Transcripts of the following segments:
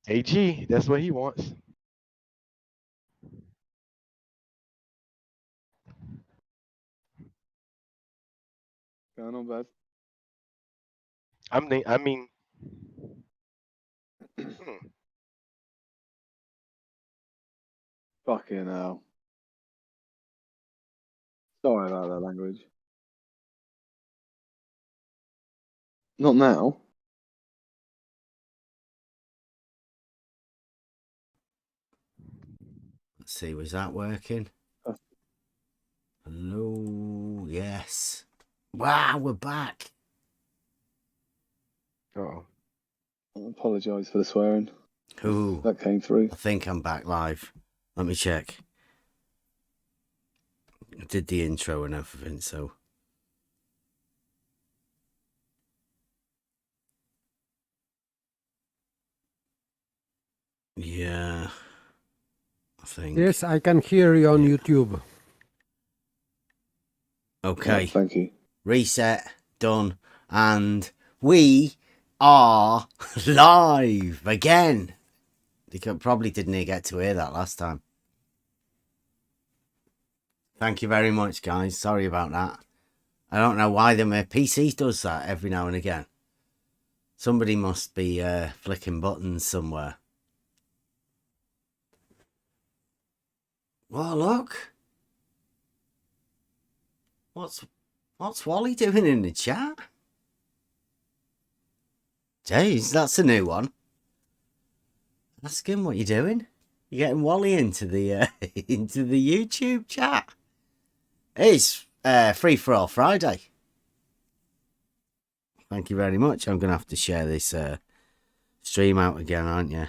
AG, that's what he wants. Going on, bud? I mean, Fucking hell. Sorry about that language. Not now. Let's see, was that working? Oh. Hello, yes. Wow, we're back. oh, I apologise for the swearing. Ooh, That came through. I think I'm back live. Let me check. I did the intro and everything, so. Yeah, I think. Yes, I can hear you on YouTube. Okay. Oh, thank you. Reset, done, and we are live again. You probably didn't get to hear that last time. Thank you very much, guys. Sorry about that. I don't know why my PC does that every now and again. Somebody must be flicking buttons somewhere. Well, look. What's Wally doing in the chat? Jeez, that's a new one. Ask him what you're doing. You're getting Wally into the into the YouTube chat. It's Free for All Friday. Thank you very much. I'm gonna have to share this stream out again, aren't you?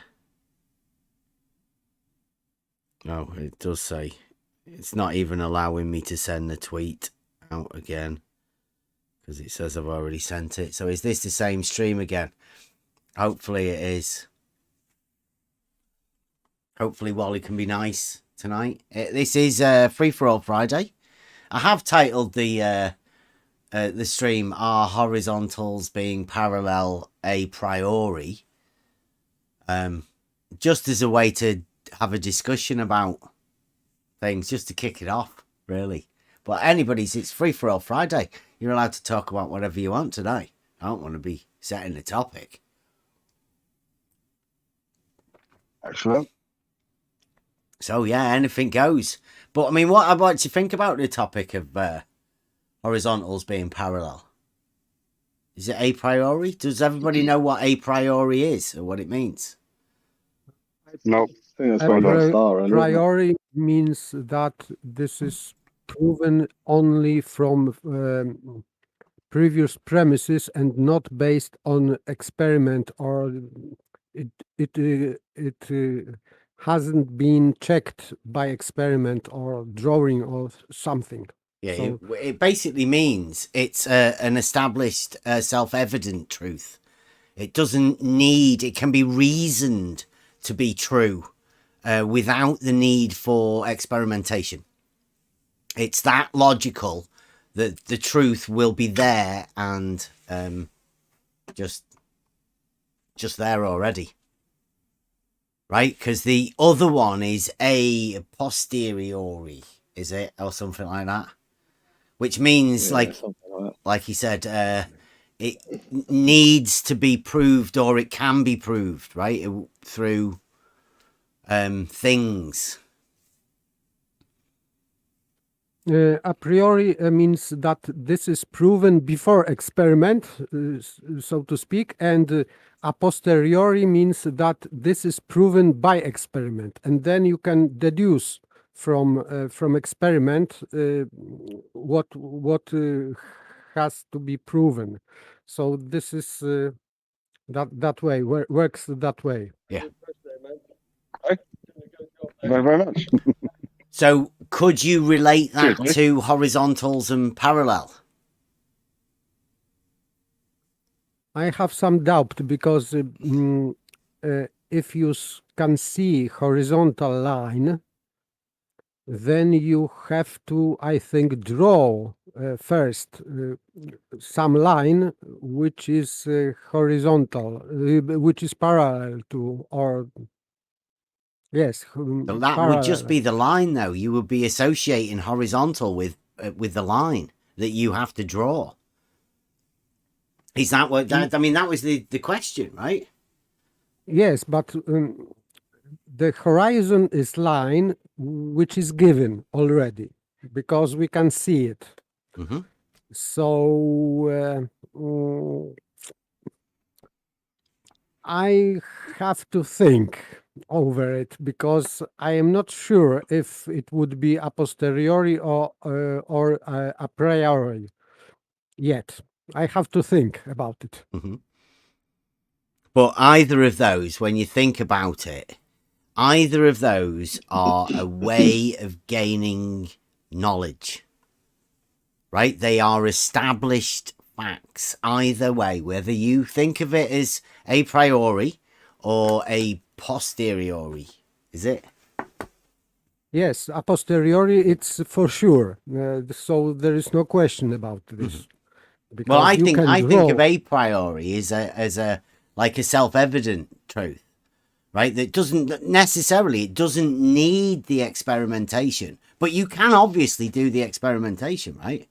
Oh, it does say it's not even allowing me to send the tweet out again because it says I've already sent it. So is this the same stream again? Hopefully it is. Hopefully Wally can be nice tonight. This is Free for All Friday. I have titled the stream "Are Horizontals Being Parallel a Priori?" Just as a way to have a discussion about things, just to kick it off, really. But it's Free for All Friday. You're allowed to talk about whatever you want today. I don't want to be setting the topic. excellent. So yeah, anything goes. But I mean, what I'd like to think about the topic of horizontals being parallel. Is it a priori? Does everybody know what a priori is or what it means? Nope. I think that's where you got to start, really. Priori means that this is proven only from previous premises and not based on experiment, or it hasn't been checked by experiment or drawing or something. Yeah, So, it basically means it's an established self-evident truth. It doesn't need, it can be reasoned to be true without the need for experimentation. It's that logical that the truth will be there and just there already. Right? Because the other one is a posteriori, is it? Or something like that. Which means, Yeah, like he said, it needs to be proved, or it can be proved, right? Through things. a priori means that this is proven before experiment, so to speak, and a posteriori means that this is proven by experiment, and then you can deduce from experiment what has to be proven. So this is that way works that way. Yeah. Thank you very much. So could you relate that to horizontals and parallel? I have some doubt because if you can see horizontal line, then you have to, I think, draw first some line which is horizontal, which is parallel to, or yes, So that would just be the line, though. You would be associating horizontal with the line that you have to draw. Is that what that? I mean, that was the question, right? Yes, but the horizon is line which is given already because we can see it. Mm-hmm. So I have to think over it because I am not sure if it would be a posteriori or a priori yet. I have to think about it. Mm-hmm. But either of those, when you think about it, either of those are a way of gaining knowledge, right? They are established facts either way, whether you think of it as a priori or a posteriori. Is it? Yes, a posteriori, it's for sure. So there is no question about this. Because Well, I you think can I think of draw- a priori as a like a self-evident truth, right? That doesn't necessarily, it doesn't need the experimentation, but you can obviously do the experimentation, right?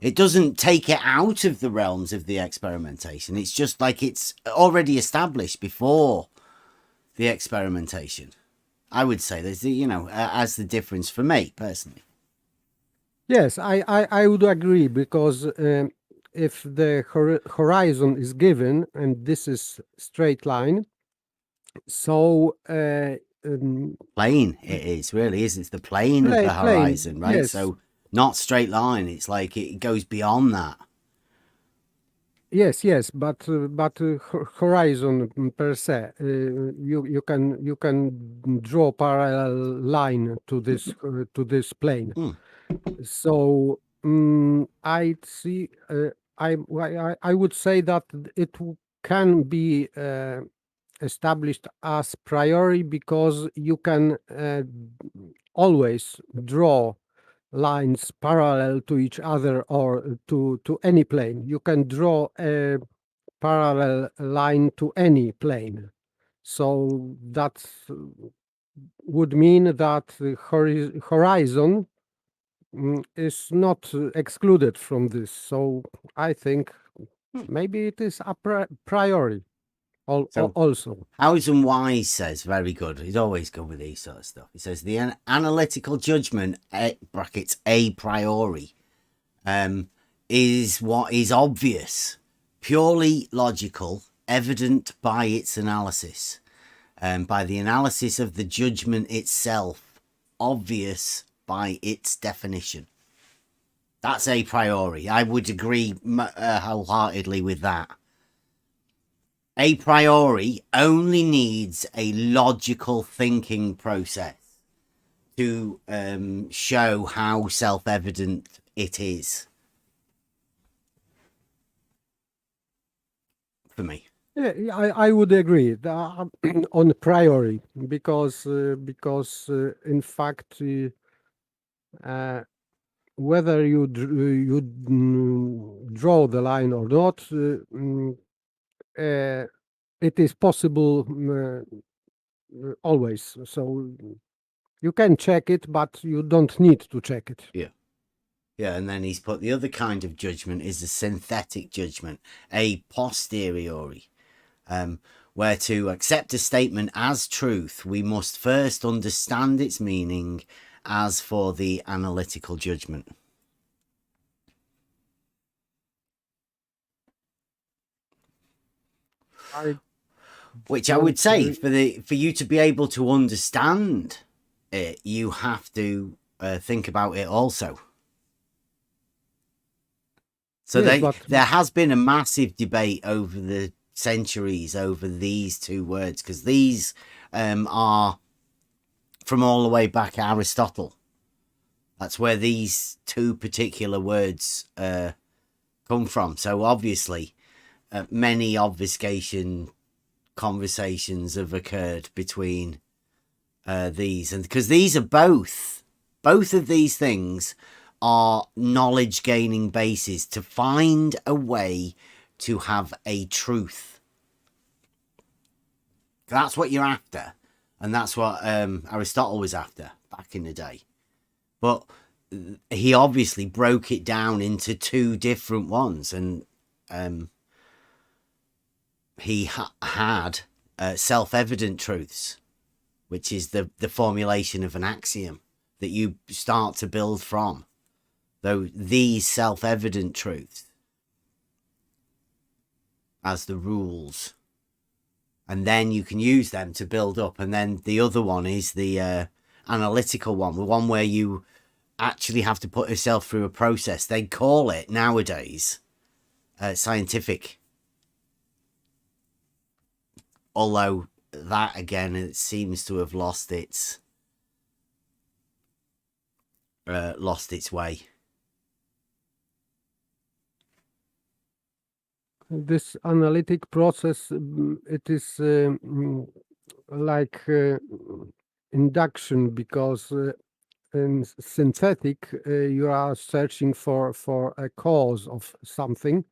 It doesn't take it out of the realms of the experimentation. It's just like it's already established before the experimentation. I would say there's the, as the difference for me personally. Yes, I would agree because if the horizon is given and this is straight line, so Plane it is really, isn't it? It's the plane of the plane, horizon, right? yes. So not straight line. It's like it goes beyond that. Yes, but horizon per se, you can draw parallel line to this plane. Mm. So I see. I would say that it can be established as priori because you can always draw lines parallel to each other or to any plane. You can draw a parallel line to any plane. So that would mean that the horizon is not excluded from this. So I think maybe it is a priori So also. Howes and Wise says, very good. He's always good with these sort of stuff. He says the analytical judgment brackets a priori is what is obvious, purely logical, evident by its analysis, by the analysis of the judgment itself, obvious by its definition. That's a priori. I would agree wholeheartedly with that. A priori only needs a logical thinking process to show how self-evident it is. For me. Yeah, I would agree on priori because in fact whether you draw the line or not, it is possible always. So you can check it, but you don't need to check it. Yeah. Yeah, and then he's put the other kind of judgment is a synthetic judgment, a posteriori, where to accept a statement as truth, we must first understand its meaning as for the analytical judgment. Which I would say for you to be able to understand it, you have to think about it also. So yes, there has been a massive debate over the centuries over these two words, because these are from all the way back Aristotle. That's where these two particular words come from. So obviously many obfuscation conversations have occurred between these, and because these are both Both of these things are knowledge gaining bases to find a way to have a truth. That's what you're after. And that's what Aristotle was after back in the day. But he obviously broke it down into two different ones. And he had self-evident truths, which is the formulation of an axiom that you start to build from. Though these self-evident truths as the rules. And then you can use them to build up. And then the other one is the analytical one, the one where you actually have to put yourself through a process. They call it nowadays scientific. Although that, again, it seems to have lost its way. This analytic process, it is like induction, because in synthetic you are searching for a cause of something.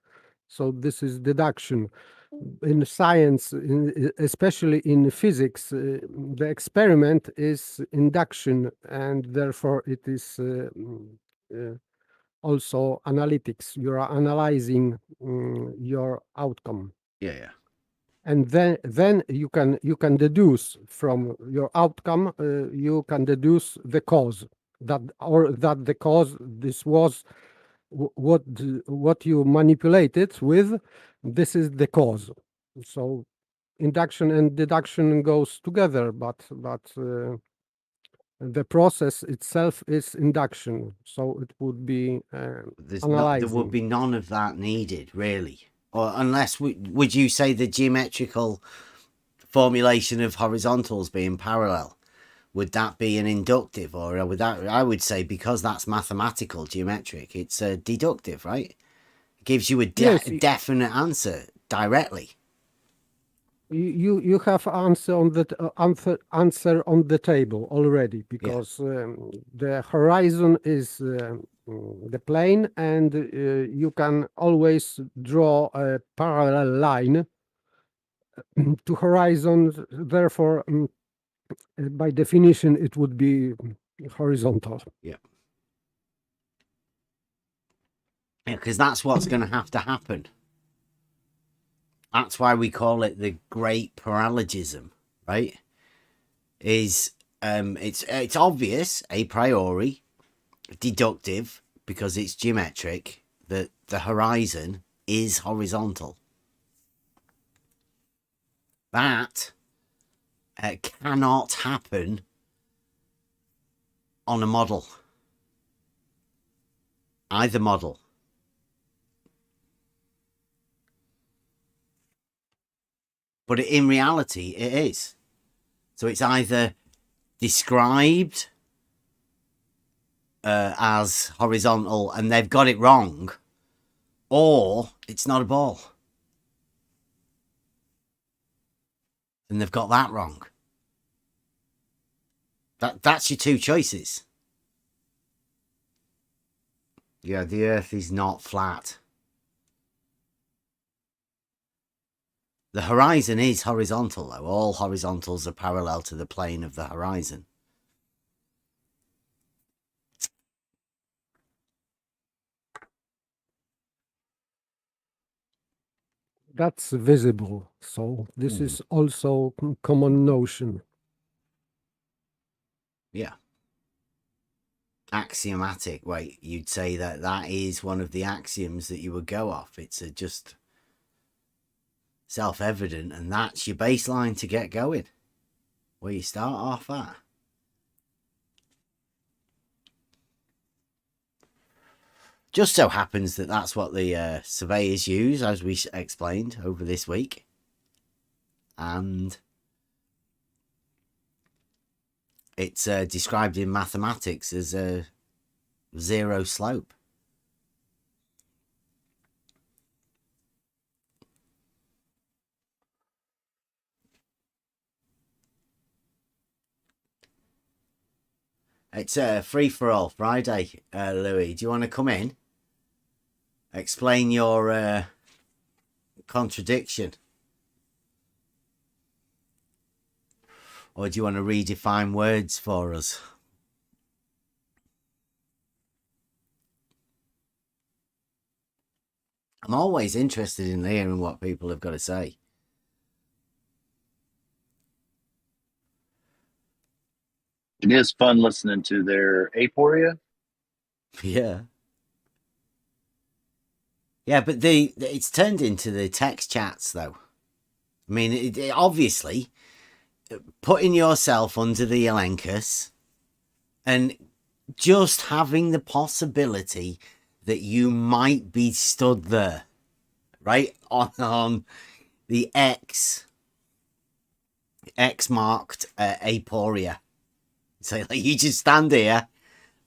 So this is deduction. In science, especially in physics, the experiment is induction, and therefore it is also analytics. You are analyzing your outcome, Yeah. and then you can deduce from your outcome. You can deduce the cause, that the cause, this was what you manipulated with. This is the cause. So induction and deduction goes together, but the process itself is induction, so it would be There analyzing. would be none of that needed, really. Or unless, would you say the geometrical formulation of horizontals being parallel, would that be an inductive? Or would that, I would say, because that's mathematical, geometric, it's a deductive, right? It gives you a Yes. definite answer directly. You have answer on the table already, because the horizon is the plane, and you can always draw a parallel line to horizon. Therefore, by definition, it would be horizontal. Yeah, because that's what's going to have to happen. That's why we call it the great paralogism, right? It's obvious a priori, deductive, because it's geometric, that the horizon is horizontal. That cannot happen on a model, either model. But in reality, it is. So it's either described as horizontal and they've got it wrong, or it's not a ball and they've got that wrong. That's your two choices. Yeah, the Earth is not flat. The horizon is horizontal, though. All horizontals are parallel to the plane of the horizon. That's visible. So this is also common notion. Yeah. Axiomatic. Wait, you'd say that is one of the axioms that you would go off. It's just self-evident, and that's your baseline to get going, where you start off at. Just so happens that that's what the surveyors use, as we explained over this week. And it's described in mathematics as a zero slope. It's a free-for-all Friday, Louis. Do you want to come in? Explain your contradiction. Or do you want to redefine words for us? I'm always interested in hearing what people have got to say. It is fun listening to their aporia. Yeah. Yeah, but it's turned into the text chats, though. I mean, it obviously, putting yourself under the Elencus and just having the possibility that you might be stood there, right, on the X marked aporia. So like, you just stand here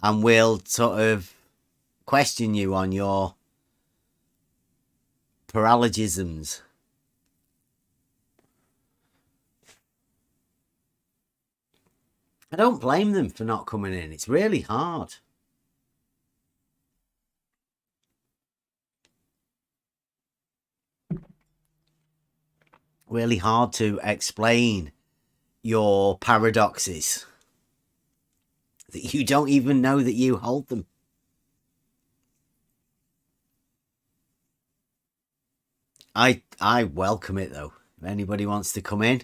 and we'll sort of question you on your paralogisms. I don't blame them for not coming in. It's really hard. Really hard to explain your paradoxes. That you don't even know that you hold them. I welcome it, though. If anybody wants to come in,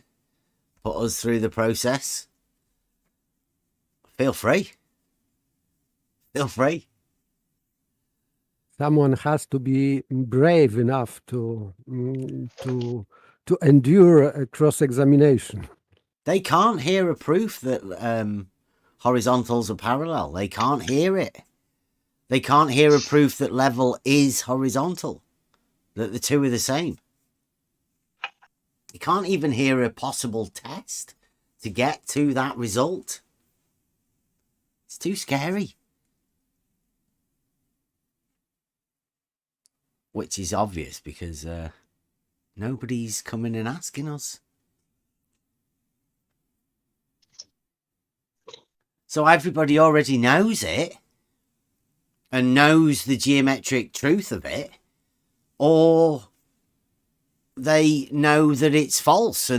put us through the process, feel free. Feel free. Someone has to be brave enough to endure a cross-examination. They can't hear a proof that horizontals are parallel. They can't hear it. They can't hear a proof that level is horizontal, that the two are the same. You can't even hear a possible test to get to that result. It's too scary. Which is obvious because nobody's coming and asking us. So everybody already knows it and knows the geometric truth of it, or they know that it's false,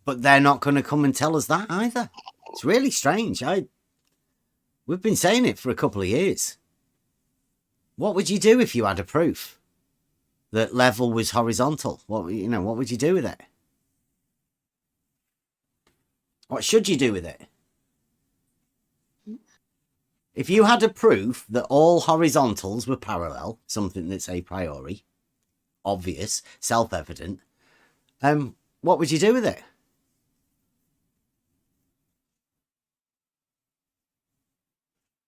but they're not going to come and tell us that either. It's really strange. We've been saying it for a couple of years. What would you do if you had a proof that level was horizontal? What would you do with it? What should you do with it? If you had a proof that all horizontals were parallel, something that's a priori, obvious, self-evident, what would you do with it?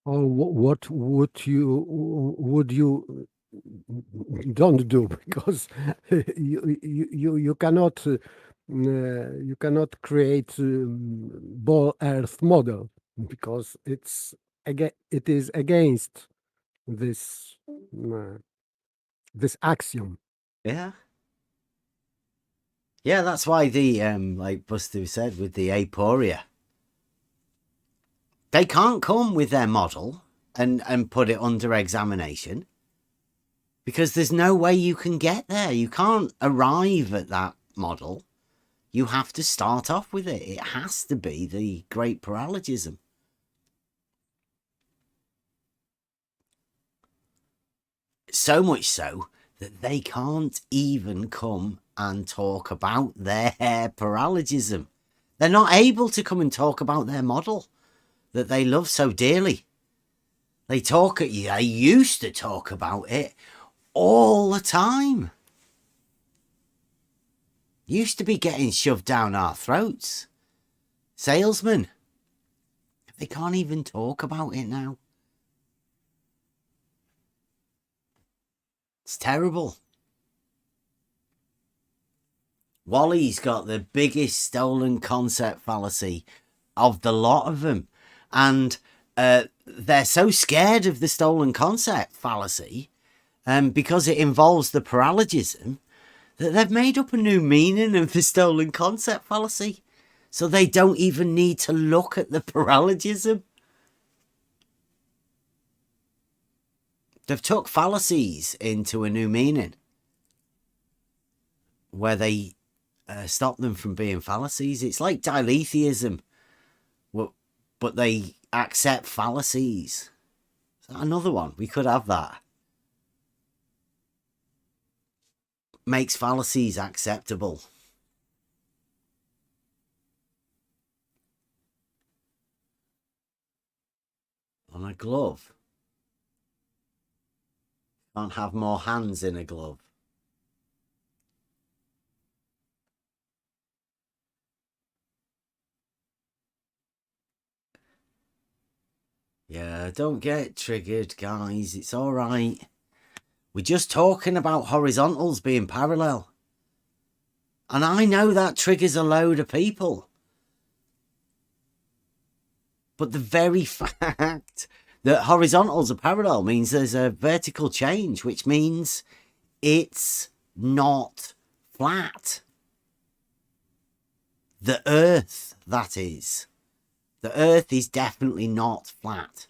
Or what would you don't do, because you cannot create ball earth model, because it is against this axiom. Yeah. Yeah, that's why the like Buster said with the aporia, they can't come with their model and put it under examination, because there's no way you can get there. You can't arrive at that model. You have to start off with it. It has to be the great paralogism. So much so that they can't even come and talk about their paralogism. They're not able to come and talk about their model that they love so dearly. They used to talk about it all the time. Used to be getting shoved down our throats. Salesmen. They can't even talk about it now. It's terrible. Wally's got the biggest stolen concept fallacy of the lot of them. And they're so scared of the stolen concept fallacy because it involves the paralogism that they've made up a new meaning of the stolen concept fallacy. So they don't even need to look at the paralogism. They've took fallacies into a new meaning where they stop them from being fallacies. It's like diletheism, but they accept fallacies. Another one, we could have that. Makes fallacies acceptable. On a glove. Can't have more hands in a glove. Yeah, don't get triggered, guys. It's all right. We're just talking about horizontals being parallel. And I know that triggers a load of people. But the very fact that horizontals are parallel means there's a vertical change, which means it's not flat. The Earth, that is. The Earth is definitely not flat.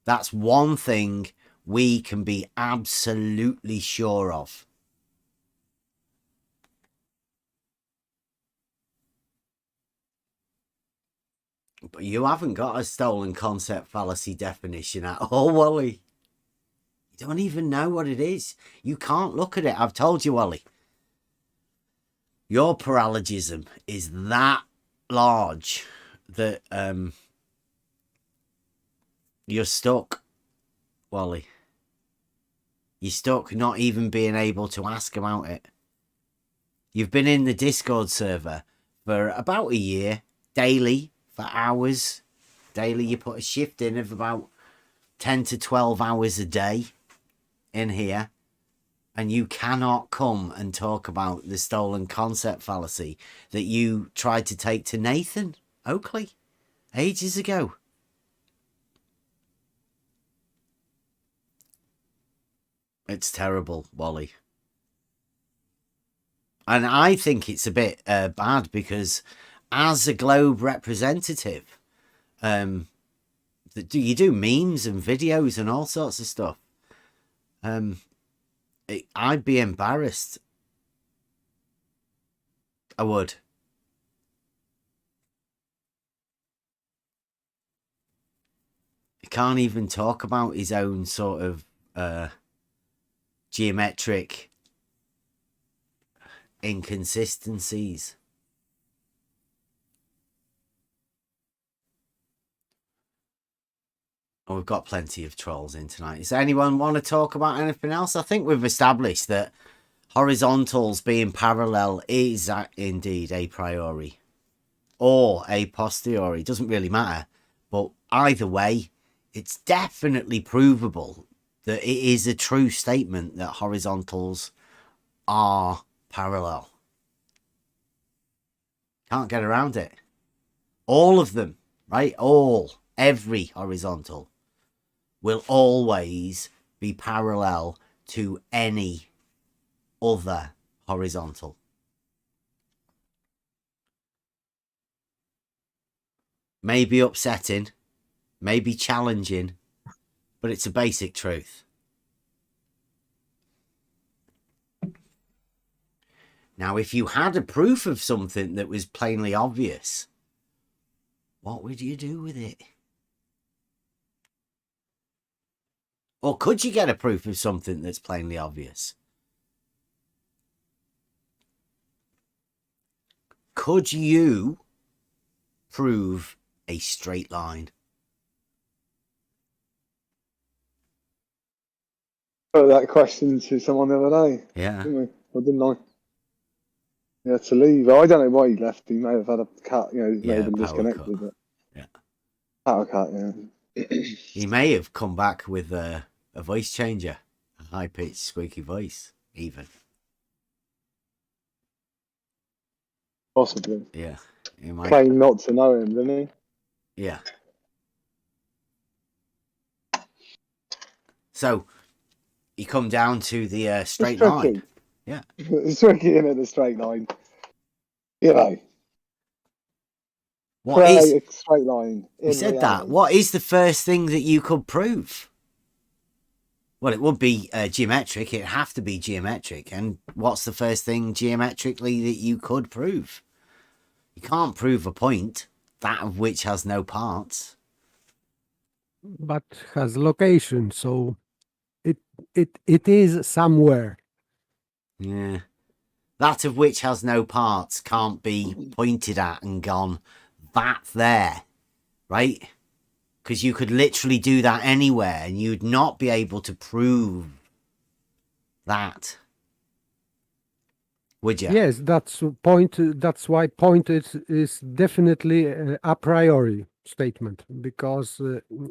That's one thing we can be absolutely sure of. But you haven't got a stolen concept fallacy definition at all, Wally. You don't even know what it is. You can't look at it. I've told you, Wally. Your paralogism is that large that you're stuck, Wally. You're stuck not even being able to ask about it. You've been in the Discord server for about a year, daily, for hours. Daily, you put a shift in of about 10 to 12 hours a day in here. And you cannot come and talk about the stolen concept fallacy that you tried to take to Nathan Oakley ages ago. It's terrible, Wally. And I think it's a bit bad because as a Globe representative, you do memes and videos and all sorts of stuff. I'd be embarrassed. I would. He can't even talk about his own sort of geometric inconsistencies. Oh, we've got plenty of trolls in tonight. Does anyone want to talk about anything else? I think we've established that horizontals being parallel is indeed a priori or a posteriori. Doesn't really matter. But either way, it's definitely provable that it is a true statement that horizontals are parallel. Can't get around it. All of them, right? Every horizontal will always be parallel to any other horizontal. Maybe upsetting, maybe challenging, but it's a basic truth. Now, if you had a proof of something that was plainly obvious, what would you do with it? Or could you get a proof of something that's plainly obvious? Could you prove a straight line? Put that question to someone the other day. Yeah. Didn't we? Or didn't I? Yeah, to leave. I don't know why he left. He may have had a cut, may have been disconnected. But... Yeah. Power cut, yeah. He may have come back with a voice changer, a high-pitched, squeaky voice, even. Possibly. Yeah. He might. Claim not to know him, didn't he? Yeah. So, you come down to the straight line. Yeah. It's tricky in the straight line. You know. What is a straight line? You said reality. That. What is the first thing that you could prove? Well, it would be geometric. It'd have to be geometric. And what's the first thing geometrically that you could prove? You can't prove a point, that of which has no parts. But has location, so it is somewhere. Yeah. That of which has no parts can't be pointed at and gone, that's there, right? Because you could literally do that anywhere and you'd not be able to prove that. Would you? Yes, that's point. That's why point is definitely a priori statement, because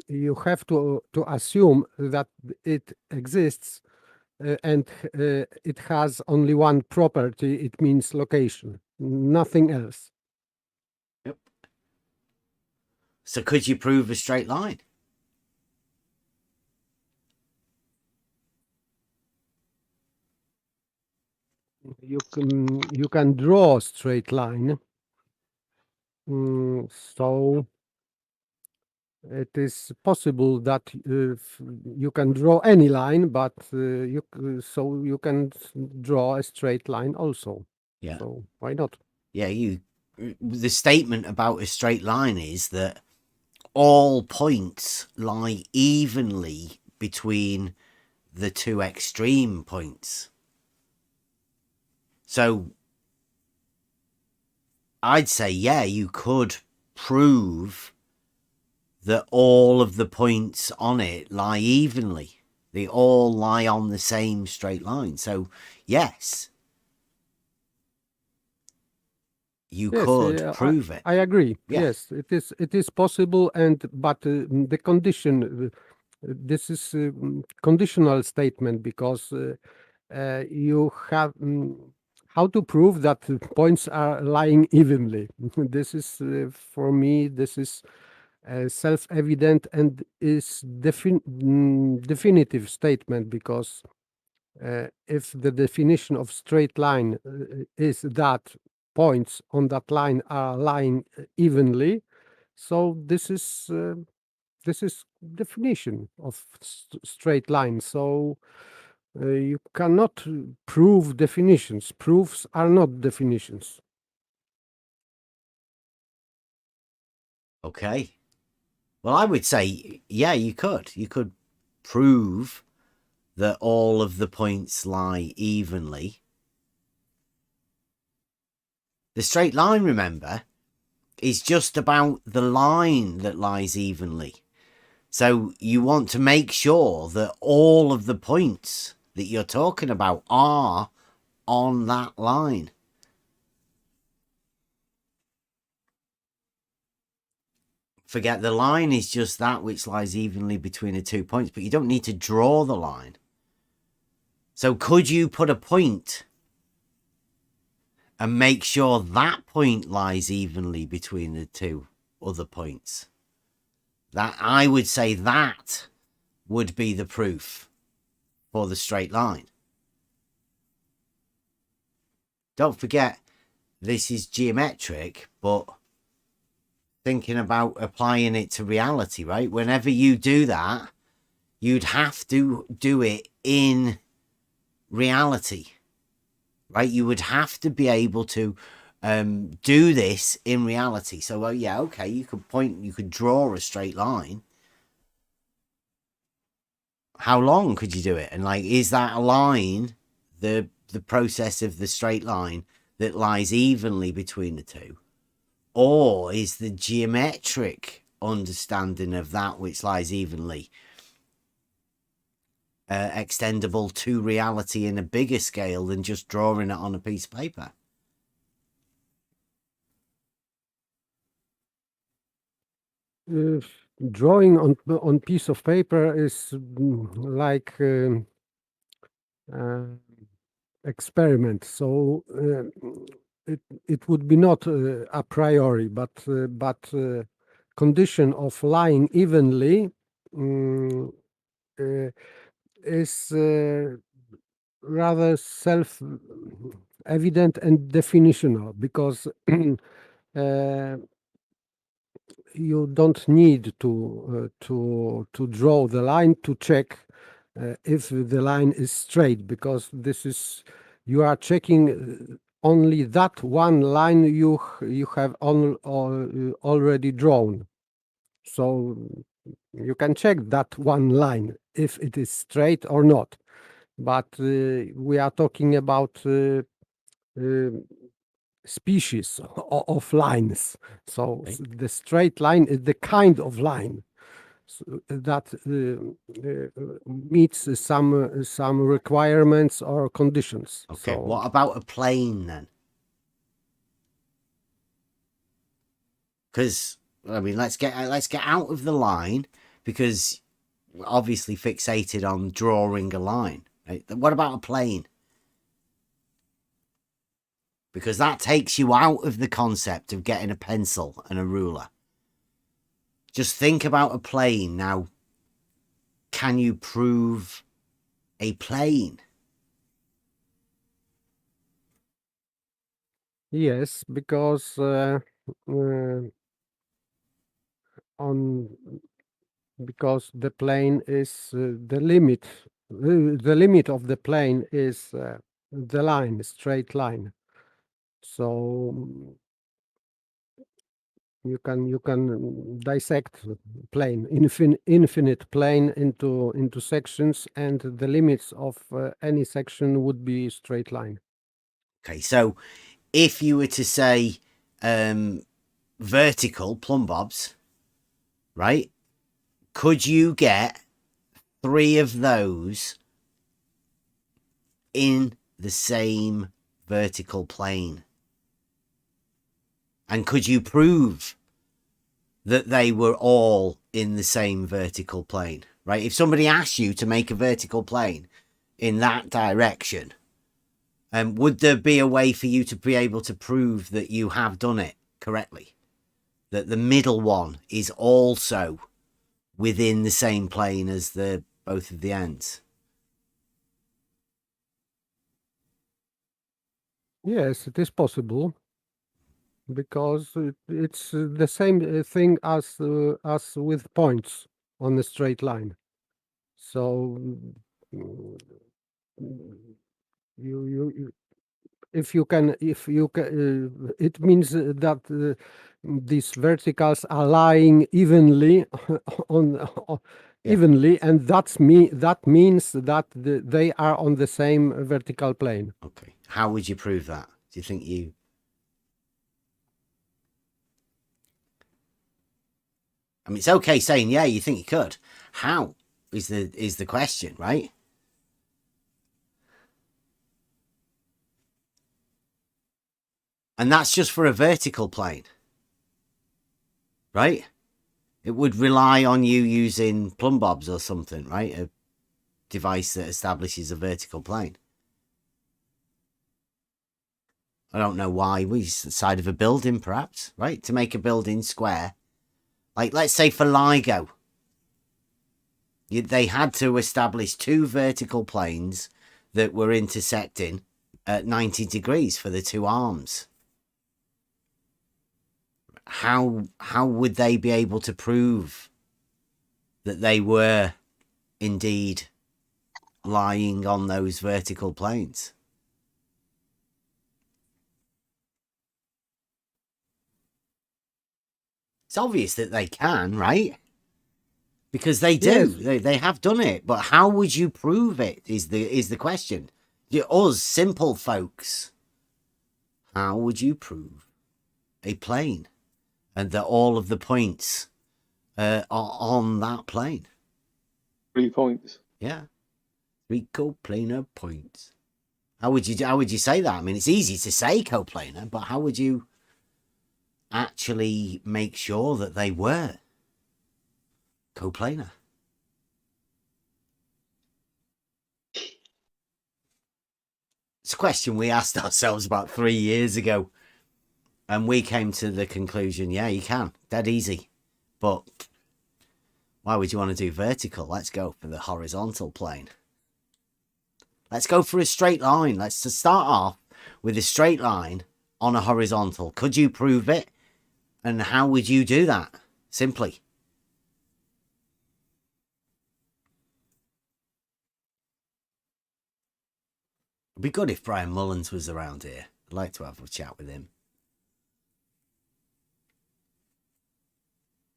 you have to assume that it exists and it has only one property. It means location, nothing else. Yep. So could you prove a straight line? You can draw a straight line. So it is possible that you can draw any line, but so you can draw a straight line also. Yeah. So why not? Yeah, the statement about a straight line is that all points lie evenly between the two extreme points. So I'd say, yeah, you could prove that all of the points on it lie evenly. They all lie on the same straight line. So, yes, you could prove it. I agree. Yeah. Yes, it is possible, but the condition, this is conditional statement, because you have how to prove that points are lying evenly. This is for me, this is self-evident and is definitive statement, because if the definition of straight line is that points on that line are lying evenly, so this is definition of straight line. So you cannot prove definitions. Proofs are not definitions. Okay. Well, I would say, yeah, you could. You could prove that all of the points lie evenly. The straight line, remember, is just about the line that lies evenly. So you want to make sure that all of the points that you're talking about are on that line. Forget the line is just that which lies evenly between the 2 points, but you don't need to draw the line. So could you put a point and make sure that point lies evenly between the 2 other points? That, I would say, that would be the proof for the straight line. Don't forget, this is geometric, but thinking about applying it to reality, right? Whenever you do that, you'd have to do it in reality, right? You would have to be able to do this in reality. So, yeah, okay, you could draw a straight line. How long could you do it? And like, is that a line, the process of the straight line that lies evenly between the 2? Or is the geometric understanding of that which lies evenly extendable to reality in a bigger scale than just drawing it on a piece of paper? Drawing on piece of paper is like experiment. So it would be not a priori, but condition of lying evenly is rather self-evident and definitional, because you don't need to draw the line to check if the line is straight, because this is, you are checking only that one line you have already drawn. So you can check that one line if it is straight or not. But we are talking about species of lines. So the straight line is the kind of line that meets some requirements or conditions. Okay, So what about a plane then? Because I mean, let's get out of the line, because we're obviously fixated on drawing a line. Right? What about a plane? Because that takes you out of the concept of getting a pencil and a ruler. Just think about a plane now. Can you prove a plane? yes, because on because the plane is the limit. The limit of the plane is the line, straight line. So you can dissect plane, infinite plane into sections, and the limits of any section would be straight line. Okay, so if you were to say vertical plumb bobs, right? Could you get 3 of those in the same vertical plane? And could you prove that they were all in the same vertical plane, right? If somebody asked you to make a vertical plane in that direction, would there be a way for you to be able to prove that you have done it correctly? That the middle one is also within the same plane as the both of the ends? Yes, it is possible, because it's the same thing as with points on a straight line. So you if you can it means that these verticals are lying evenly on evenly, and that means that they are on the same vertical plane. Okay, how would you prove that? Do you think you... I mean, it's okay saying, yeah, you think you could. How is the question, right? And that's just for a vertical plane, right? It would rely on you using plumb bobs or something, right? A device that establishes a vertical plane. I don't know why. We use the side of a building, perhaps, right? To make a building square. Like, let's say for LIGO, they had to establish 2 vertical planes that were intersecting at 90 degrees for the 2 arms. How would they be able to prove that they were indeed lying on those vertical planes? It's obvious that they can, right? Because they do. Yes. They have done it. But how would you prove it is the question. Us simple folks, how would you prove a plane and that all of the points are on that plane? 3 points. Yeah. 3 coplanar points. How would you say that? I mean, it's easy to say coplanar, but how would you actually make sure that they were coplanar? It's a question we asked ourselves about 3 years ago, and we came to the conclusion, yeah, you can. Dead easy. But why would you want to do vertical? Let's go for the horizontal plane. Let's go for a straight line. Let's just start off with a straight line on a horizontal. Could you prove it? And how would you do that? Simply. It'd be good if Brian Mullins was around here. I'd like to have a chat with him.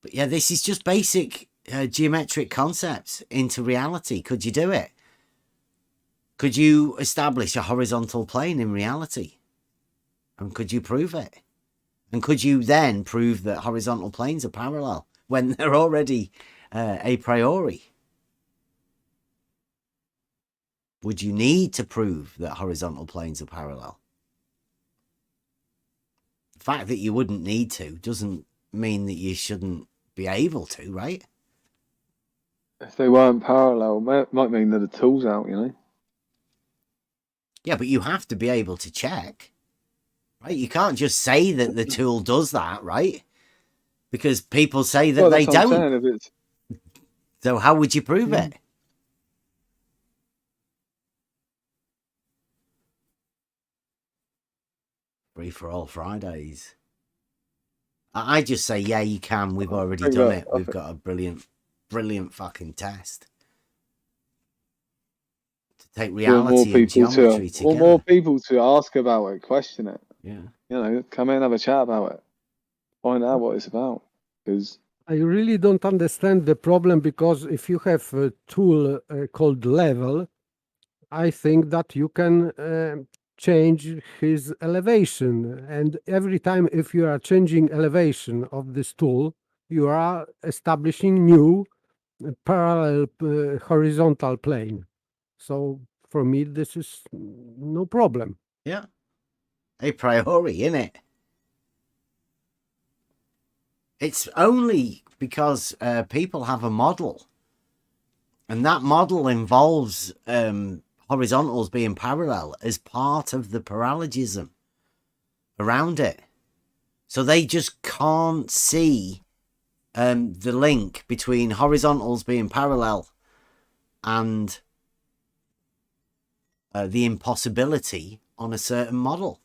But yeah, this is just basic geometric concepts into reality. Could you do it? Could you establish a horizontal plane in reality? And could you prove it? And could you then prove that horizontal planes are parallel when they're already a priori? Would you need to prove that horizontal planes are parallel? The fact that you wouldn't need to doesn't mean that you shouldn't be able to, right? If they weren't parallel, might mean that the tool's out, you know? Yeah, but you have to be able to check, right? You can't just say that the tool does that, right? Because people say that they that's what I'm don't. saying, if it's... So how would you prove it? Free for all Fridays. I just say, yeah, you can. We've already done it. We've got a brilliant, brilliant fucking test. To take reality and geometry together. More people to ask about it, question it. Yeah. You know, come in and have a chat about it. Find out what it's about. Because I really don't understand the problem, because if you have a tool called level, I think that you can change his elevation. And every time if you are changing elevation of this tool, you are establishing new parallel horizontal plane. So for me, this is no problem. Yeah. A priori, innit? It's only because people have a model, and that model involves horizontals being parallel as part of the paralogism around it. So they just can't see the link between horizontals being parallel and the impossibility on a certain model.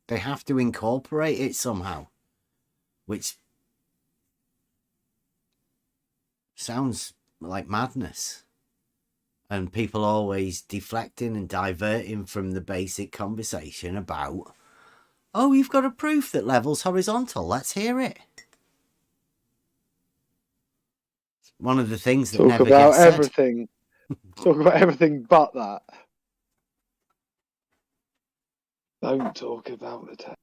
They have to incorporate it somehow, which sounds like madness. And people always deflecting and diverting from the basic conversation about, oh, you've got a proof that level's horizontal. Let's hear it. It's one of the things that never gets said. Everything. Talk about everything but that. Don't talk about the test.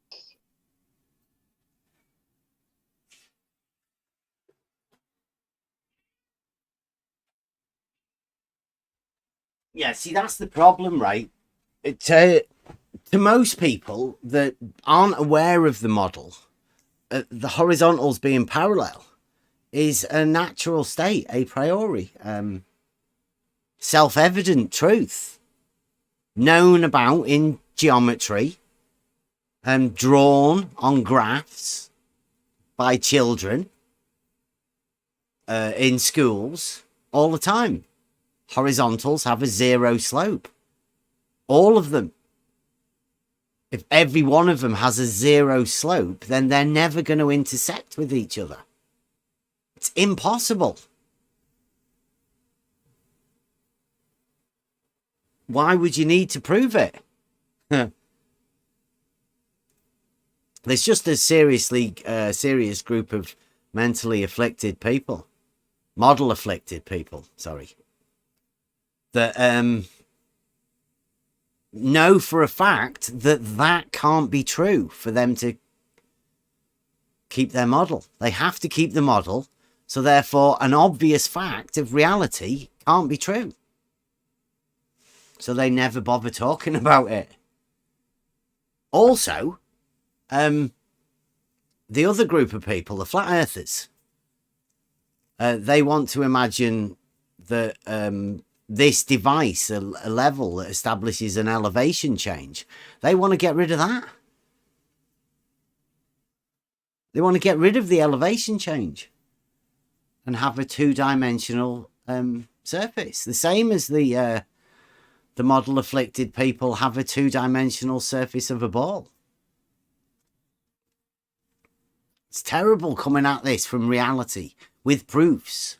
Yeah, see, that's the problem, right? To most people that aren't aware of the model, the horizontals being parallel is a natural state, a priori, self-evident truth, known about in geometry, drawn on graphs by children in schools all the time. Horizontals have a zero slope. All of them. If every one of them has a zero slope, then they're never going to intersect with each other. It's impossible. Why would you need to prove it? There's just a serious group of mentally afflicted people. Model afflicted people, sorry. That know for a fact that that can't be true for them to keep their model. They have to keep the model, so therefore an obvious fact of reality can't be true. So they never bother talking about it. Also, the other group of people, the flat earthers, they want to imagine that this device, a level that establishes an elevation change, they want to get rid of that. They want to get rid of the elevation change and have a two-dimensional surface. The same as the model afflicted people have a two-dimensional surface of a ball. It's terrible coming at this from reality with proofs.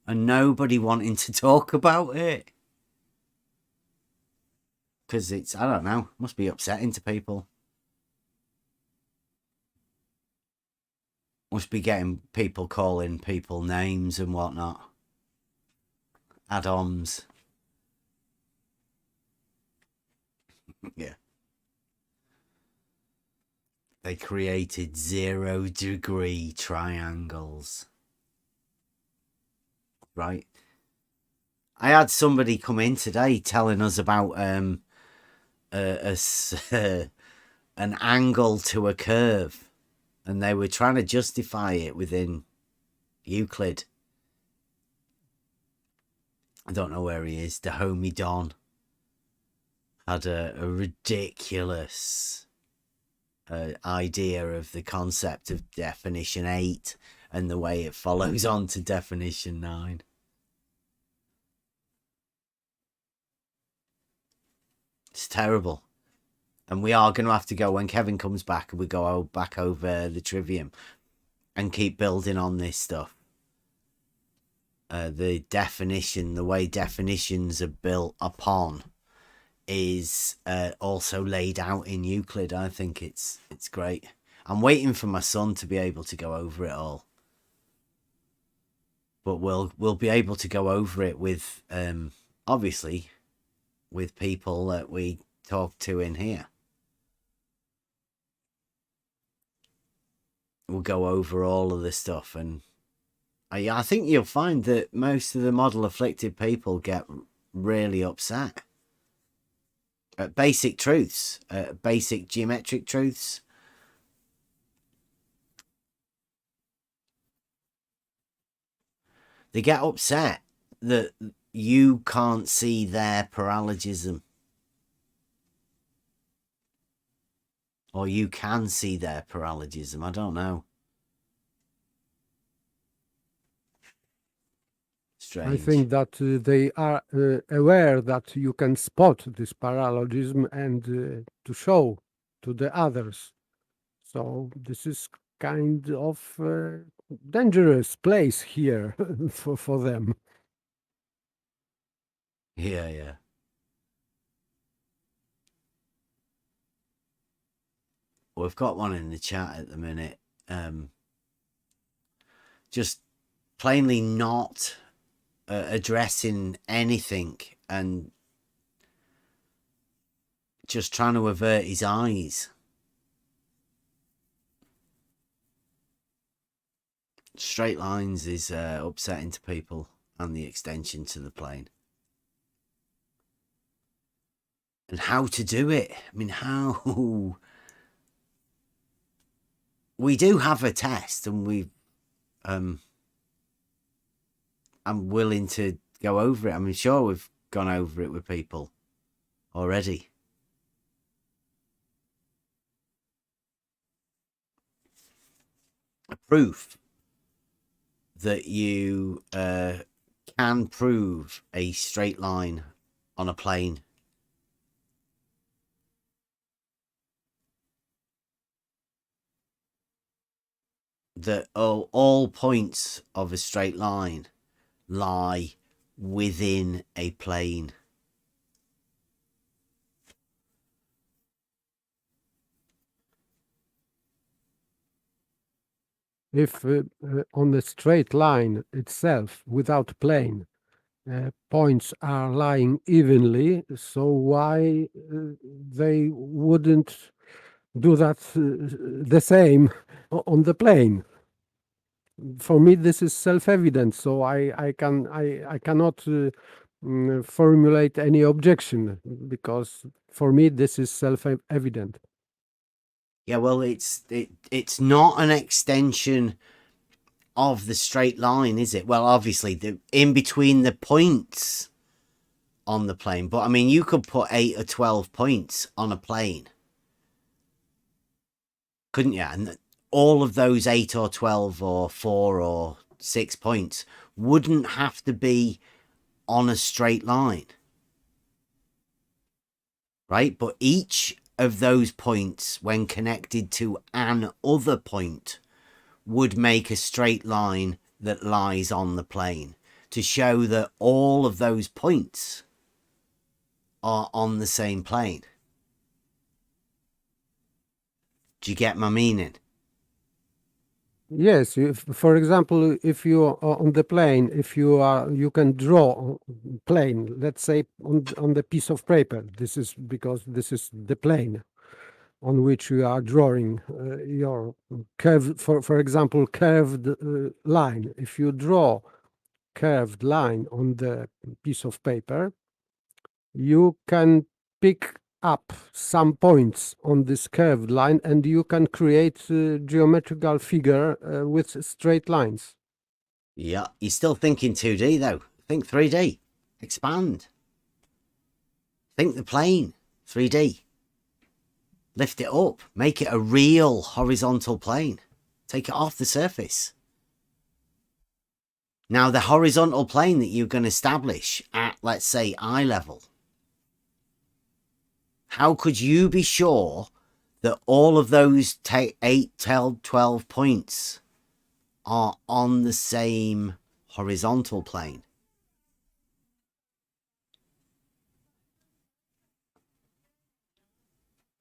And nobody wanting to talk about it. because it's, I don't know, must be upsetting to people. Must be getting people calling people names and whatnot. Ad-homs. Yeah. They created 0-degree triangles. Right. I had somebody come in today telling us about an angle to a curve, and they were trying to justify it within Euclid. I don't know where he is. The homie Don had a ridiculous idea of the concept of definition 8 and the way it follows on to definition 9. It's terrible. And we are going to have to go, when Kevin comes back, we go back over the trivium and keep building on this stuff. The definition, the way definitions are built upon is also laid out in Euclid. I think it's great. I'm waiting for my son to be able to go over it all. But we'll be able to go over it with, obviously, with people that we talk to in here. We'll go over all of this stuff, and I think you'll find that most of the model afflicted people get really upset at basic truths, basic geometric truths. They get upset that you can't see their paralogism. Or you can see their paralogism. I don't know. Strange. I think that they are aware that you can spot this paralogism and to show to the others. So this is kind of dangerous place here for them. Yeah. We've got one in the chat at the minute. Just plainly not addressing anything and just trying to avert his eyes. Straight lines is upsetting to people, and the extension to the plane. And how to do it. I mean, how... We do have a test, and we've... I'm willing to go over it. I'm sure we've gone over it with people already. A proof that you can prove a straight line on a plane. That all points of a straight line lie within a plane. If on the straight line itself, without plane, points are lying evenly, so why they wouldn't do that the same on the plane? For me, this is self-evident, so I cannot formulate any objection, because for me this is self-evident. Yeah, well, it's not an extension of the straight line, is it? Well, obviously, in between the points on the plane. But, I mean, you could put 8 or 12 points on a plane. Couldn't you? And all of those 8 or 12 or 4 or 6 points wouldn't have to be on a straight line. Right? But each of those points, when connected to an other point, would make a straight line that lies on the plane, to show that all of those points are on the same plane. Do you get my meaning? Yes, for example, if you are on the plane, if you can draw plane, let's say on the piece of paper. This is because this is the plane on which you are drawing your curved, for example, curved line. If you draw curved line on the piece of paper, you can pick up some points on this curved line and you can create a geometrical figure with straight lines. Yeah, you're still thinking 2D though. Think 3D. Expand. Think the plane. 3D. Lift it up. Make it a real horizontal plane. Take it off the surface. Now, the horizontal plane that you're going to establish at, let's say, eye level, how could you be sure that all of those 8, 12 points are on the same horizontal plane?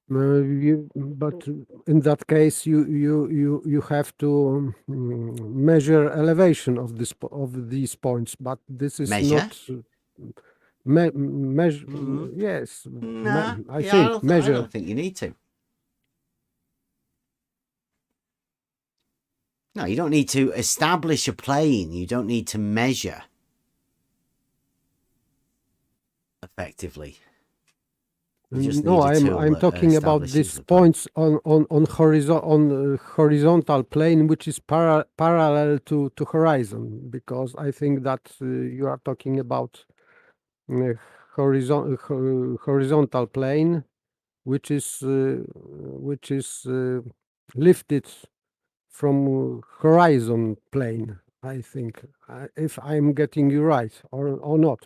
But in that case, you have to measure elevation of these points. But this is Measure? not measure. Yes, Nah, I yeah, think I measure. don't think you need to. No, you don't need to establish a plane. You don't need to measure effectively. You just No, need a tool I'm that talking about establishes these the plane. points on horizontal plane, which is parallel to horizon, because I think that you are talking about horizontal plane, which is lifted from horizon plane. I think, if I'm getting you right or not.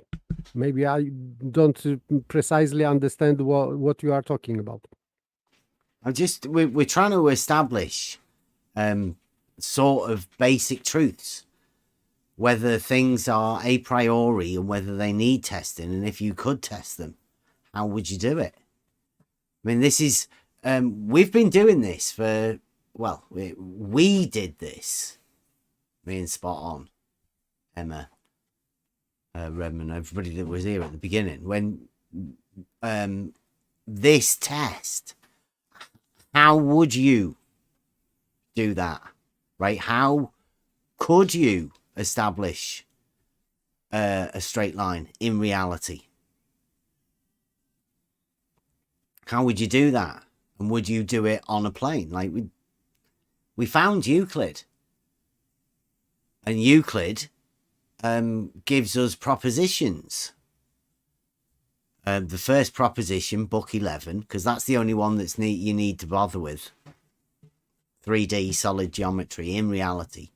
Maybe I don't precisely understand what you are talking about. We're trying to establish sort of basic truths, whether things are a priori and whether they need testing, and if you could test them, how would you do it? I mean, this is we've been doing this for, well, we did this, me and Spot On, Emma, Redmond, everybody that was here at the beginning, when this test, how would you do that, right? How could you establish a straight line in reality? How would you do that? And would you do it on a plane? Like we found Euclid, and Euclid gives us propositions. The first proposition, book 11, because that's the only one that's you need to bother with. 3D solid geometry in reality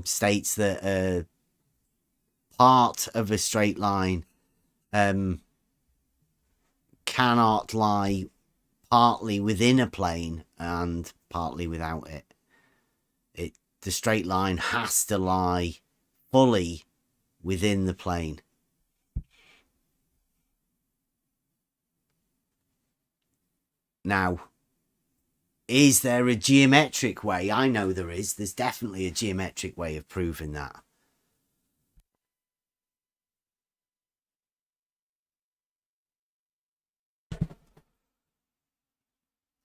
states that part of a straight line cannot lie partly within a plane and partly without it. The straight line has to lie fully within the plane. Now, is there a geometric way? I know there is. There's definitely a geometric way of proving that.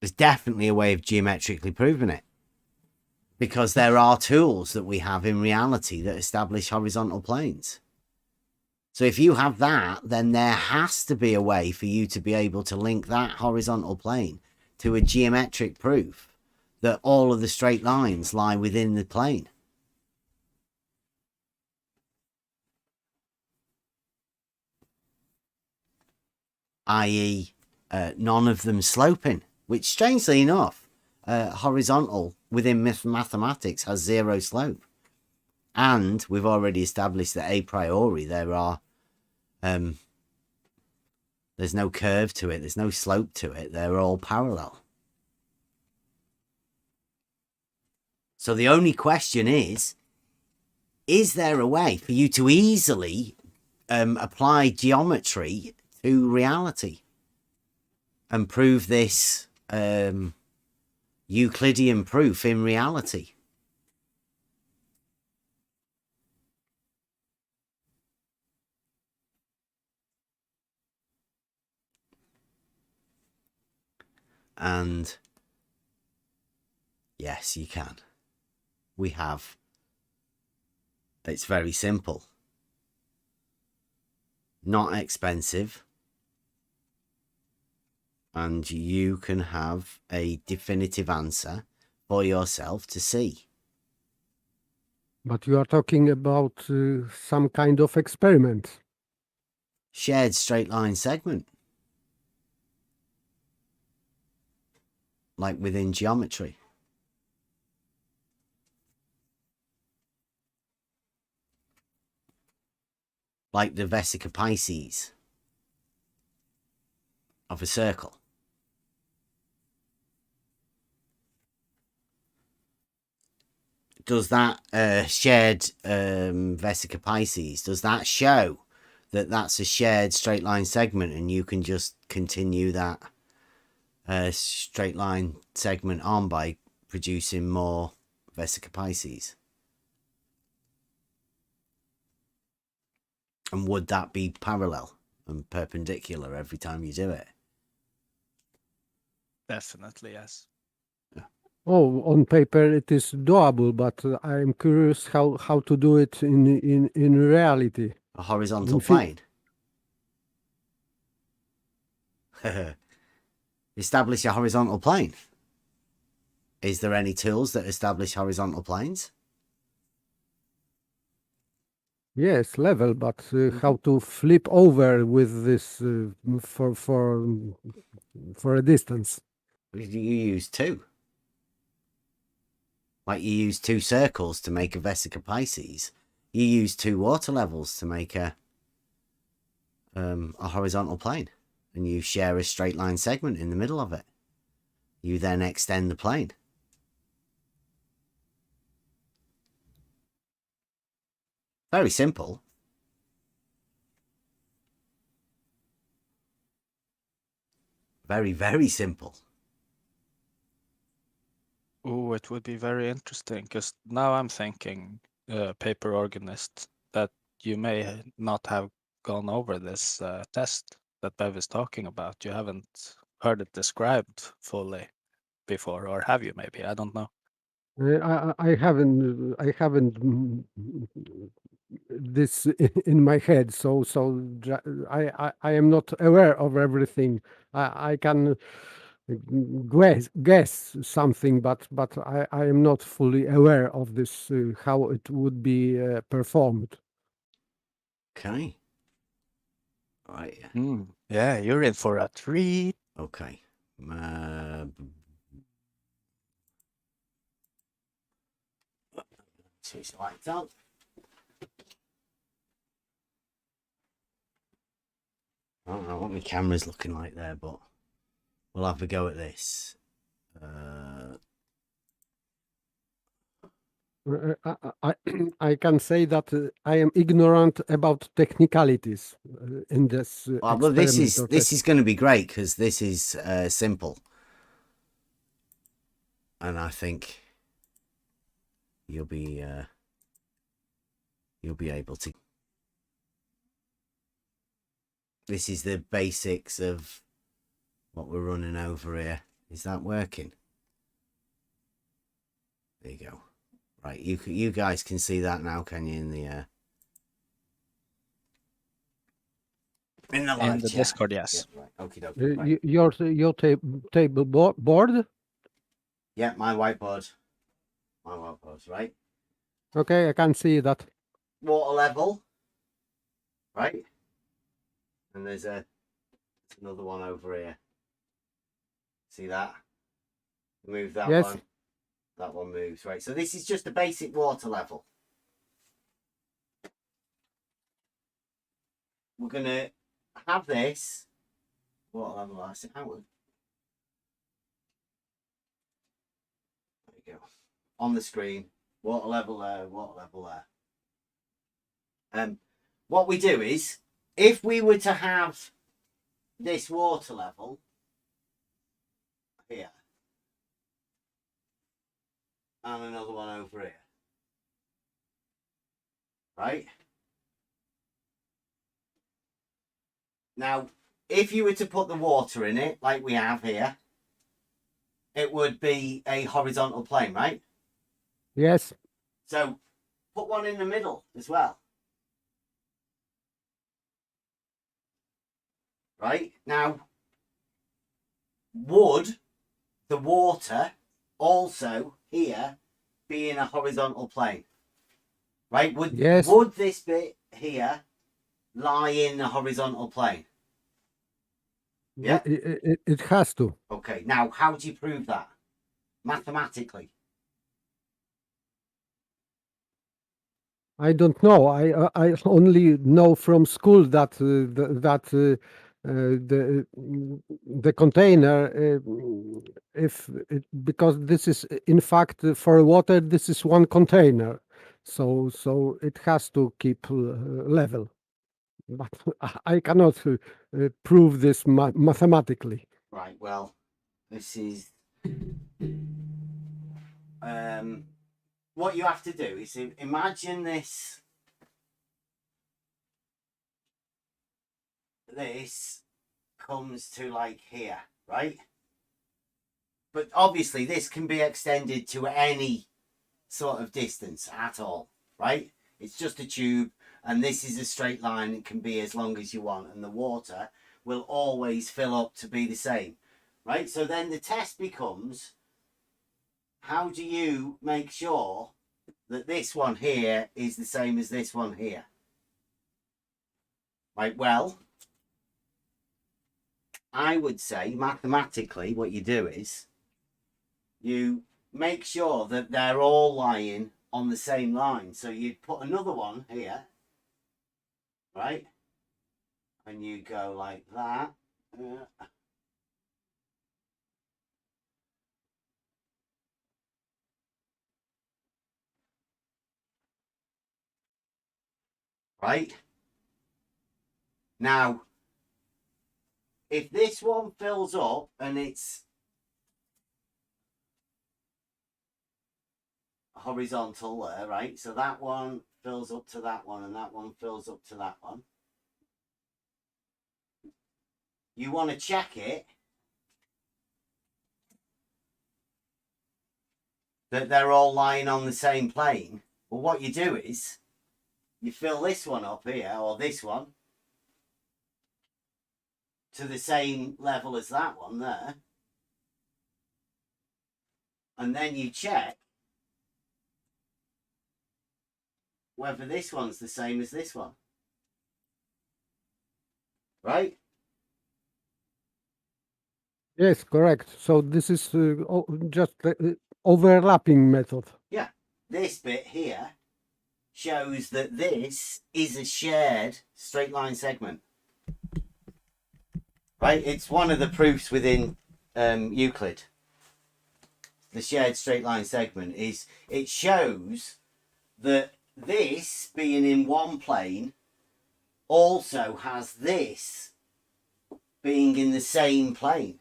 There's definitely a way of geometrically proving it, because there are tools that we have in reality that establish horizontal planes. So if you have that, then there has to be a way for you to be able to link that horizontal plane to a geometric proof that all of the straight lines lie within the plane. I.e., none of them sloping, which strangely enough, horizontal within mathematics has zero slope. And we've already established that a priori there are there's no curve to it, there's no slope to it, they're all parallel. So the only question is there a way for you to easily apply geometry to reality and prove this Euclidean proof in reality. And yes, you can. We have. It's very simple. Not expensive. And you can have a definitive answer for yourself to see. But you are talking about some kind of experiment. Shared straight line segment. Like within geometry. Like the vesica Pisces of a circle. Does that shared vesica Pisces, does that show that that's a shared straight line segment and you can just continue that straight line segment on by producing more vesica Pisces? And would that be parallel and perpendicular every time you do it? Definitely, yes. Oh, on paper it is doable, but I'm curious how to do it in reality. A horizontal In fi- plane. Establish a horizontal plane. Is there any tools that establish horizontal planes? Yes, level, but how to flip over with this for a distance? You use two. Like you use two circles to make a vesica Pisces. You use two water levels to make a horizontal plane. And you share a straight line segment in the middle of it. You then extend the plane. Very simple. Very, very simple. Oh, it would be very interesting because now I'm thinking, paper organist, that you may not have gone over this test that Bev is talking about. You haven't heard it described fully before, or have you? Maybe, I don't know. I haven't this in my head, so I am not aware of everything. I can guess something, but I am not fully aware of this how it would be performed. Okay. Right. Yeah, you're in for a treat. Okay. Switch the lights on. I don't know what my camera's looking like there, but we'll have a go at this. I can say that I am ignorant about technicalities in this Well, this experiment or is test. going to be great because this is simple, and I think you'll be able to. This is the basics of what we're running over here. Is that working? There you go. Right, you guys can see that now, can you? In the live chat. Discord, yes. Yeah, right. Okie dokie. Right. Your table board. Yeah, my whiteboard. Right? Okay, I can see that. Water level. Right? And there's another one over here. See that? Move that Yes. one. That one moves, right? So this is just a basic water level. We're going to have this water level. I see outward. There you go. On the screen. Water level there, water level there. What we do is, if we were to have this water level here and another one over here, right? Now, if you were to put the water in it, like we have here, it would be a horizontal plane, right? Yes. So put one in the middle as well. Right? Now, would the water also here be in a horizontal plane? Right? Would this bit here lie in the horizontal plane? Yeah. It has to. Okay. Now, how do you prove that mathematically? I don't know. I only know from school that the container, because this is in fact for water, this is one container, so it has to keep level. But I cannot prove this mathematically. Right. Well, this is what you have to do is imagine this. This comes to like here, right? But obviously this can be extended to any sort of distance at all, right? It's just a tube, and this is a straight line. It can be as long as you want, and the water will always fill up to be the same, right? So then the test becomes, how do you make sure that this one here is the same as this one here? Right, well, I would say mathematically what you do is you make sure that they're all lying on the same line. So you'd put another one here, right? And you go like that. Right? Now, if this one fills up and it's horizontal there, right? So that one fills up to that one and that one fills up to that one. You want to check it that they're all lying on the same plane. Well, what you do is you fill this one up here, or this one, to the same level as that one there. And then you check whether this one's the same as this one. Right? Yes, correct. So this is just overlapping method. Yeah. This bit here shows that this is a shared straight line segment. Right? It's one of the proofs within Euclid. The shared straight line segment is, it shows that this being in one plane also has this being in the same plane.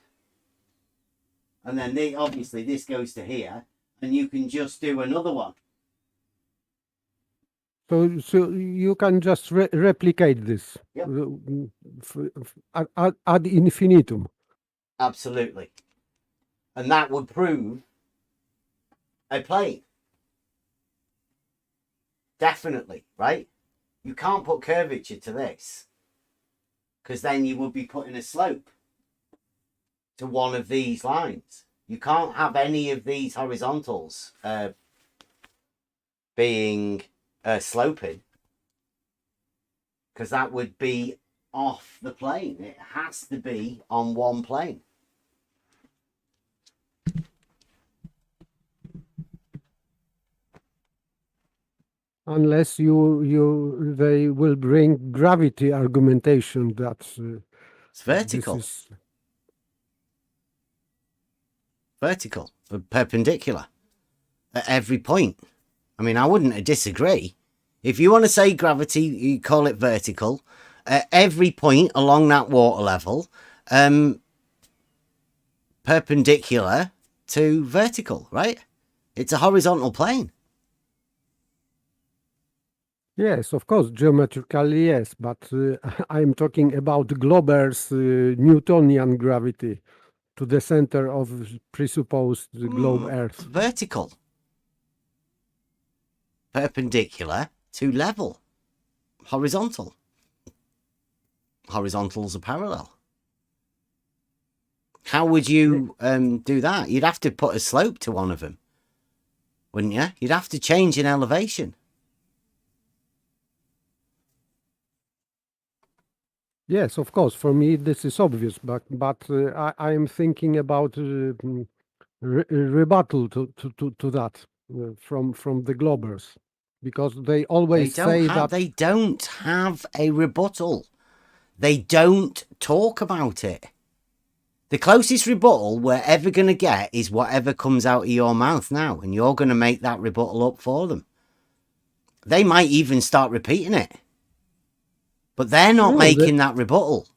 And then obviously this goes to here, and you can just do another one. So you can just replicate this. Yep. Ad infinitum. Absolutely. And that would prove a plane. Definitely, right? You can't put curvature to this, because then you would be putting a slope to one of these lines. You can't have any of these horizontals being sloping, because that would be off the plane. It has to be on one plane. Unless they will bring gravity argumentation that it's vertical. This is vertical, perpendicular at every point. I mean, I wouldn't disagree. If you want to say gravity, you call it vertical at every point along that water level, perpendicular to vertical, right? It's a horizontal plane. Yes, of course, geometrically, yes, but I'm talking about Glauber's Newtonian gravity to the center of presupposed globe Earth. Vertical. Perpendicular to level. Horizontal. Horizontals are parallel. How would you do that? You'd have to put a slope to one of them, wouldn't you? You'd have to change in elevation. Yes, of course. For me, this is obvious, but I am thinking about rebuttal to that from the Globers, because they always say that they don't have a rebuttal. They don't talk about it. The closest rebuttal we're ever going to get is whatever comes out of your mouth now, and you're going to make that rebuttal up for them. They might even start repeating it. But they're not making that rebuttal.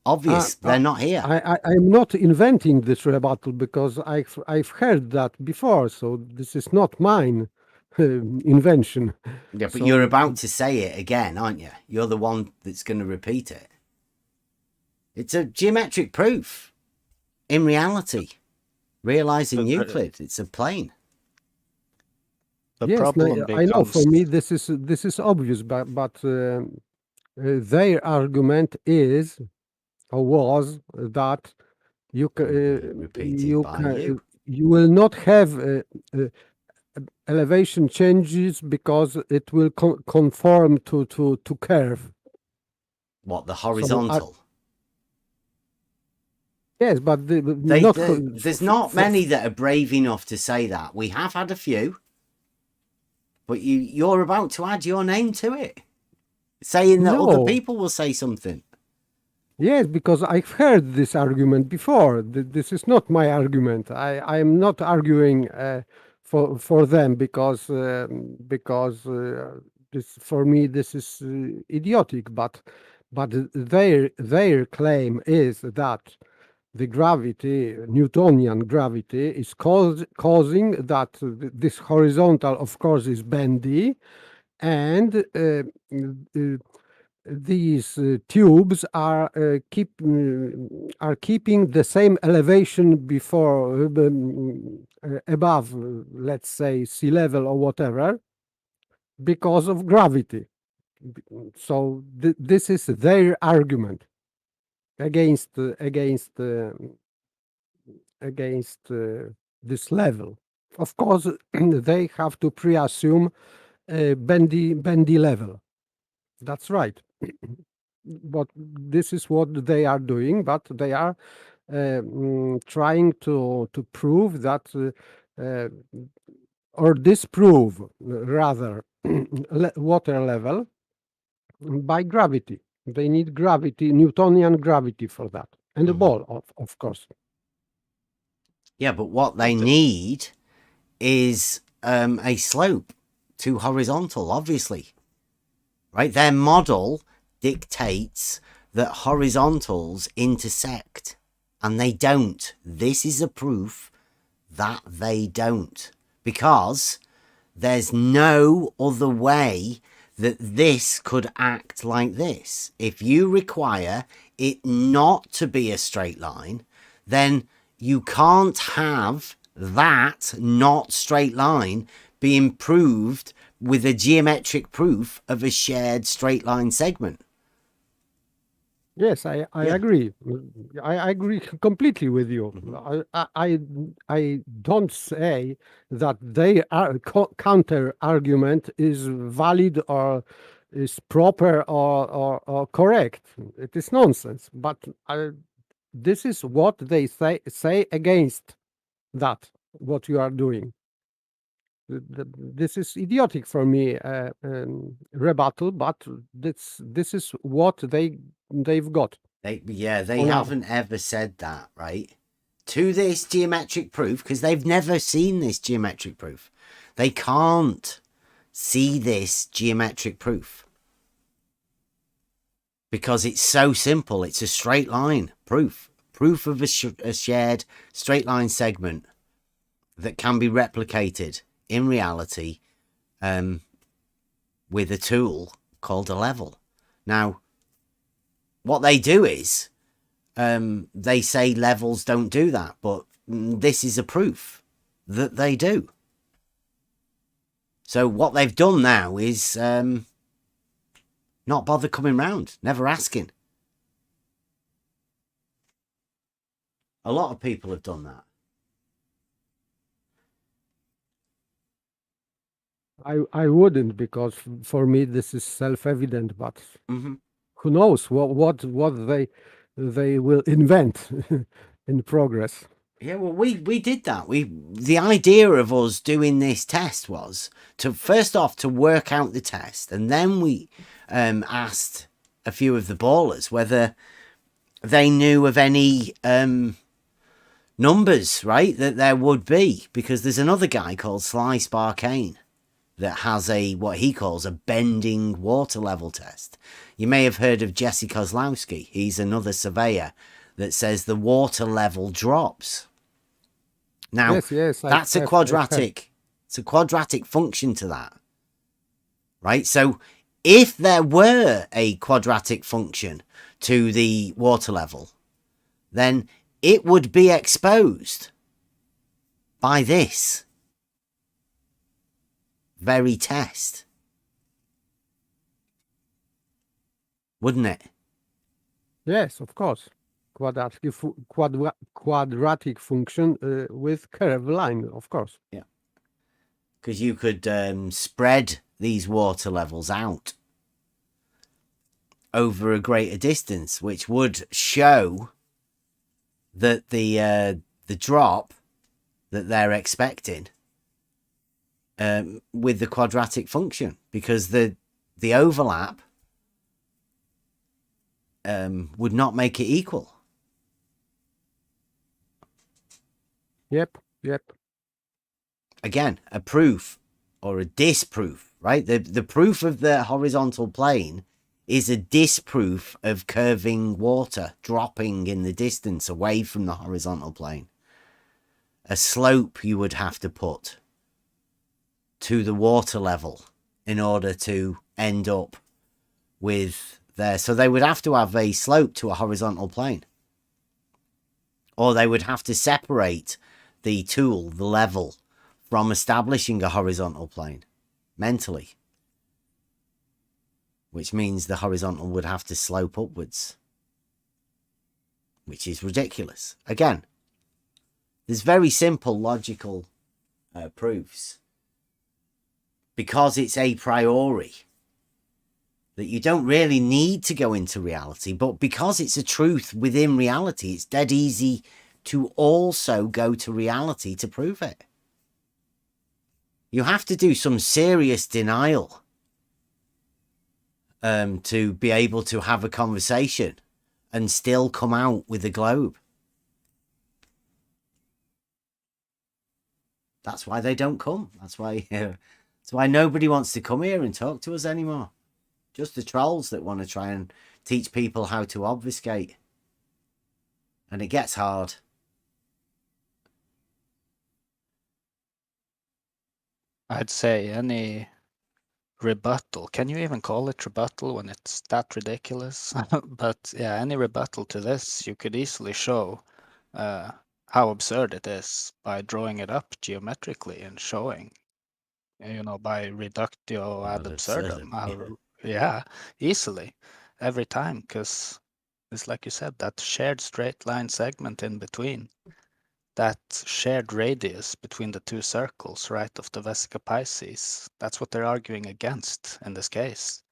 Obvious, they're not here. I'm not inventing this rebuttal because I've heard that before, so this is not mine invention. Yeah, but So- you're about to say it again, aren't you? You're the one that's going to repeat it. It's a geometric proof. In reality, realizing Euclid, it's a plane. The Yes, problem I know. For becomes- me, this is obvious, but their argument is or was that you Repeated by you. you will not have elevation changes because it will conform to curve. What, the horizontal? Yes, but There's not many that are brave enough to say that. We have had a few, but you're about to add your name to it, saying that other No. people will say something. Yes, because I've heard this argument before. This is not my argument. I am not arguing for them because this for me this is idiotic. But their claim is that the gravity, Newtonian gravity, is causing that this horizontal, of course, is bendy, and these tubes are keeping the same elevation before above, let's say, sea level or whatever, because of gravity. So this is their argument against this level. Of course, they have to pre-assume bendy level. That's right. But this is what they are doing, but they are trying to prove that or disprove rather water level by gravity. They need gravity, Newtonian gravity for that, and a ball, of course. Yeah, but what they need is a slope to horizontal, obviously. Right? Their model dictates that horizontals intersect, and they don't. This is a proof that they don't, because there's no other way that this could act like this. If you require it not to be a straight line, then you can't have that not straight line being proved with a geometric proof of a shared straight line segment. Yes, I agree. I agree completely with you. I don't say that their counter argument is valid or is proper or correct. It is nonsense. But this is what they say against that, what you are doing. This is idiotic for me, rebuttal, but this is what they've got. They Oh, no. haven't ever said that, right? To this geometric proof, because they've never seen this geometric proof. They can't see this geometric proof. because it's so simple. It's a straight line proof of a shared straight line segment that can be replicated in reality with a tool called a level. Now, what they do is they say levels don't do that, but this is a proof that they do. So what they've done now is not bother coming round, never asking. A lot of people have done that. I wouldn't, because for me this is self-evident, but who knows what they will invent in progress. Yeah, well, we did that. The idea of us doing this test was to first off to work out the test, and then we asked a few of the ballers whether they knew of any numbers, right, that there would be, because there's another guy called Sly Sparkane that has what he calls a bending water level test. You may have heard of Jesse Kozlowski. He's another surveyor that says the water level drops. Now, yes, that's a quadratic. It's a quadratic function to that, right? So if there were a quadratic function to the water level, then it would be exposed by this very test, wouldn't it? Yes, of course. Quadratic function with curved line, of course. Yeah, because you could spread these water levels out over a greater distance, which would show that the drop that they're expecting with the quadratic function, because the overlap would not make it equal. Yep. Again, a proof or a disproof, right? The proof of the horizontal plane is a disproof of curving water dropping in the distance away from the horizontal plane. A slope you would have to put to the water level in order to end up with there. So they would have to have a slope to a horizontal plane, or they would have to separate the tool, the level, from establishing a horizontal plane mentally, which means the horizontal would have to slope upwards, which is ridiculous. Again, there's very simple logical proofs, because it's a priori, that you don't really need to go into reality, but because it's a truth within reality, it's dead easy to also go to reality to prove it. You have to do some serious denial to be able to have a conversation and still come out with a globe. That's why they don't come. That's why nobody wants to come here and talk to us anymore. Just the trolls that want to try and teach people how to obfuscate. And it gets hard. I'd say any rebuttal, can you even call it rebuttal when it's that ridiculous? But yeah, any rebuttal to this, you could easily show how absurd it is by drawing it up geometrically and showing, by reductio ad absurdum. Yeah, easily, every time, because it's like you said, that shared straight line segment in between, that shared radius between the two circles, right, of the Vesica Pisces, that's what they're arguing against in this case.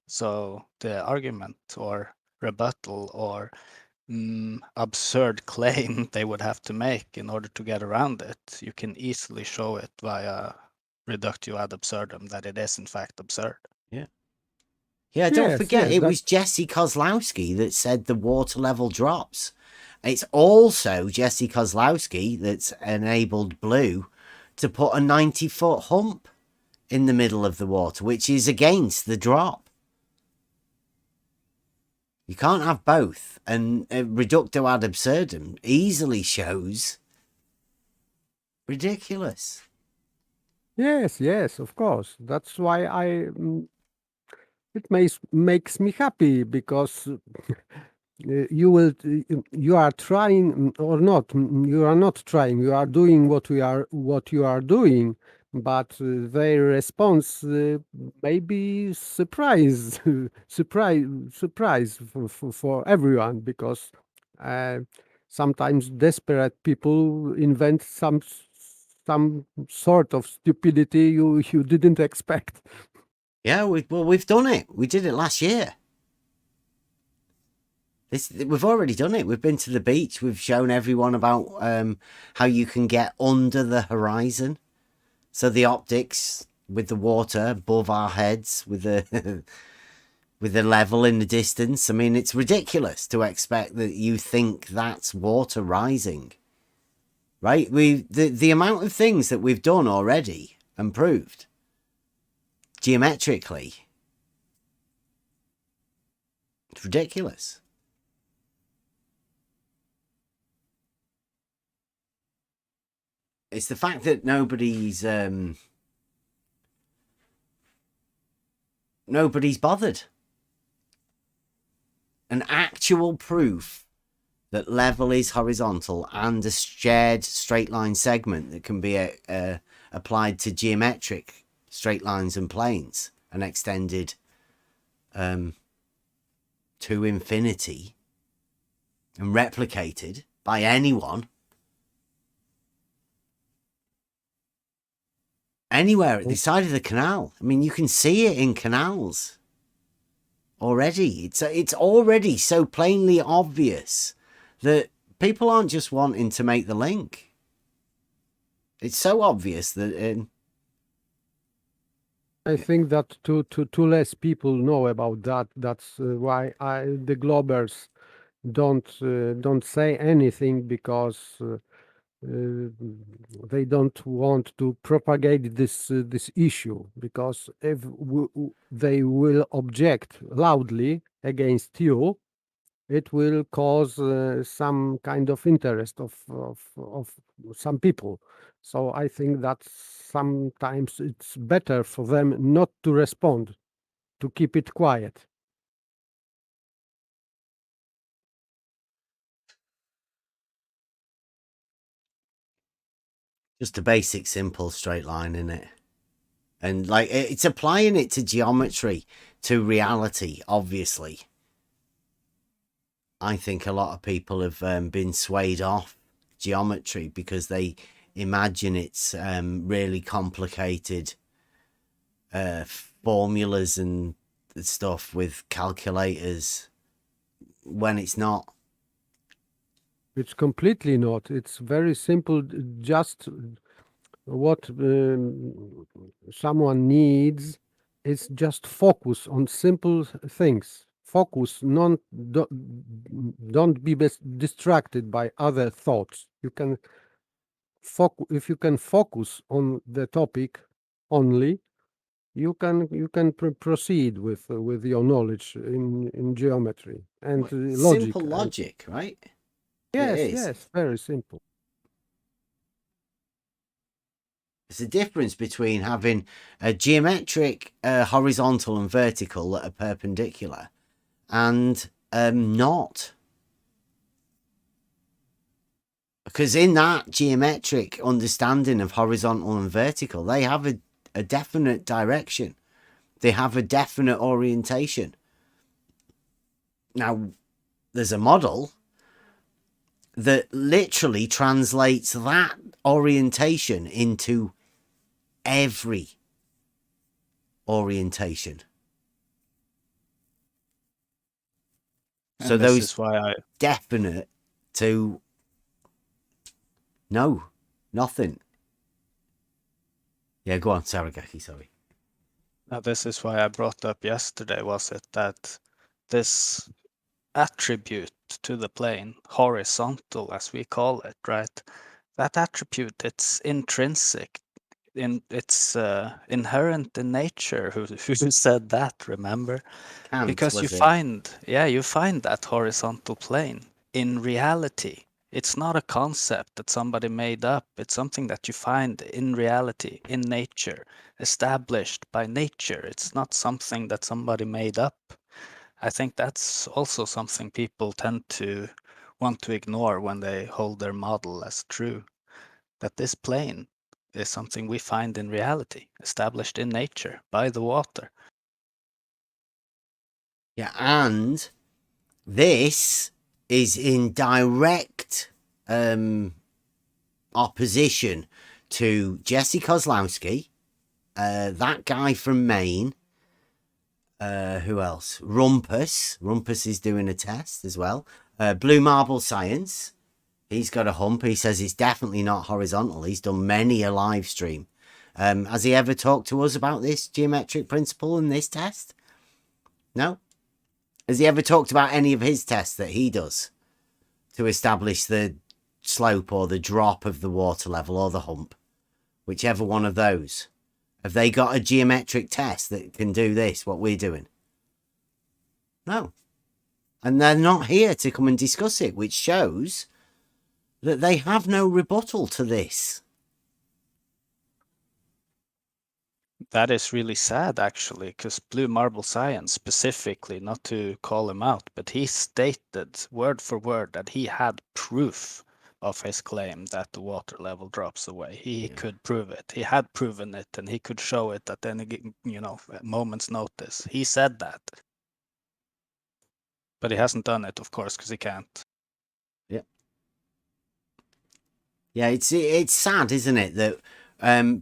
So the argument or rebuttal or absurd claim they would have to make in order to get around it, you can easily show it via reductio ad absurdum that it is in fact absurd. Yeah, don't Yes, forget, yes, it was Jesse Kozlowski that said the water level drops. It's also Jesse Kozlowski that's enabled Blue to put a 90-foot hump in the middle of the water, which is against the drop. You can't have both. And reducto ad absurdum easily shows ridiculous. Yes, of course. That's why it makes me happy because you are trying or not. You are not trying. You are doing what you are doing, but their response may be surprise for everyone because uh, sometimes desperate people invent some sort of stupidity you didn't expect. Yeah, we've done it. We did it last year. We've already done it. We've been to the beach. We've shown everyone about how you can get under the horizon. So the optics with the water above our heads, with the with the level in the distance. I mean, it's ridiculous to expect that you think that's water rising, right? The amount of things that we've done already and proved geometrically, it's ridiculous. It's the fact that nobody's bothered. An actual proof that level is horizontal and a shared straight line segment that can be applied to geometric straight lines and planes and extended to infinity and replicated by anyone anywhere at the side of the canal. I mean, you can see it in canals already. It's already so plainly obvious that people aren't just wanting to make the link. It's so obvious that I think that too less people know about that. That's why the Globers don't say anything because they don't want to propagate this issue. Because if they will object loudly against you, it will cause some kind of interest of some people. So I think that sometimes it's better for them not to respond, to keep it quiet. just a basic, simple straight line, isn't it? And like it's applying it to geometry, to reality, obviously. I think a lot of people have been swayed off geometry because they imagine it's really complicated formulas and stuff with calculators when it's not. It's completely not. It's very simple. Just what someone needs is just focus on simple things. Focus, don't be distracted by other thoughts. You can if you can focus on the topic only, you can proceed with your knowledge in geometry and logic. Simple logic, right? Yes, very simple. There's a difference between having a geometric horizontal and vertical that are perpendicular and not. Because in that geometric understanding of horizontal and vertical, they have a definite direction. They have a definite orientation. Now, there's a model that literally translates that orientation into every orientation. And so this those is why definite to no, nothing. Yeah, go on, Saragaki, sorry. this is why I brought up yesterday, was it that this attribute to the plane, horizontal as we call it, right? That attribute, it's intrinsic it's inherent in nature. Who said that? Remember? Kant, Because you was it? find that horizontal plane in reality. It's not a concept that somebody made up. It's something that you find in reality, in nature, established by nature. It's not something that somebody made up. I think that's also something people tend to want to ignore when they hold their model as true. That this plane is something we find in reality, established in nature by the water. Yeah, and this is in direct opposition to Jesse Kozlowski, that guy from Maine. Who else? Rumpus. Rumpus is doing a test as well. Blue Marble Science. He's got a hump. He says it's definitely not horizontal. He's done many a live stream. Has he ever talked to us about this geometric principle in this test? No? Has he ever talked about any of his tests that he does to establish the slope or the drop of the water level or the hump? Whichever one of those. Have they got a geometric test that can do this, what we're doing? No. And they're not here to come and discuss it, which shows that they have no rebuttal to this. That is really sad, actually, because Blue Marble Science specifically, not to call him out, but he stated word for word that he had proof of his claim that the water level drops away. He could prove it. He had proven it, and he could show it at any, moment's notice. He said that. But he hasn't done it, of course, because he can't. Yeah. Yeah, it's sad, isn't it, that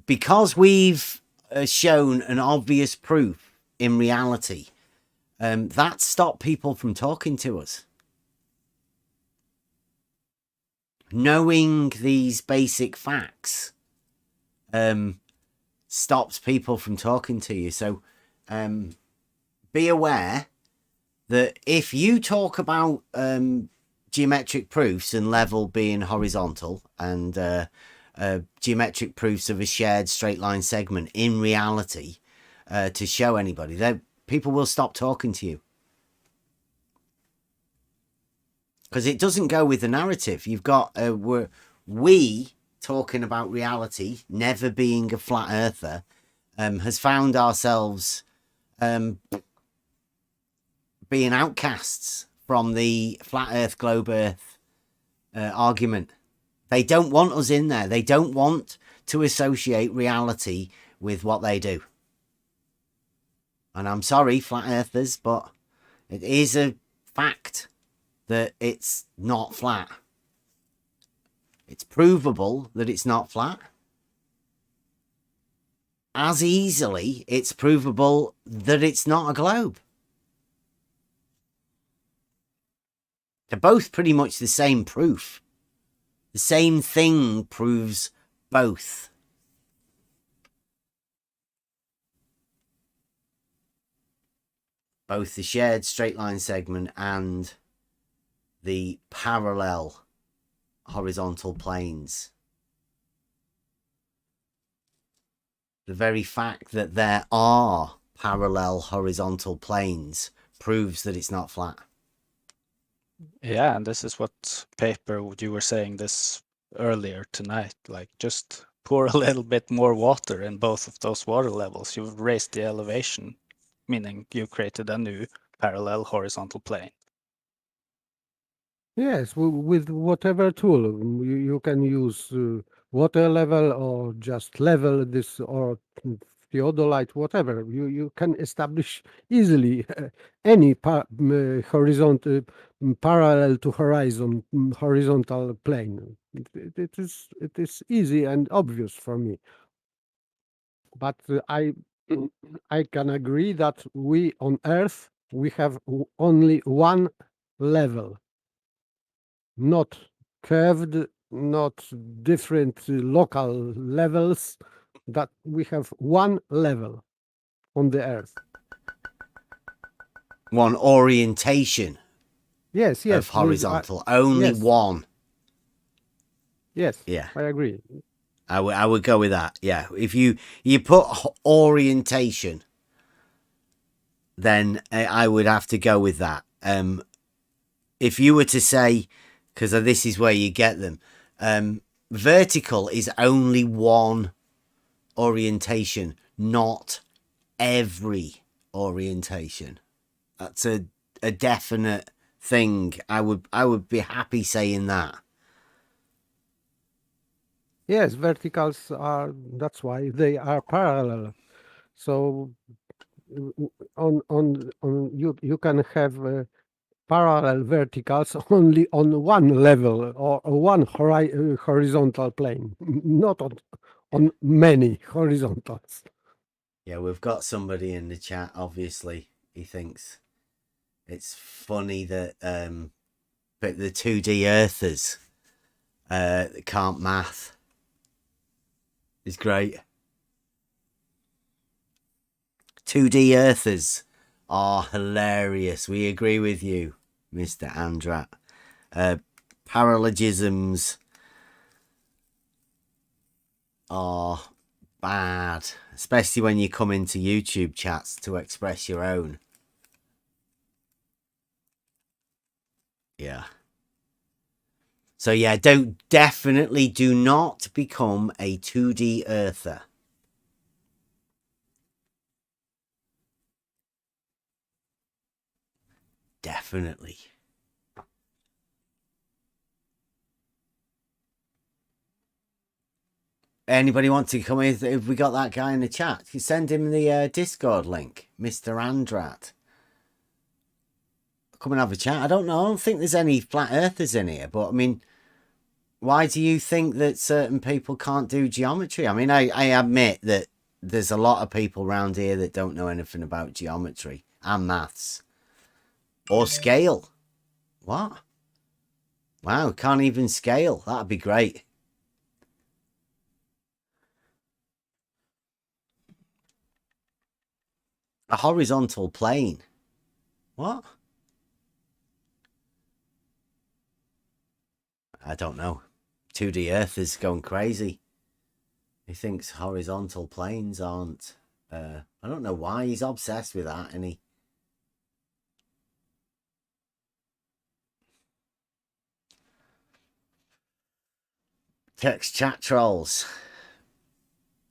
because we've shown an obvious proof in reality, that stopped people from talking to us. Knowing these basic facts stops people from talking to you. So be aware that if you talk about geometric proofs and level being horizontal and geometric proofs of a shared straight line segment in reality to show anybody, people will stop talking to you. Because it doesn't go with the narrative. You've got we talking about reality, never being a flat earther, has found ourselves being outcasts from the flat earth, globe earth argument. They don't want us in there. They don't want to associate reality with what they do. And I'm sorry, flat earthers, but it is a fact that it's not flat. It's provable that it's not flat. As easily, it's provable that it's not a globe. They're both pretty much the same proof. The same thing proves both. Both the shared straight line segment and the parallel horizontal planes. The very fact that there are parallel horizontal planes proves that it's not flat. Yeah, and this is what paper you were saying this earlier tonight. Like, just pour a little bit more water in both of those water levels. You've raised the elevation, meaning you created a new parallel horizontal plane. Yes, with whatever tool you can use, water level or just level this or theodolite, whatever. You can establish easily any horizontal parallel to horizon horizontal plane. It is easy and obvious for me. But I can agree that we on Earth we have only one level. Not curved, not different local levels, that we have one level on the earth. One orientation Yes, of horizontal. Only yes. one. Yes, Yeah. I agree. I would go with that. Yeah, if you put orientation, then I would have to go with that. If you were to say, because this is where you get them, vertical is only one orientation, not every orientation. That's a definite thing. I would be happy saying that. Yes, verticals are, that's why they are parallel. So on you can have parallel verticals only on one level or one horizontal plane, not on many horizontals. Yeah, we've got somebody in the chat. Obviously, he thinks it's funny that but the 2D earthers can't math. It's great. 2D earthers are hilarious. We agree with you, Mr. Andrat. Paralogisms are bad, especially when you come into YouTube chats to express your own. Yeah. So yeah, definitely do not become a 2D earther. Definitely. Anybody want to come in? If we got that guy in the chat, you send him the Discord link, Mr. Andrat. Come and have a chat. I don't know. I don't think there's any flat earthers in here, but I mean, why do you think that certain people can't do geometry? I mean, I admit that there's a lot of people around here that don't know anything about geometry and maths or scale. What? Wow, can't even scale. That'd be great. A horizontal plane. What? I don't know. 2D Earth is going crazy. He thinks horizontal planes aren't. I don't know why he's obsessed with that, and he. Text chat trolls.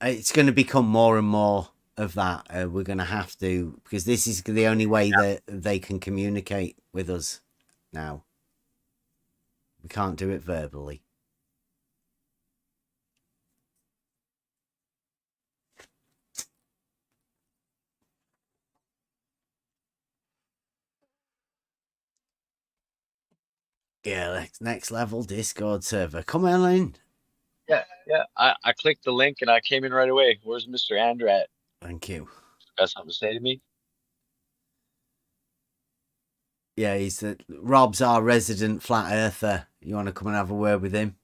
It's going to become more and more of that. We're going to have to, because this is the only way that they can communicate with us now. We can't do it verbally. Yeah, next level Discord server. Come on in. Yeah. I clicked the link and I came in right away. Where's Mr. Andrat? Thank you. Got something to say to me? Yeah, Rob's our resident flat earther. You want to come and have a word with him?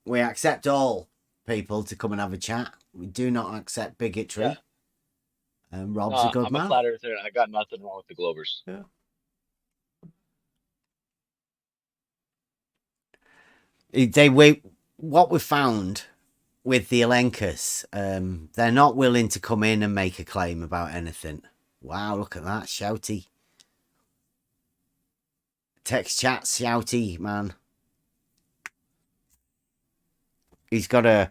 We accept all people to come and have a chat. We do not accept bigotry. Yeah. Rob's a good I'm man. a flat earther and I got nothing wrong with the Globers. Yeah. What we found with the Elenchus, they're not willing to come in and make a claim about anything. Wow, look at that, shouty. Text chat, shouty, man. He's got a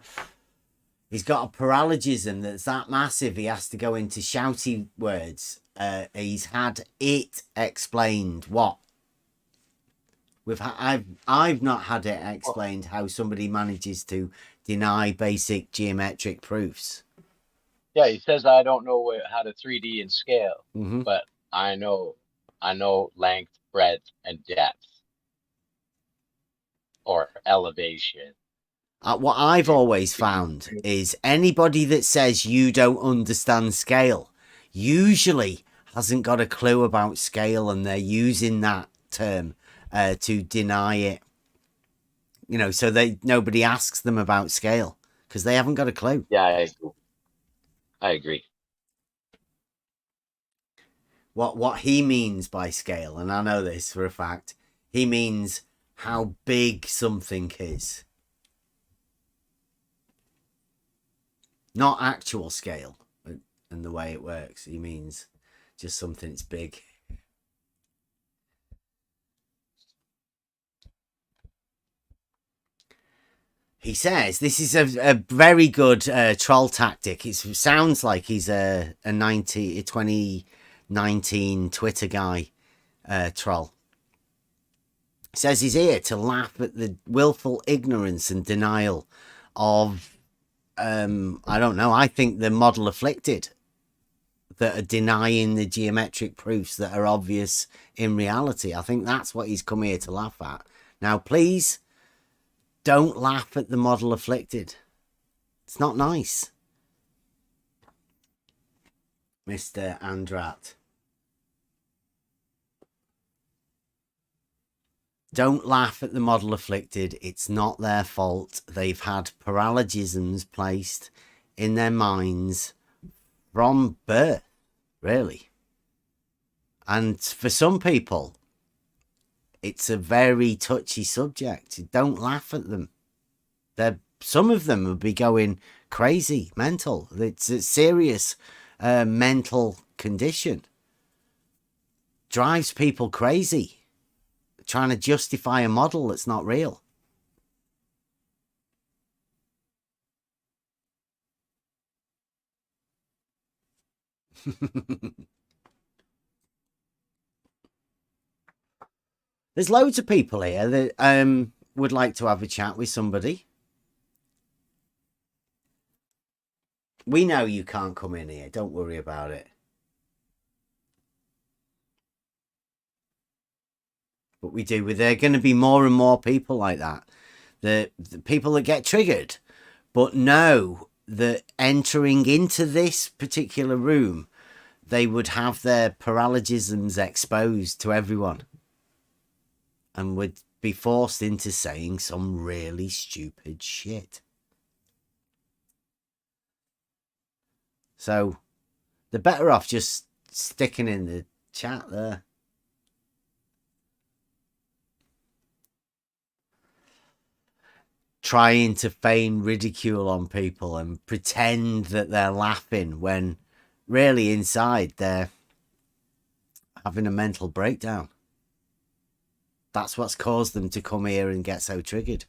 paralogism that's that massive. He has to go into shouty words. He's had it explained. What? I've not had it explained how somebody manages to deny basic geometric proofs. Yeah, he says I don't know how to 3D and scale, Mm-hmm. but I know length, breadth, and depth, or elevation. What I've always found is anybody that says you don't understand scale usually hasn't got a clue about scale, and they're using that term to deny it. You know, so nobody asks them about scale because they haven't got a clue. Yeah, I agree. What he means by scale, and I know this for a fact, He means how big something is. Not actual scale and the way it works. He means just something that's big. He says this is a very good troll tactic. It sounds like he's a 2019 Twitter guy troll. He says he's here to laugh at the willful ignorance and denial of, I don't know, I think the model afflicted that are denying the geometric proofs that are obvious in reality. I think that's what he's come here to laugh at. Now, please, don't laugh at the model afflicted. It's not nice. Mr. Andrat. Don't laugh at the model afflicted. It's not their fault. They've had paralogisms placed in their minds from birth, really. And for some people, it's a very touchy subject. Don't laugh at them. Some of them will be going crazy, mental. It's a serious mental condition. Drives people crazy. Trying to justify a model that's not real. There's loads of people here that would like to have a chat with somebody. We know you can't come in here. Don't worry about it. But we do. There are going to be more and more people like that. The people that get triggered, but know that entering into this particular room, they would have their paralogisms exposed to everyone. And would be forced into saying some really stupid shit. So, they're better off just sticking in the chat there. Trying to feign ridicule on people and pretend that they're laughing when really inside they're having a mental breakdown. That's what's caused them to come here and get so triggered.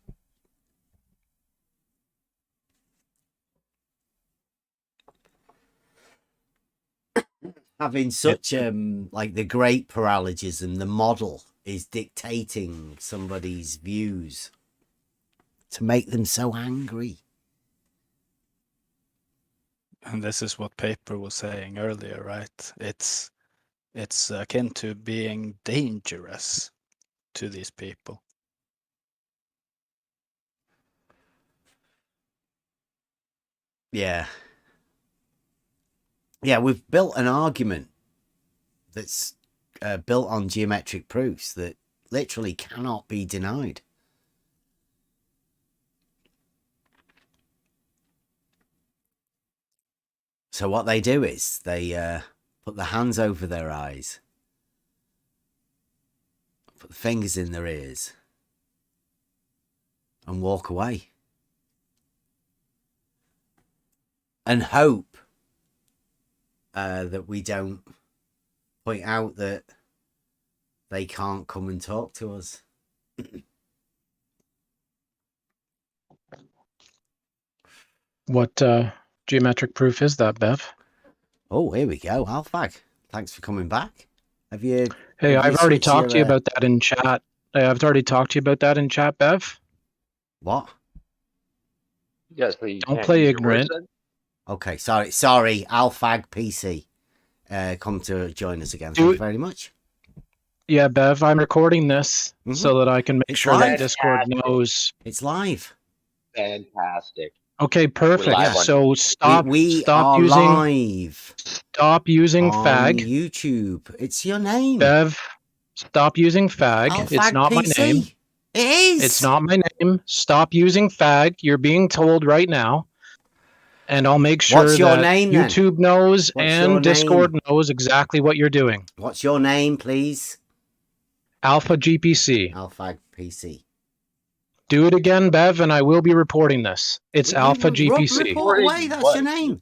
Having such like the great paralogism, the model is dictating somebody's views to make them so angry. And this is what Paper was saying earlier, right? It's akin to being dangerous to these people. Yeah. Yeah, we've built an argument that's built on geometric proofs that literally cannot be denied. So what they do is they put their hands over their eyes, put the fingers in their ears, and walk away. And hope that we don't point out that they can't come and talk to us. What geometric proof is that, Bev? Oh, here we go. Alphag, thanks for coming back. Have you... Hey, I've already talked to you about that in chat. I've already talked to you about that in chat, Bev. What? You guys play, Don't play ignorant. Okay, sorry, Alphag PC. Come to join us again. Thank you very much. Yeah, Bev, I'm recording this so that I can make sure that Discord knows. It's live. Fantastic. Okay, perfect. We're live so stop are using live. Stop using on fag. YouTube. It's your name. Bev, stop using fag. Alphag it's not PC. My name. It is. It's not my name. Stop using fag. You're being told right now. And I'll make sure What's your that name, then? YouTube knows What's your and Discord name? knows exactly what you're doing. What's your name, please? Alpha GPC. Alpha PC. Do it again, Bev, and I will be reporting this. It's Alpha GPC. Report away, that's your name.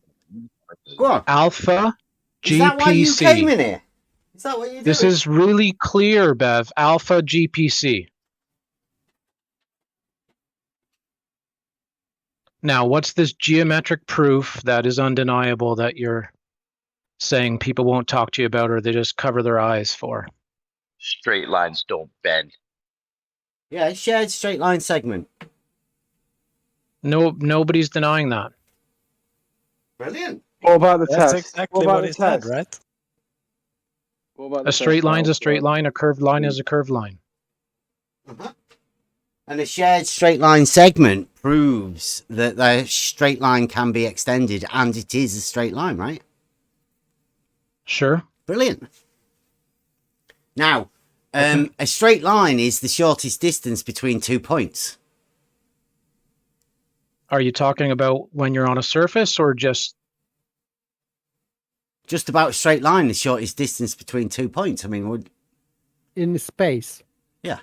Go on. Alpha Is that why you came GPC. in here? Is that what you're doing? This is really clear, Bev. Alpha GPC. Now, what's this geometric proof that is undeniable that you're saying people won't talk to you about or they just cover their eyes for? Straight lines don't bend. Yeah, shared straight line segment. No, nobody's denying that. Brilliant. What about the That's test? exactly about what the he said, test? right? What about A the straight test, line's a Alf? straight line, a curved line is a curved line. Uh-huh. And a shared straight line segment proves that the straight line can be extended, and it is a straight line, right? Sure. Brilliant. Now, a straight line is the shortest distance between 2 points. Are you talking about when you're on a surface or just... Just about a straight line, the shortest distance between 2 points. I mean, In space. yeah.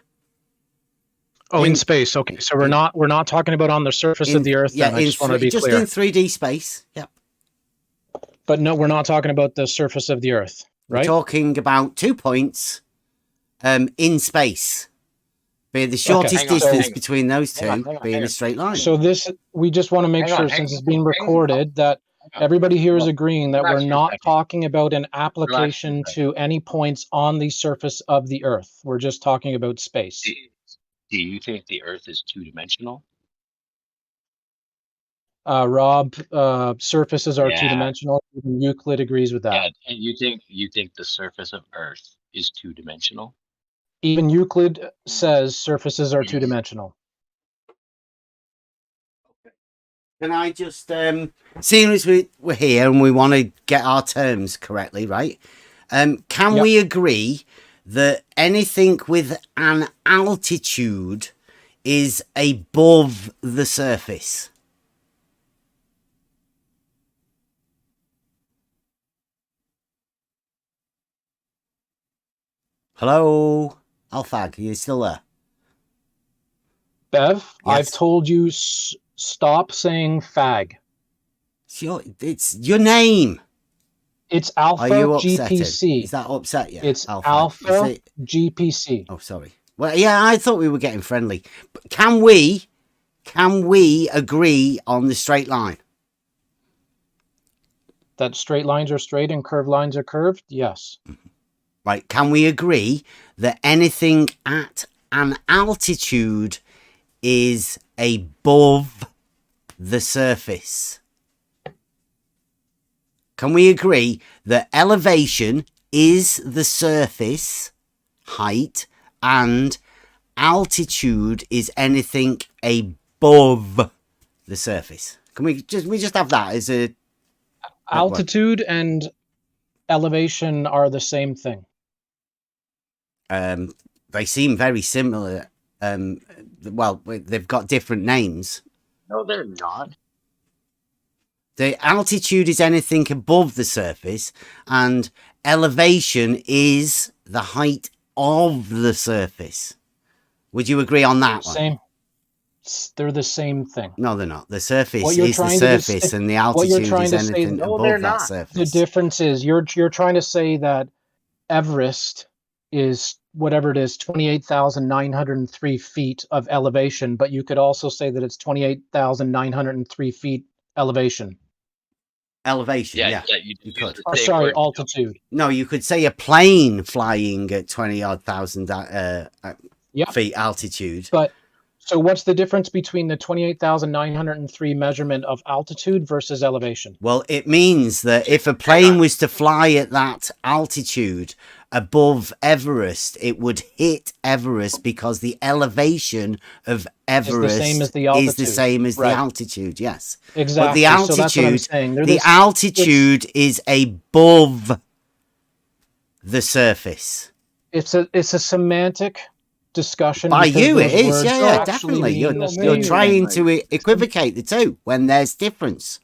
Oh, in In- space. Okay, so we're not talking about on the surface of the Earth. Yeah, then. I just want to be just clear. in 3D space. Yeah. But no, we're not talking about the surface of the Earth, We're right? talking about 2 points in space. Be the shortest hang on, distance hang on. between those two Hang on, being hang a on. straight line. So this, we just want to make Hang sure, on, hang since on, it's being hang on. recorded, that Hang on. everybody here is Well, agreeing that relax we're for a not second. talking about an application Relax for a to any points on the surface of the Earth. We're just talking about space. Do you think the Earth is two-dimensional? Rob, surfaces are Yeah. two-dimensional. Even Euclid agrees with that. Yeah, and you think the surface of Earth is two-dimensional? Even Euclid says surfaces are Yes. two-dimensional. Can I just, seeing as we're here and we want to get our terms correctly, right? Can Yep. we agree that anything with an altitude is above the surface? Hello, Alfag, are you still there? Bev, I've Yes. told you stop saying fag. It's your name. It's Are Alpha you upsetted? GPC. Is that upset you? It's Alfag? Alpha Is it- GPC. Oh, sorry. Well, yeah, I thought we were getting friendly. But can we agree on the straight line? That straight lines are straight and curved lines are curved? Yes. Right? Can we agree that anything at an altitude is above the surface? Can we agree that elevation is the surface height and altitude is anything above the surface? Can we just have that as a Altitude and elevation are the same thing. they seem very similar. Well, they've got different names. No, they're not. The altitude is anything above the surface, and elevation is the height of the surface. Would you agree on that one? Same. They're the same thing. No, they're not. The surface What you're is the trying to surface, say- and the what you're altitude trying is to say- anything No, they're above that not. surface. The difference is you're trying to say that Everest is whatever it is, 28,903 feet of elevation, but you could also say that it's 28,903 feet elevation. Elevation, yeah. You you use could. the Or same sorry, word. altitude. No, you could say a plane flying at 20-odd thousand Yeah. feet altitude. But so what's the difference between the 28,903 measurement of altitude versus elevation? Well, it means that if a plane was to fly at that altitude above Everest, it would hit Everest because the elevation of Everest same as the is the altitude. same as the Right. altitude, yes. Exactly. But the So that's what I'm altitude, saying. They're the this- altitude is above the surface. It's a semantic discussion. By because you, those it is. words Yeah, are yeah, actually definitely. mean You're, the you're same trying thing. to equivocate the two when there's difference.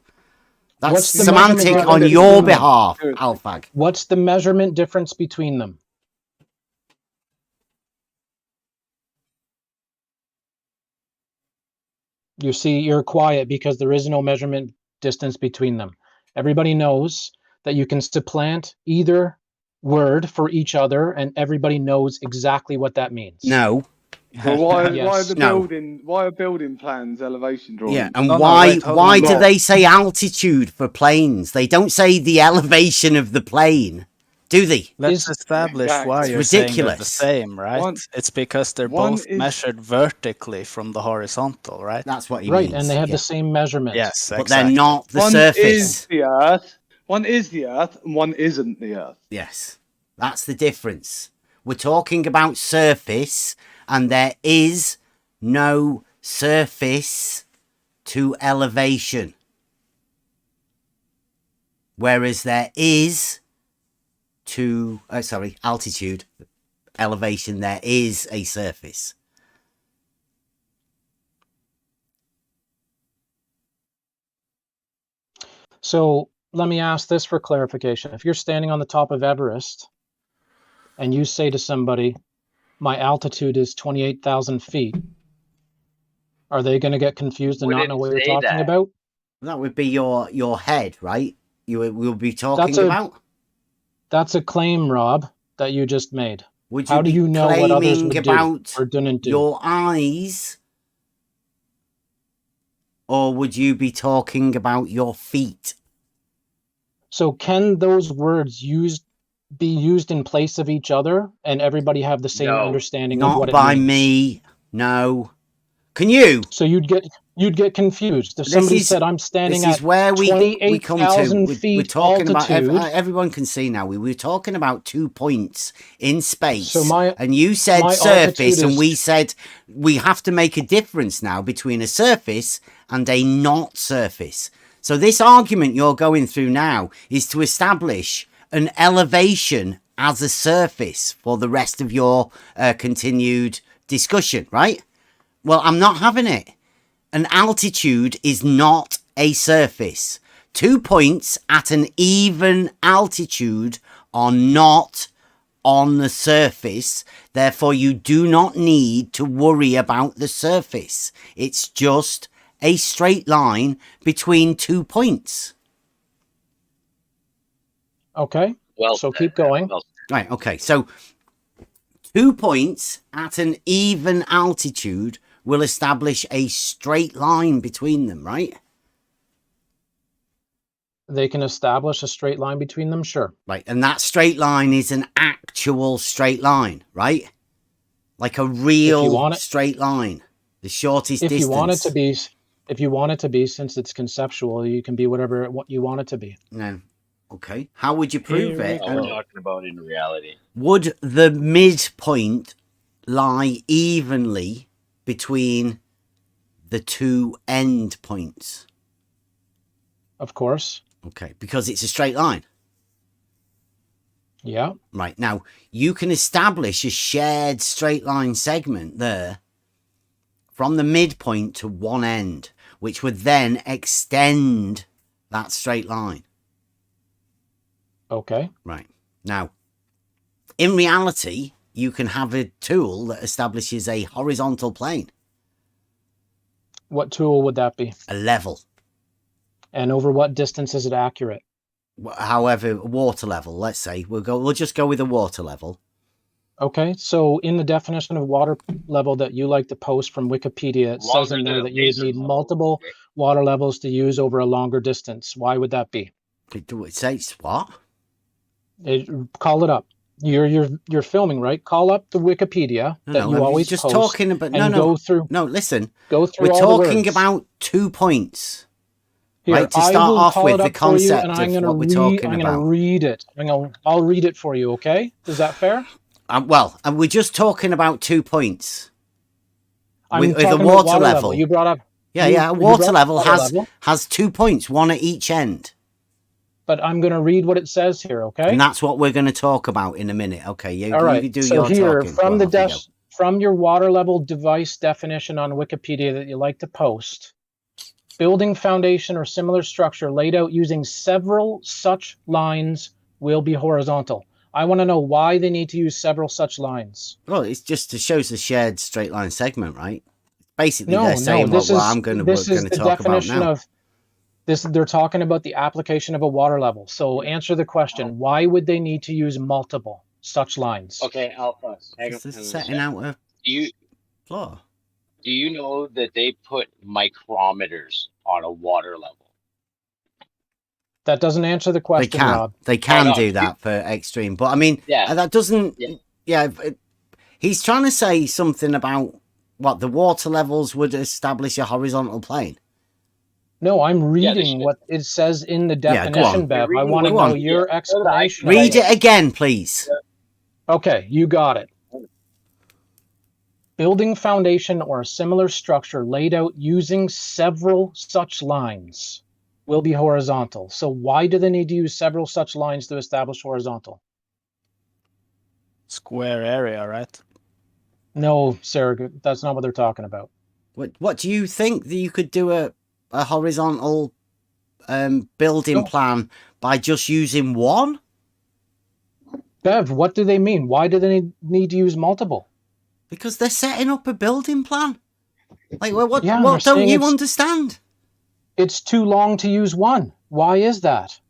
That's What's the semantic measurement on difference your between them? behalf, Alfag. What's the measurement difference between them? You see, you're quiet because there is no measurement distance between them. Everybody knows that you can supplant either word for each other, and everybody knows exactly what that means. No. Well, why Yes. the No. building? Why are building plans elevation drawings? Yeah, and No, why wait, hold why on. do Not. they say altitude for planes? They don't say the elevation of the plane, do they? Let's Is- establish why Exactly. you're It's saying they're the ridiculous. same, right? One- It's because they're one both is- measured vertically from the horizontal, right? That's what he right, means. and they have yeah. the same measurement. Yes, But exactly. they're not the One surface. is the Earth. One is the Earth, and one isn't the Earth. Yes, that's the difference. We're talking about surface, and there is no surface to elevation. Whereas there is to, altitude, elevation, there is a surface. So let me ask this for clarification. If you're standing on the top of Everest and you say to somebody, my altitude is 28,000 feet, are they going to get confused and We not know didn't what you're say talking that. about? That would be your head, right? We'll be talking That's a- about. That's a claim, Rob, that you just made. Would you How do be you know what others claiming would do about or didn't do? your eyes? Or would you be talking about your feet? So can those words be used in place of each other and everybody have the same No. understanding of Not what it by means? me. No. Can you? So you'd get confused if This somebody is- said, I'm standing This at is where we come to. 28,000 We're feet talking altitude. about. Everyone can see now. We were talking about 2 points in space. So and you said my surface, altitude and is- we said we have to make a difference now between a surface and a not surface. So this argument you're going through now is to establish an elevation as a surface for the rest of your continued discussion, right? Well, I'm not having it. An altitude is not a surface. 2 points at an even altitude are not on the surface. Therefore, you do not need to worry about the surface. It's just a straight line between 2 points. Okay, Well, so keep going. well, Right, okay. So 2 points at an even altitude will establish a straight line between them, right? They can establish a straight line between them, sure. Right, and that straight line is an actual straight line, right? Like a real want it- straight line. The shortest If distance. you want it to be, since it's conceptual, you can be whatever you want it to be. No. Okay. How would you prove it? we're talking about in reality. Would the midpoint lie evenly between the 2 end points? Of course. Okay, because it's a straight line. Yeah. Right, now you can establish a shared straight line segment there from the midpoint to one end, which would then extend that straight line. Okay. Right, now in reality, you can have a tool that establishes a horizontal plane, What tool would that be? a level. And over what distance is it accurate? However, water level, let's say we'll just go with a water level. Okay, so in the definition of water level that you like to post from Wikipedia, it says in there that you would need multiple water levels to use over a longer distance. Why would that be? It says what? Call it up. You're filming, right? Call up the Wikipedia that you always just post talking about and no, go through. no. Listen, Go through. we're all the talking words. about 2 points. Here, right, to I start will off call with it the up for you, concept and of I'm gonna what we're talking I'm gonna about. read it. I'll read it for you. Okay? Is that fair? Well, and we're just talking about 2 points. I'm With the talking about water water level. You brought up. Yeah, you- yeah. you Water brought level water level, has 2 points, one at each end, but I'm gonna read what it says here. Okay? and that's what we're going to talk about in a minute. Okay, you All right. you do So your here, talking. from Go the on, off you go. from your water level device definition on Wikipedia that you like to post, building foundation or similar structure laid out using several such lines will be horizontal. I want to know why they need to use several such lines. Well, it's just it shows the shared straight line segment, right? Basically, No, they're saying this what is I'm going this is to the talk about definition now. of this. They're talking about the application of a water level. So answer the question: why would they need to use multiple such lines? Okay, Alpha. Hang Because on, they're hang on a setting sec. out a Do flaw. you know that they put micrometers on a water level? That doesn't answer the They question, can. Rob. They can no, do that for extreme. But I mean, Yeah. that doesn't. Yeah. Yeah. He's trying to say something about what the water levels would establish a horizontal plane. No, I'm they reading should. what it says in the Yeah, go on. definition, Bev. I Reading want to Go know on. your Yeah, so did I. explanation. of Read it. it again, please. Okay, you got it. Building foundation or a similar structure laid out using several such lines will be horizontal. So why do they need to use several such lines to establish horizontal? Square area, right? No, Sarah, that's not what they're talking about. What do you think that you could do a horizontal building No. plan by just using one? Bev, what do they mean? Why do they need to use multiple? Because they're setting up a building plan. Like, well, what Yeah, they're don't saying you it's- understand? It's too long to use one. Why is that?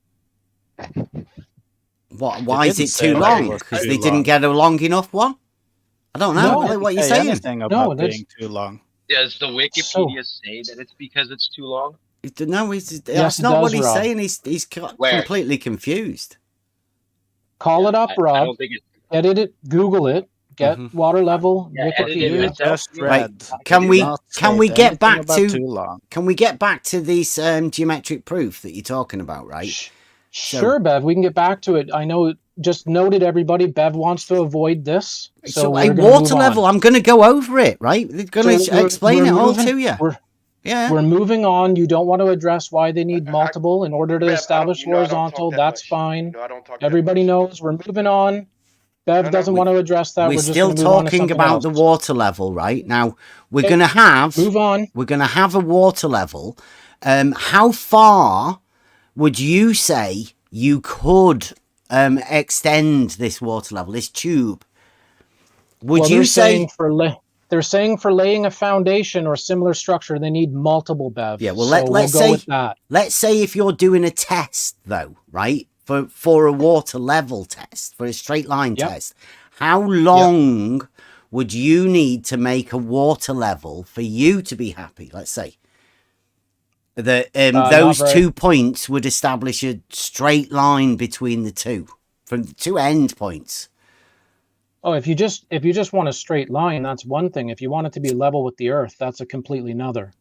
Why is didn't it say too that long? it was Because too they didn't long. get a long enough one? I don't know. No, Like, what are you Say saying? anything about that's- being too long. Does the Wikipedia say that it's because it's too long? No, Yes, that's it not does, what he's Rob. saying. He's Where? completely confused. Call it up, I Rob. don't think it's. Edit it. Google it. Get Mhm. water level. Yeah, edit it You Wikipedia. myself. just Right. read. Can Did we- not can state we get anything back about to- too long? Can we get back to this geometric proof that you're talking about, right? Sure, Bev. We can get back to it. I know. Just noted, everybody. Bev wants to avoid this. So we're a gonna water move level, on. I'm going to go over it, right? They're going So to explain we're it all moving- to you. Yeah. We're moving on. You don't want to address why they need multiple in order to Bev, I don't- establish you know I don't talk horizontal. that That's much. fine. You know I don't talk that Everybody much. knows we're moving on. Bev No, doesn't we- want to address that. We're just still gonna move on to talking something about the else. water level, right? Now, we're Okay, going to have Move on. we're going to have a water level. How far would you say you could extend this water level, this tube? Would Well, you they're say? saying they're saying for laying a foundation or similar structure, they need multiple, Bev. Yeah, well, so let's we'll go say- with that. Let's say if you're doing a test, though, right? For a water level test, for a straight line Yep. test, how long would you need to make a water level for you to be happy? Let's say that Not those very- 2 points would establish a straight line between the two, from the two end points. Oh, if you just want a straight line, that's one thing. If you want it to be level with the earth, that's a completely another.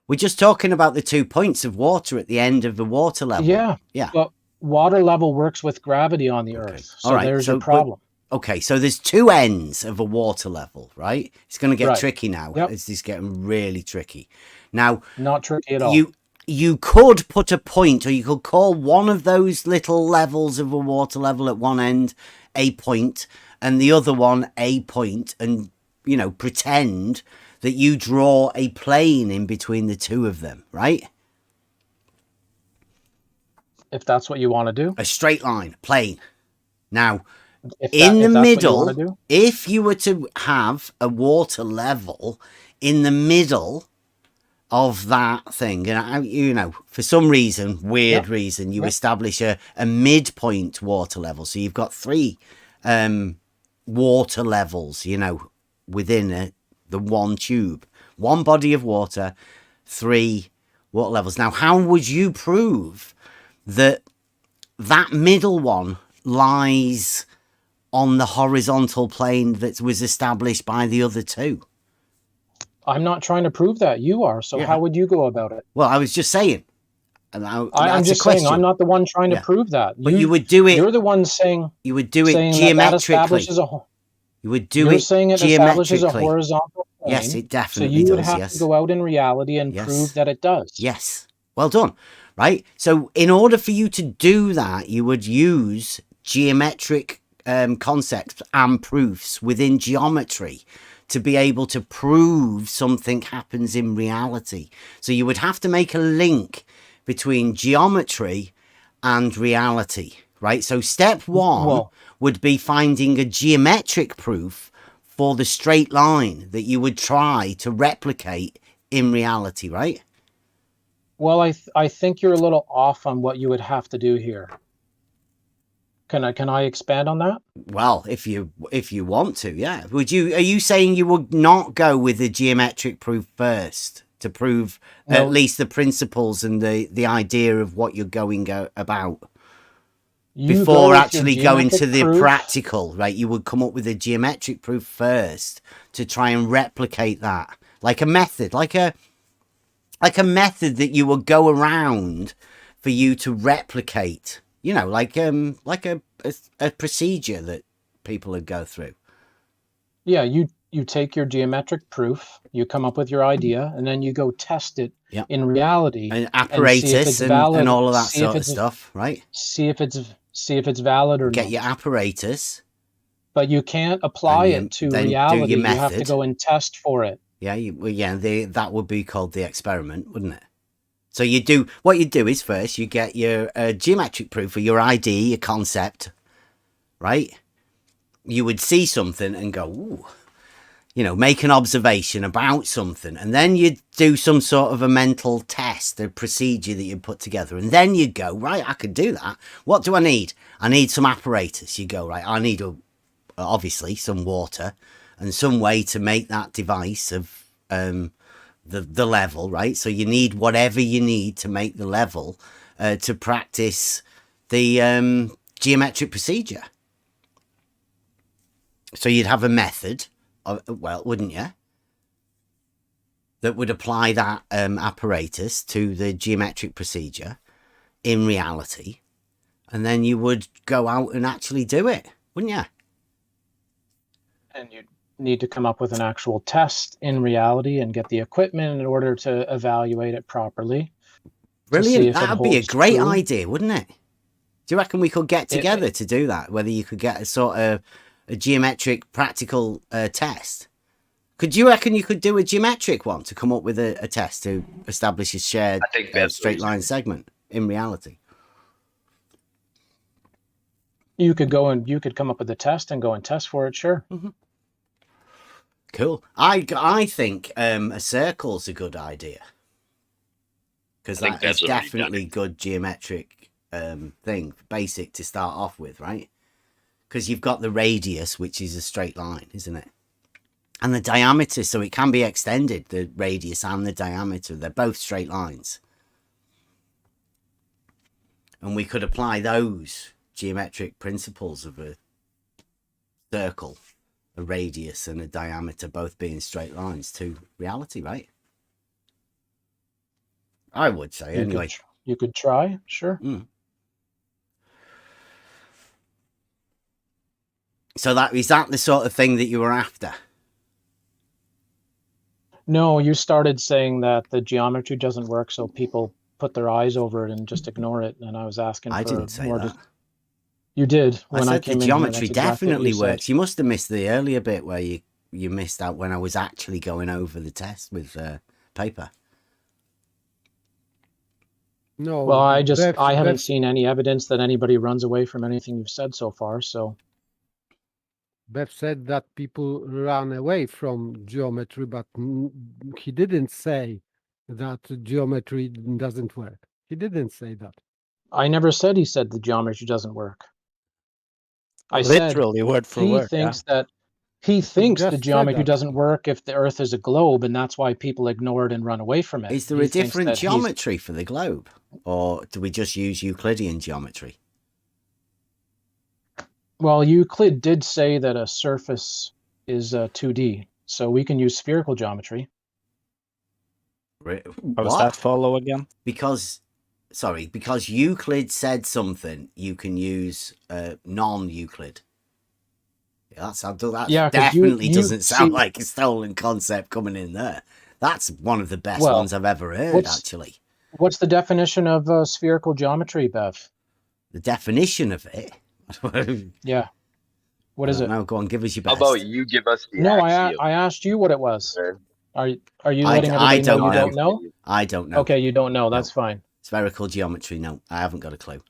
We're just talking about the 2 points of water at the end of the water level. Yeah. Yeah. But water level works with gravity on the Okay. earth. So All right, there's so- your problem. Okay, so there's 2 ends of a water level, right? It's going to get Right. tricky now. Yep. It's getting really tricky. Now, Not tricky at all. you could put a point, or you could call one of those little levels of a water level at one end a point, and the other one a point, and, you know, pretend that you draw a plane in between the two of them, right? If that's what you want to do. A straight line, plane. Now, If in the if that's what you middle, wanna do. if you were to have a water level in the middle of that thing, and you know, for some reason, weird Yep. reason, you Yep. establish a midpoint water level. So you've got 3 water levels, you know, within the one tube, one body of water, 3 water levels. Now, how would you prove that that middle one lies on the horizontal plane that was established by the other 2? I'm not trying to prove that. You are. So Yeah. how would you go about it? Well, I was just saying. And I'm that's just a question. saying I'm not the one trying Yeah. to prove that. But you would do it. You're the one saying You would do it saying that geometrically. establishes a You would do you're it saying it establishes a geometrically. horizontal plane. Yes, it So definitely you would does. have Yes. to go out in reality and Yes. prove that it does. Yes. Well done. Right. So, in order for you to do that, you would use geometric concepts and proofs within geometry to be able to prove something happens in reality. So, you would have to make a link between geometry and reality. Right. So, step 1 Well- would be finding a geometric proof for the straight line that you would try to replicate in reality, right? Well, I think you're a little off on what you would have to do here. Can I expand on that? Well, if you want to, yeah. Are you saying you would not go with the geometric proof first to prove No. at least the principles and the idea of what you're going about You go before with your actually going to geometric the proof. practical, right? You would come up with a geometric proof first to try and replicate that, like a method, like a method that you would go around for you to replicate. You know, like a procedure that people would go through. Yeah, you take your geometric proof, you come up with your idea, and then you go test it Yep. in reality An see if apparatus it's valid, and all of that see if sort of it's stuff, right? see if it's valid or Get not. your apparatus. But you can't apply And it to then do your reality. You have to method. go and test for it. Yeah, that would be called the experiment, wouldn't it? So what you do is first you get your geometric proof of your idea, your concept, right? You would see something and go, ooh, you know, make an observation about something, and then you'd do some sort of a mental test, a procedure that you put together, and then you'd go, right, I could do that. What do I need? I need some apparatus. You go, right, I need obviously some water and some way to make that device of the level, right? So you need whatever you need to make the level to practice the geometric procedure. So you'd have a method, well, wouldn't you? That would apply that apparatus to the geometric procedure in reality. And then you would go out and actually do it, wouldn't you? And you need to come up with an actual test in reality and get the equipment in order to evaluate it properly. Brilliant. That'd be a great idea, wouldn't it? Do you reckon we could get together to do that? Whether you could get a sort of a geometric practical test. Could you reckon you could do a geometric one to come up with a test to establish a shared straight line segment in reality? You could come up with a test and go and test for it, sure. Mm-hmm. Cool. I think a circle's a good idea. Because that's definitely good geometric thing, basic to start off with, right? Because you've got the radius, which is a straight line, isn't it? And the diameter, so it can be extended, the radius and the diameter. They're both straight lines. And we could apply those geometric principles of a circle, a radius and a diameter both being straight lines to reality, right? I would say, anyway. You could try, sure. Mm. So is that the sort of thing that you were after? No, you started saying that the geometry doesn't work, so people put their eyes over it and just ignore it. And I was asking for I didn't say more. that. You did. When I said the geometry definitely works. You must have missed the earlier bit where you missed out when I was actually going over the test with paper. No. Well, I haven't seen any evidence that anybody runs away from anything you've said so far. So Bev said that people run away from geometry, but he didn't say that geometry doesn't work. He didn't say that. I never said he said the geometry doesn't work. I literally said word for he word. thinks that he thinks the just geometry said that. doesn't work if the Earth is a globe, and that's why people ignore it and run away from it. Is there He a thinks different that geometry for the globe? Or do we just use Euclidean geometry? Well, Euclid did say that a surface is 2D, so we can use spherical geometry. How does that follow again? Because Euclid said something, you can use non-Euclid. Yeah, that definitely doesn't sound like a stolen concept coming in there. That's one of the best ones I've ever heard, actually. What's the definition of spherical geometry, Bev? The definition of it? Yeah. What is it? No, go on, give us your best. How about you give us the No, axiom? I asked you what it was. Sir. Are you letting everybody know you don't know? I don't know. Okay, you don't know. That's fine. Spherical geometry, no. I haven't got a clue.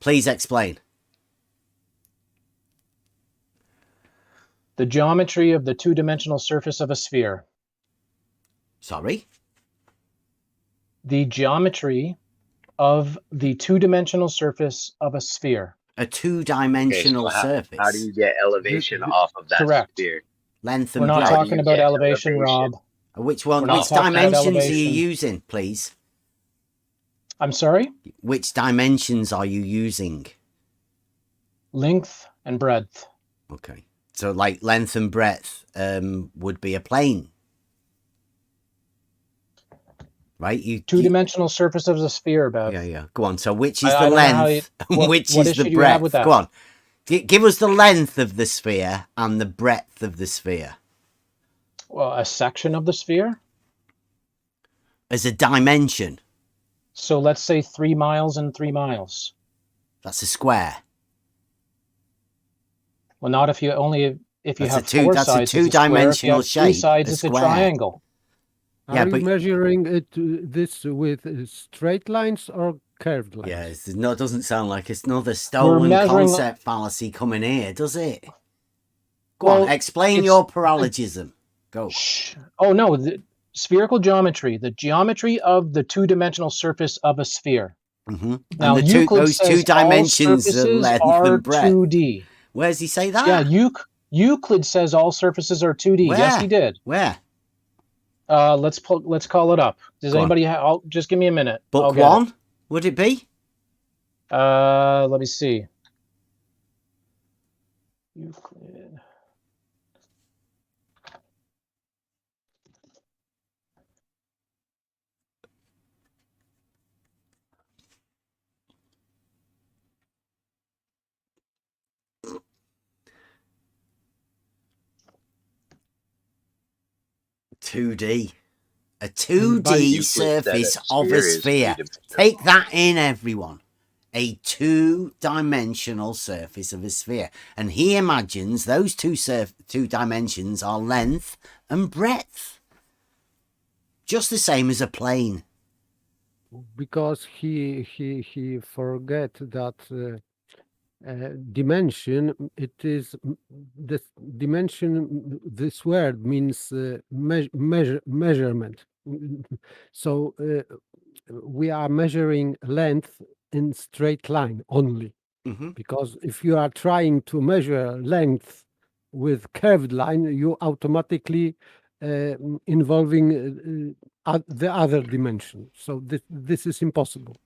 Please explain. The geometry of the two-dimensional surface of a sphere. Sorry? The geometry of the two-dimensional surface of a sphere. A Okay, two-dimensional so surface. how do you get elevation off of that Correct. sphere? Length We're and not breadth. How do talking you about get elevation, elevation? Rob. Which one? We're not Which talking about dimensions are you elevation. using, please? I'm sorry? Which dimensions are you using? Length and breadth. Okay. So like length and breadth would be a plane. Right? Two-dimensional surface of the sphere, Bev. Yeah. Go on. So which is I the don't know how length and what which issue is the do you have with breadth? that? Go on. Give us the length of the sphere and the breadth of the sphere. Well, a section of the sphere. As a dimension. So let's say 3 miles and 3 miles. That's a square. Well, not if you have That's four that's sides. a it's a square. If you two-dimensional have three shape. sides, A it's a square. triangle. Yeah, Are you but- measuring it this with straight lines or curved lines? Yeah, it doesn't sound like it's another stolen measuring- concept fallacy coming here, does it? Go Well, on, explain it's- your paralogism. Go. Shh. Oh no, the spherical geometry, the geometry of the two-dimensional surface of a sphere. Mm-hmm. Now, And Euclid those says two dimensions all are surfaces length are and breadth. 2D. Where does he say that? Yeah, Euclid says all surfaces are 2D. Where? Yes, he did. Where? Let's call it up. Does Go on. anybody have? Just give me a minute. I'll Book get it. 1, would it be? Let me see. Euclid. $2D. A By 2D Euclid said surface a of a sphere is sphere. three-dimensional. Take that in, everyone. A two-dimensional surface of a sphere. And he imagines those two dimensions are length and breadth. Just the same as a plane. Because he forget that dimension. It is this dimension. This word means measurement. So we are measuring length in straight line only. Mm-hmm. Because if you are trying to measure length with curved line, you automatically involving the other dimension. So this is impossible.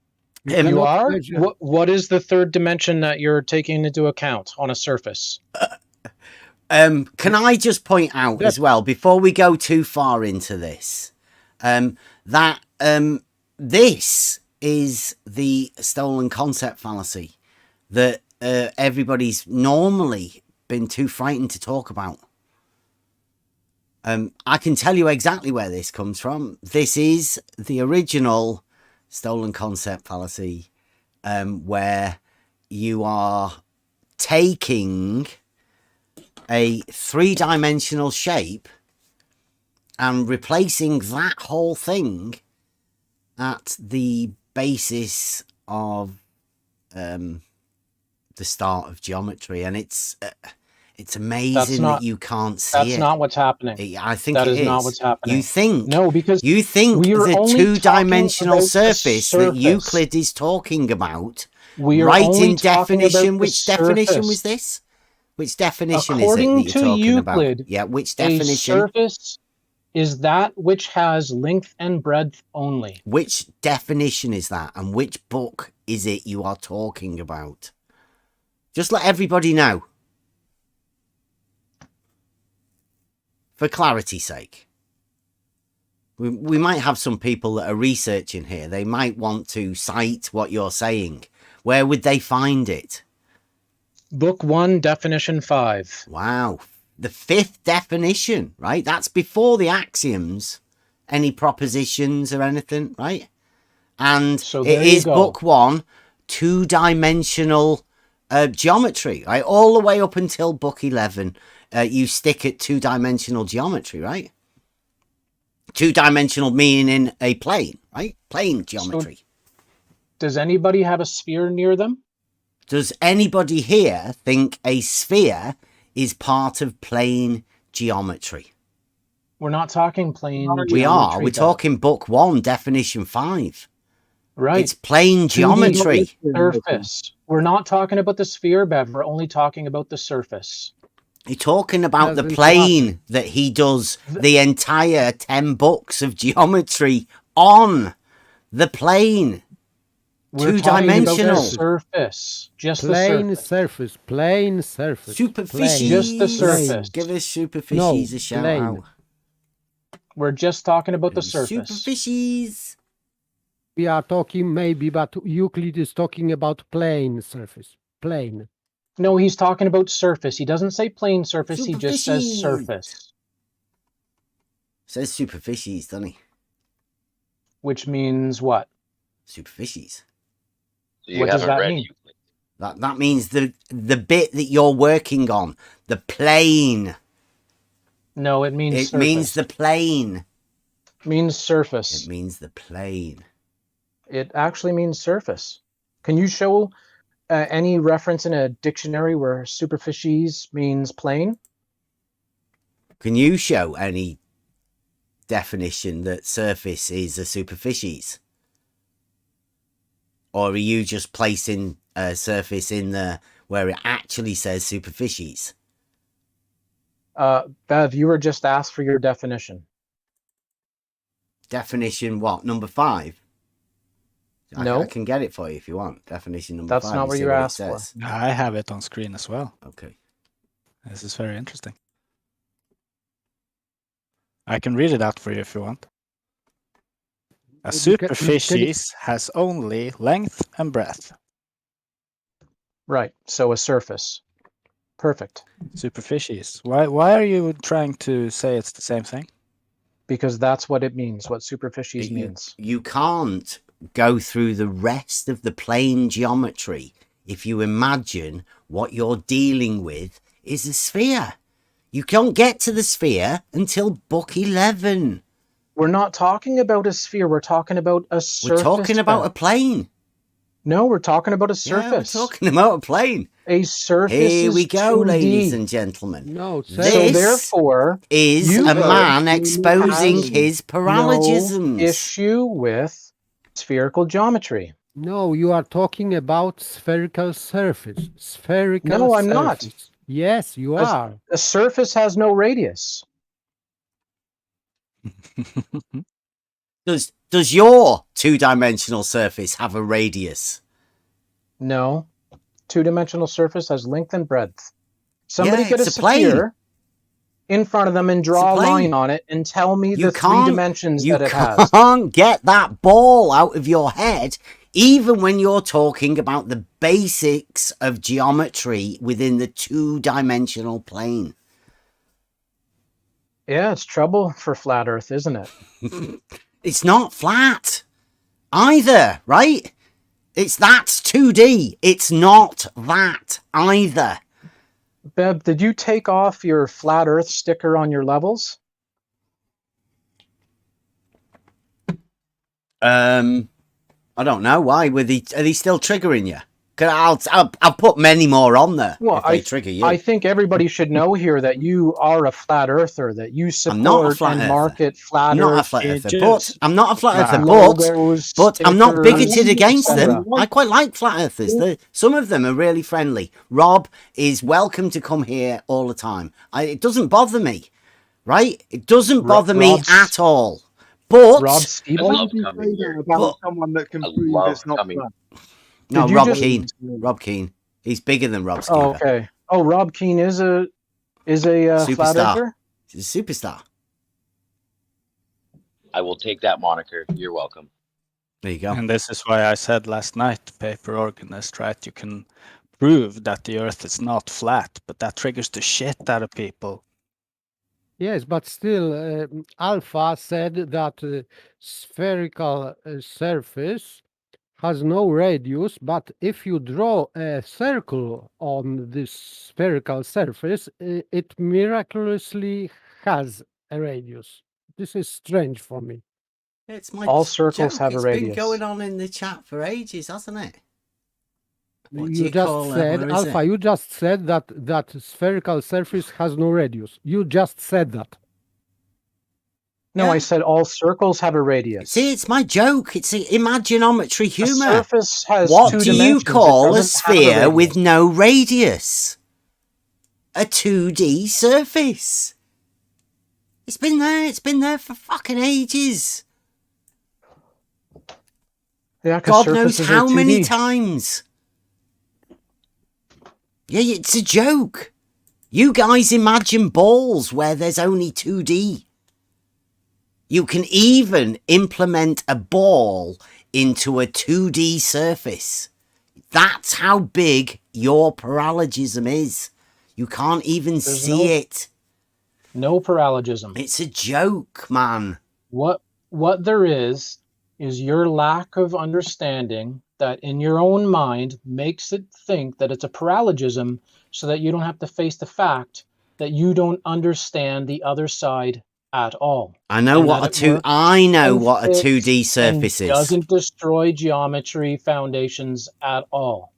You You cannot are? measure- What is the third dimension that you're taking into account on a surface? Can I just point out as well, before we go too far into this, that this is the stolen concept fallacy that everybody's normally been too frightened to talk about. I can tell you exactly where this comes from. This is the original stolen concept fallacy, where you are taking a three-dimensional shape and replacing that whole thing at the basis of the start of geometry, and it's amazing that you can't see it. That's not what's happening. I think That it is not what's happening. You think No, because you think we are the only two-dimensional talking about the surface that surface. Euclid is talking about, we are right only in talking definition. about the Which definition surface. was this? Which definition According is it that to you're talking Euclid, about? Yeah, which A definition? surface is that which has length and breadth only. Which definition is that, and which book is it you are talking about? Just let everybody know, for clarity's sake. We might have some people that are researching here. They might want to cite what you're saying. Where would they find it? Book 1, definition 5. Wow. The fifth definition, right? That's before the axioms, any propositions or anything, right? And So it there you is go. book 1, two-dimensional geometry, right? All the way up until book 11, you stick at two-dimensional geometry, right? Two-dimensional meaning a plane, right? Plane geometry. Does anybody have a sphere near them? Does anybody here think a sphere is part of plane geometry. We're not talking plane We are. geometry, We're Bev. talking book 1, definition 5. Right. It's plane 2D geometry. surface. We're not talking about the sphere, Bev. We're only talking about the surface. You're talking about the Doesn't plane that he does the entire 10 books of geometry on. The plane. We're talking about the Two-dimensional. surface. Just Plane the surface. surface. Plane surface. Superficies. Just the Plane. surface. Give us superficies No, a shout plane. out. We're just talking about the surface. Superficies. We are talking maybe, but Euclid is talking about plane surface. Plane. No, he's talking about surface. He doesn't say plane surface. He just says Superficies. surface, Says superficies, doesn't he? which means what? Superficies. So you What does haven't that read mean? Euclid. That means the bit that you're working on. The plane. No, it means It surface. means the plane. Means surface. It means the plane. It actually means surface. Can you show any reference in a dictionary where superficies means plane? Can you show any definition that surface is a superficies? Or are you just placing a surface in there where it actually says superficies? Bev, you were just asked for your definition. Definition what? Number 5? No. I can get it for you if you want. Definition number That's 5. not and what see you it asked for. says. I have it on screen as well. Okay. This is very interesting. I can read it out for you if you want. A You can- superficies has only length and breadth. Right. So a surface. Perfect. Superficies. Why are you trying to say it's the same thing? Because that's what it means, what superficies You- means. You can't go through the rest of the plane geometry if you imagine what you're dealing with is a sphere. You can't get to the sphere until book 11. We're not talking about a sphere. We're talking about a surface. We're talking about a Bev. plane. No, we're talking about a Yeah, surface. we're talking about a plane. A surface Here is we go, 2D. ladies and gentlemen. No, So This therefore, is you a man have exposing his no paralogisms. issue with spherical geometry. no, you are talking about spherical surface. Spherical No, I'm not. surface. Yes, you As- are. A surface has no radius. Does your two-dimensional surface have a radius? No. Two-dimensional surface has length and breadth. Somebody Yeah, get a it's a plane. sphere in front of them and draw a plane. line on it and tell me You the 3 dimensions You that it has. can't get that ball out of your head, even when you're talking about the basics of geometry within the two-dimensional plane. Yeah, it's trouble for flat Earth, isn't it? It's not flat either, right? That's 2D. It's not that either. Beb, did you take off your flat Earth sticker on your levels? I don't know why. Are they still triggering you? 'Cause I'll put many more on there Well, if they trigger you. I think everybody should know here that you are a flat Earther, that you I'm not a support flat and earther. market flat I'm not a Earth flat earther, just- but I'm not a flat earther, logos, but I'm not stickers, bigoted against them. etc. I quite like flat earthers. Some of them are really friendly. Rob is welcome to come here all the time. It doesn't bother me, right? It doesn't bother me Rob's- at all. But Rob I Stevens? love coming here. about someone that can I prove love it's not coming. flat. no, Did you Rob just- Keane. Rob Keane. He's bigger than Rob Skeever. Oh, okay. Oh, Rob Keane is a flat Superstar. Earther? He's a superstar. I will take that moniker. You're welcome. There you go. And this is why I said last night, paper organist, right? You can prove that the Earth is not flat, but that triggers the shit out of people. Yes, but still, Alpha said that spherical surface has no radius, but if you draw a circle on this spherical surface, it miraculously has a radius. This is strange for me. It's my All circles joke. have a It's radius. been going on in the chat for ages, hasn't it? What's You it just called? said, Where is Alpha, it? you just said that spherical surface has no radius. You just said that. No, Yeah. I said all circles have a radius. See, it's my joke. It's imaginometry A humor. surface has What two do you dimensions. It call a doesn't have sphere radius. with no radius? A 2D surface. It's been there for fucking ages. Yeah, 'cause God knows surfaces are how many 2D. times. Yeah, it's a joke. You guys imagine balls where there's only 2D. You can even implement a ball into a 2D surface. That's how big your paralogism is. You can't even There's see it. No paralogism. It's a joke, man. What there is your lack of understanding that in your own mind makes it think that it's a paralogism so that you don't have to face the fact that you don't understand the other side at all. I know And what that a it two. works I know and what a fits 2D surface and is. doesn't destroy geometry foundations at all.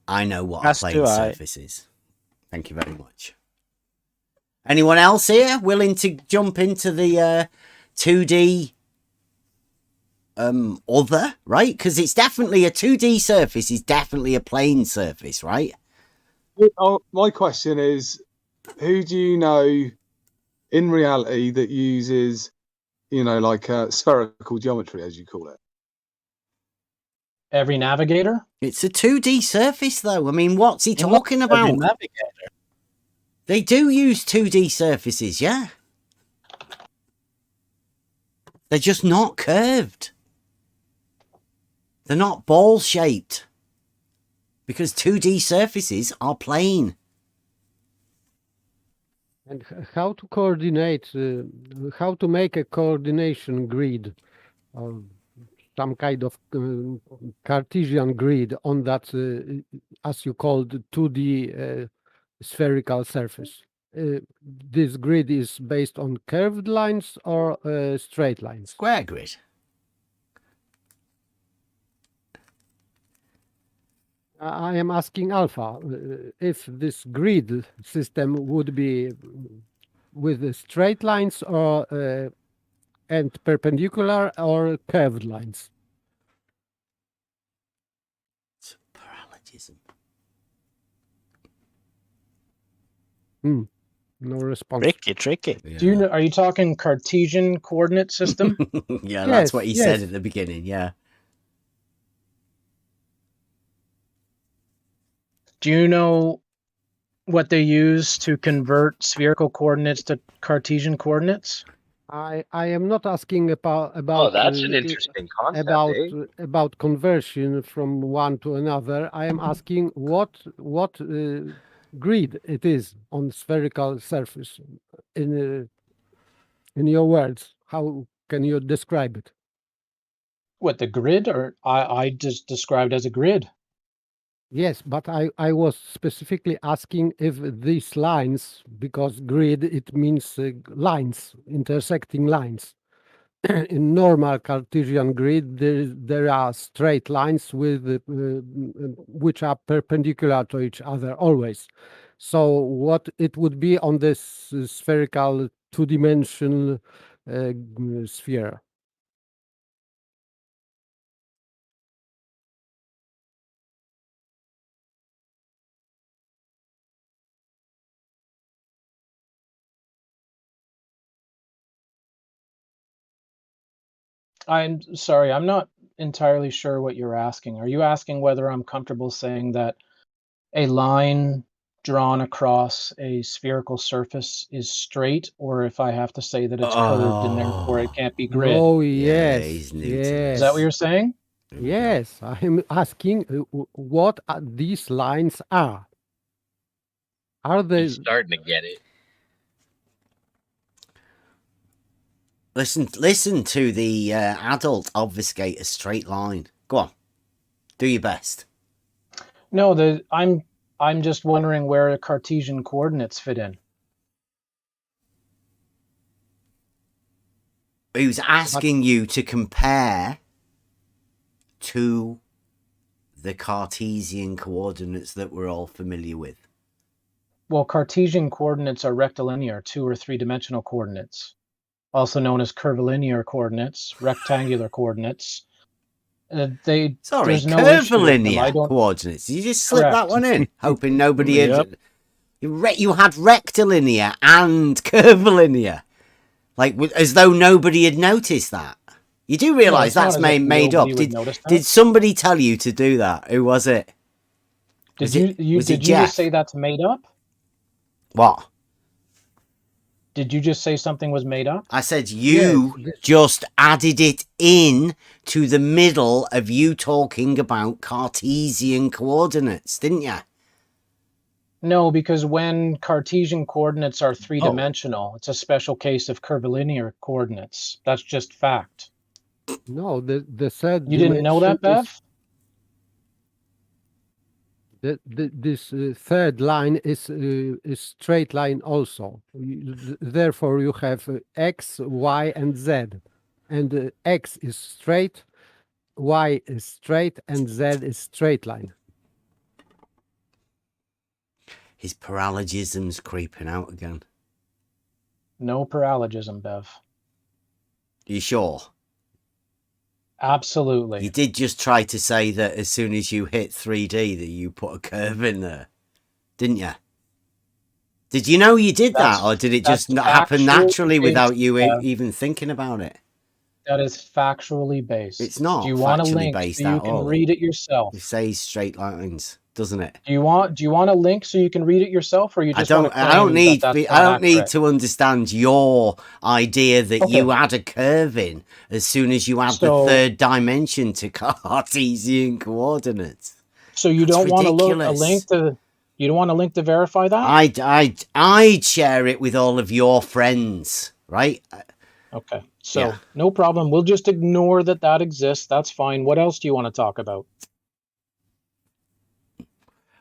I know what As a do plane I. surface is. Thank you very much. Anyone else here willing to jump into the 2D other, right? Because it's definitely a 2D surface is definitely a plane surface, right? My question is, who do you know in reality that uses, like spherical geometry, as you call it? Every navigator? It's a 2D surface, though. I mean, what's he talking Every about? navigator. They do use 2D surfaces, yeah. They're just not curved. They're not ball-shaped. Because 2D surfaces are plane. And how to coordinate, how to make a coordination grid, or some kind of Cartesian grid on that, as you called, 2D spherical surface. This grid is based on curved lines or straight lines? Square grid. I am asking Alpha if this grid system would be with straight lines or and perpendicular or curved lines. It's paralogism. No response. Tricky. Yeah. Do you know, are you talking Cartesian coordinate system? Yeah, that's Yes, what he said yes. at the beginning, yeah. Do you know what they use to convert spherical coordinates to Cartesian coordinates? I am not asking about Oh, that's an interesting concept, eh? about conversion from one to another. I am asking what grid it is on spherical surface in your words. How can you describe it? What, the grid? Or I just described as a grid. Yes, but I was specifically asking if these lines, because grid, it means lines, intersecting lines. In normal Cartesian grid, there are straight lines with which are perpendicular to each other always. So what it would be on this spherical two-dimensional sphere? I'm sorry, I'm not entirely sure what you're asking. Are you asking whether I'm comfortable saying that a line drawn across a spherical surface is straight, or if I have to say that it's curved and therefore it can't be grid? Oh, Yeah, yes, he's new to yes. this. Is that what you're saying? Here we go. Yes, I'm asking what these lines are. Are they? He's starting to get it. Listen to the adult obfuscate a straight line. Go on. Do your best. No, I'm just wondering where the Cartesian coordinates fit in. He was asking you to compare two the Cartesian coordinates that we're all familiar with? Well, Cartesian coordinates are rectilinear, 2 or 3 dimensional coordinates, also known as curvilinear coordinates, rectangular coordinates. There's no issue with them. I curvilinear don't. coordinates. You just slip that Correct. one in, hoping nobody Yep. You had rectilinear and curvilinear, like as though nobody had noticed that. You do realise it's not that's as if made up. nobody would notice that. Did somebody tell you to do that? Who was it? Did Was you was it did you Jeff? just say that's made up? What? Did you just say something was made up? I said you Yes, just added it in to the middle of you talking about Cartesian coordinates, didn't you? No, because when Cartesian coordinates are 3-dimensional, it's a special case of curvilinear coordinates. That's just fact. No, the third You didn't know that, dimension Bev? this third line is straight line also. Therefore, you have x, y, and z, and x is straight, y is straight, and z is straight line. His paralogism's creeping out again. No paralogism, Bev. You sure? Absolutely. You did just try to say that as soon as you hit 3D that you put a curve in there, didn't you? Did you know you did that, or did it just that's happen factually naturally without based, you Bev. even thinking about it? That is factually based. It's not Do you want a factually link based so you at can all. read it yourself? It says straight lines, doesn't it? Do you want a link so you can read it yourself, or you just want to claim I don't need. that that's I not don't need accurate? to understand your idea that Okay. you add a curve in as soon as you add the So- third dimension to Cartesian coordinates. So you That's don't want a ridiculous. link to you don't want a link to verify that? I'd share it with all of your friends, right? Okay. So Yeah. no problem. We'll just ignore that exists. That's fine. What else do you want to talk about?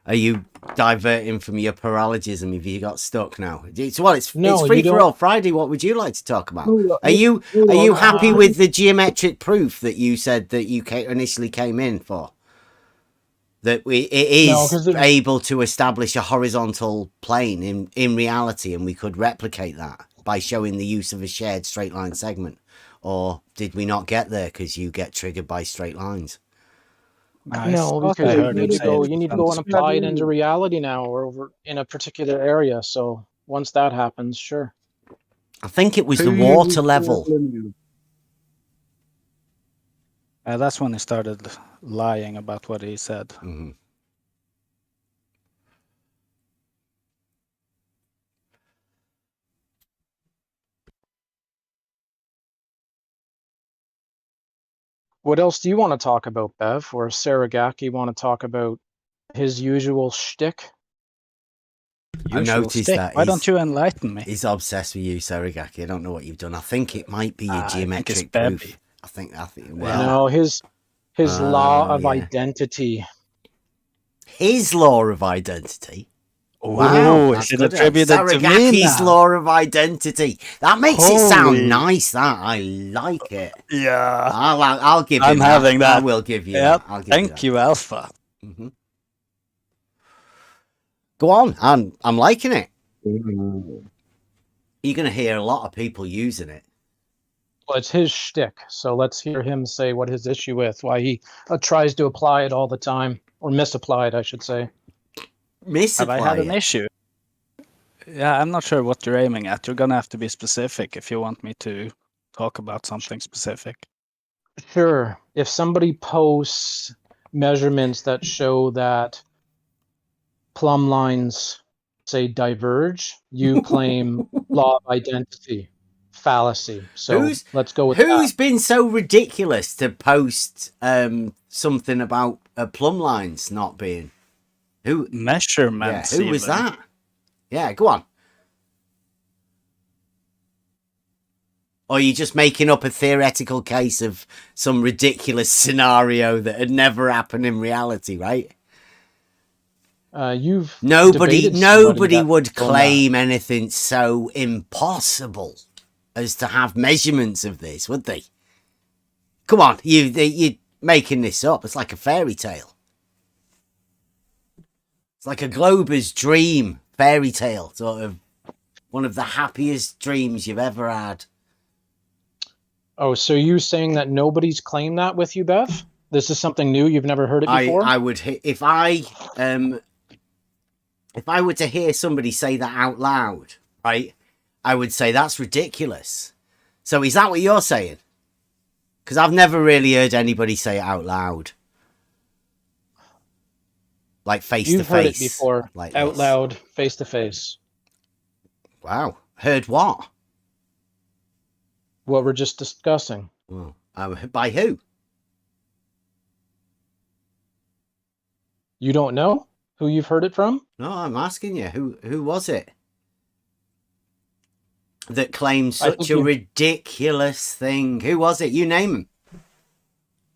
Are you diverting from your paralogism if you got stuck now? It's No, it's you free for don't- all Friday. What would you like to talk about? No, Are you no, happy with the geometric proof that you said that you initially came in for? That it No, is 'cause it- able to establish a horizontal plane in reality, and we could replicate that by showing the use of a shared straight line segment. Or did we not get there because you get triggered by straight lines? I No, thought because I you heard need him to say go. it You need to was go and apply it into reality now, or over in a particular area. So once that happens, sure. I think it was the water level. That's when he started lying about what he said. Mhm. What else do you want to talk about, Bev? Or Saragaki want to talk about his usual shtick? I Usual noticed stick. that Why he's- don't you enlighten me? He's obsessed with you, Saragaki. I don't know what you've done. I think it might be your I think it's geometric Bebby. proof. I think. Well, No, his law of yeah. identity. His law of identity. Oh, that's is it good. attributed to me Saragaki's now? law of identity. That makes it sound Holy- nice. That I like it. Yeah. I'll give you. I'm having that. I will give you. Yep. That. I'll give Thank you, Alpha. hmm Go on. I'm liking it. You're going to hear a lot of people using it. Well, it's his shtick. So let's hear him say what his issue is, why he tries to apply it all the time, or misapply it, I should say. Have I had Misapply an it. issue? Yeah, I'm not sure what you're aiming at. You're gonna have to be specific if you want me to talk about something specific. Sure. If somebody posts measurements that show that plumb lines, say, diverge, you claim law of identity fallacy. So let's go with Who's that. been so ridiculous to post something about plumb lines not being? Who? Yeah, Measurements. who was even. that? Yeah, go on. Or are you just making up a theoretical case of some ridiculous scenario that had never happened in reality, right? You've Nobody debated somebody that would done claim anything so impossible as to have measurements of this, would they? Come on, you're making this up. It's like a fairy tale. It's like a Glober's dream, fairy tale, sort of one of the happiest dreams you've ever had. Oh, so you saying that nobody's claimed that with you, Bev? This is something new. You've never heard it before. I would if I were to hear somebody say that out loud, right? I would say that's ridiculous. So is that what you're saying? Because I've never really heard anybody say it out loud, like face to face. You've heard it before, like out this. loud, face to face. Wow, heard what? What we're just discussing. Well, by who? You don't know who you've heard it from? No, I'm asking you. Who was it that claimed such a ridiculous thing? Who was it? You name him.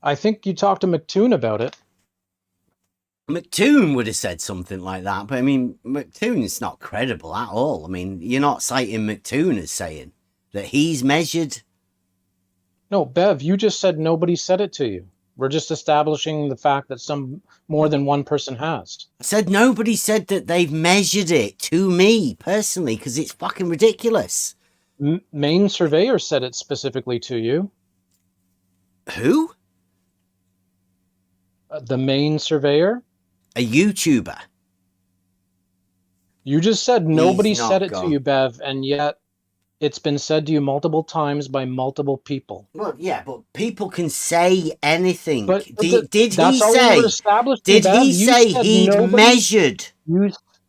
I think you talked to McToon about it. McToon would have said something like that, but I mean, McToon's not credible at all. I mean, you're not citing McToon as saying that he's measured. No, Bev, you just said nobody said it to you. We're just establishing the fact that some more than one person has. I said nobody said that they've measured it to me personally because it's fucking ridiculous. Maine Surveyor said it specifically to you. Who? The Maine Surveyor. A YouTuber. You just said nobody He's not said it gone. to you, Bev, and yet it's been said to you multiple times by multiple people. Well, yeah, but people can say anything. But Did he that's all we say? were establishing, Did Bev. he You say said he'd nobody- measured?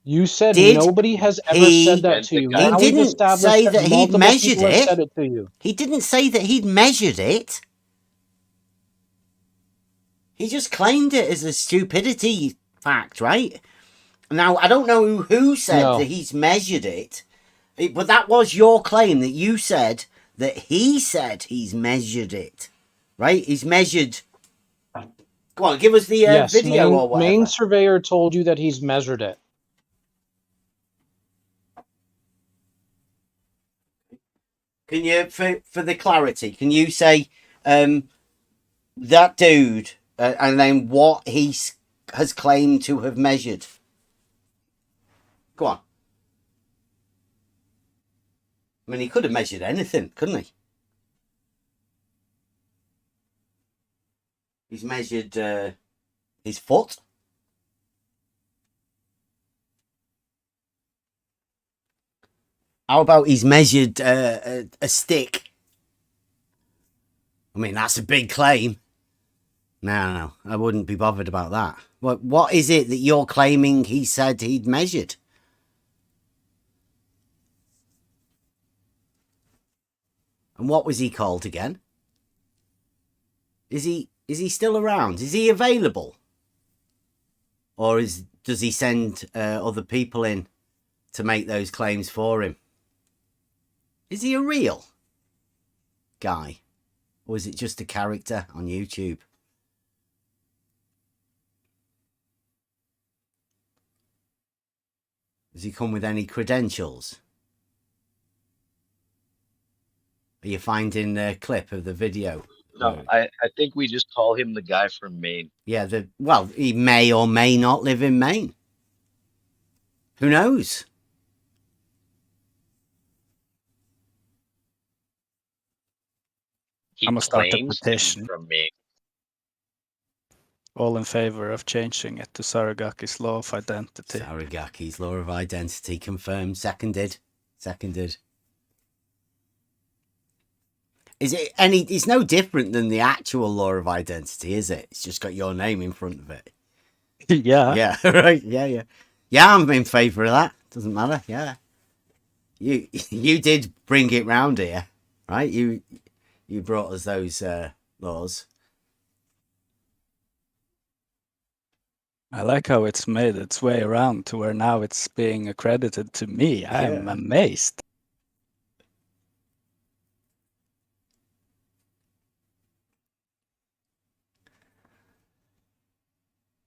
You said Did nobody has ever he- said that to you. He Now we've didn't established say that he'd multiple measured people have it. said it to you. He didn't say that he'd measured it. He just claimed it as a stupidity fact, right? Now, I don't know who said No. that he's measured it, but that was your claim that you said that he said he's measured it, right? He's measured. Go on, give us the Yes, video or whatever. Maine Surveyor told you that he's measured it. Can you, for the clarity, can you say that dude and then what he has claimed to have measured? Go on. I mean, he could have measured anything, couldn't he? He's measured his foot. How about he's measured a stick? I mean, that's a big claim. No, I wouldn't be bothered about that. What is it that you're claiming he said he'd measured? And what was he called again? Is he still around? Is he available? Or does he send other people in to make those claims for him? Is he a real guy? Or is it just a character on YouTube? Does he come with any credentials? Are you finding a clip of the video? No, I think we just call him the guy from Maine. Yeah, well, he may or may not live in Maine. Who knows? He I'm gonna start a claims to be petition. from Maine. All in favor of changing it to Saragaki's law of identity. Saragaki's law of identity confirmed. Seconded. Is it any? It's no different than the actual law of identity, is it? It's just got your name in front of it. Yeah. Yeah, right. Yeah. Yeah, I'm in favour of that. Doesn't matter. Yeah. You did bring it round here, right? You brought us those laws. I like how it's made its way around to where now it's being accredited to me. I'm Yeah. amazed.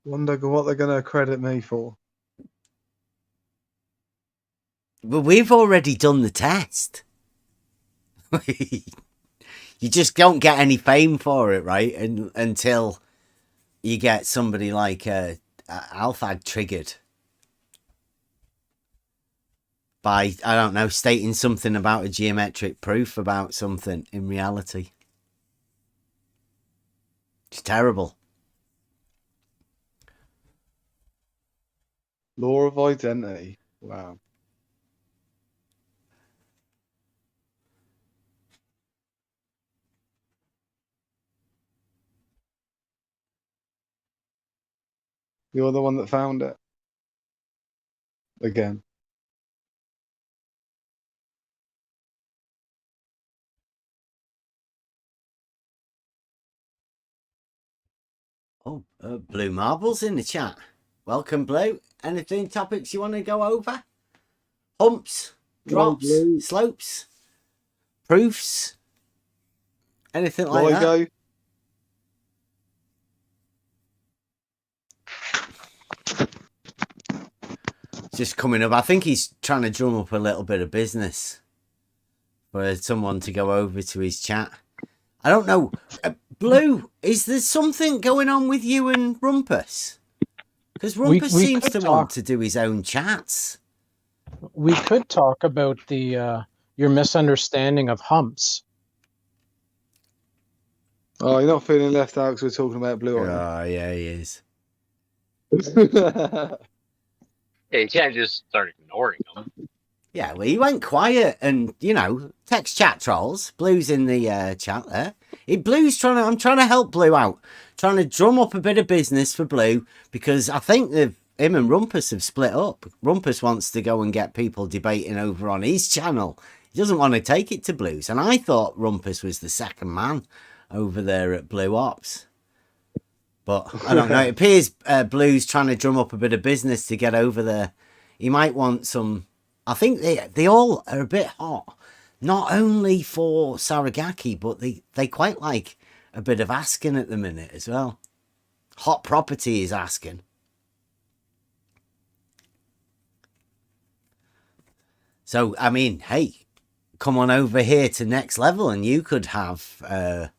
Wonder what they're going to credit me for. But we've already done the test. You just don't get any fame for it, right? Until you get somebody like Alphag triggered by, I don't know, stating something about a geometric proof about something in reality. It's terrible. Law of identity. Wow. You're the one that found it. Again. Oh, Blue Marbles in the chat. Welcome, Blue. Anything, topics you want to go over? Humps, drops, Blue. slopes, proofs, anything like that? Ligo. Just coming up. I think he's trying to drum up a little bit of business for someone to go over to his chat. I don't know. Blue, is there something going on with you and Rumpus? Because Rumpus We seems could to talk. want to do his own chats. We could talk about the your misunderstanding of humps. Oh, you're not feeling left out because we're talking about blue, are Oh, yeah, he is. you? Yeah, you can't just start ignoring them. Yeah, well, he went quiet and, you know, text chat trolls. Blue's in the chat there. I'm trying to help Blue out. Trying to drum up a bit of business for Blue because I think him and Rumpus have split up. Rumpus wants to go and get people debating over on his channel. He doesn't want to take it to Blue's. And I thought Rumpus was the second man over there at Blue Ops. But I don't know. It appears Blue's trying to drum up a bit of business to get over there. He might want some... I think they all are a bit hot. Not only for Saragaki, but they quite like a bit of asking at the minute as well. Hot Property is asking. So, I mean, hey, come on over here to Next Level and you could have...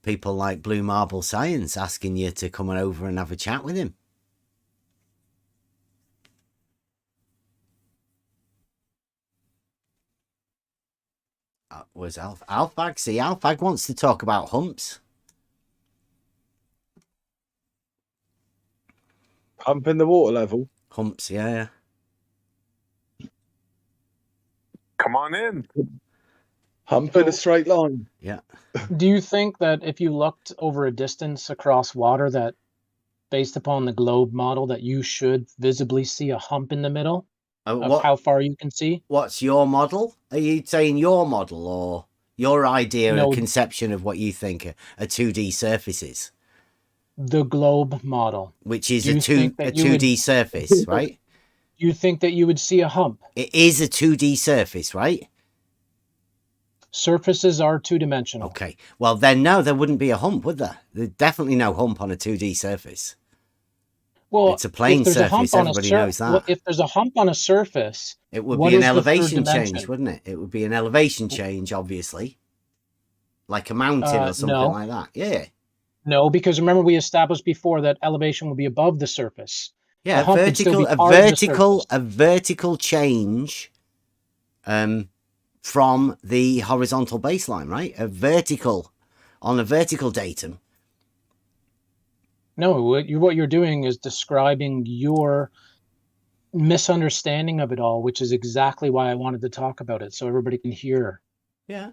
people like Blue Marble Science asking you to come on over and have a chat with him. Was Alfag? See, Alfag wants to talk about humps. Pumping the water level. Humps, yeah. Come on in. Humping a straight line. Yeah. Do you think that if you looked over a distance across water, that based upon the globe model, that you should visibly see a hump in the middle of how far you can see? What's your model? Are you saying your model or your idea No. or conception of what you think a 2D surface is? The globe model. Which is Do a you think that you 2D would- surface, right? You think that you would see a hump? It is a 2D surface, right? Surfaces are two-dimensional. Okay. Well, then, no, there wouldn't be a hump, would there? There's definitely no hump on a 2D surface. Well, It's a plane if there's a hump surface, on a everybody knows that. Well, if there's a hump on a surface, It would what be an is the third elevation dimension? change, wouldn't it? It would be an elevation change, obviously. Like a mountain or something no. like that. Yeah. No, because remember we established before that elevation will be above the surface. Yeah, The hump would still be a part of the vertical change from the horizontal baseline, right? On a vertical datum. No, what you're doing is describing your misunderstanding of it all, which is exactly why I wanted to talk about it, so everybody can hear. Yeah.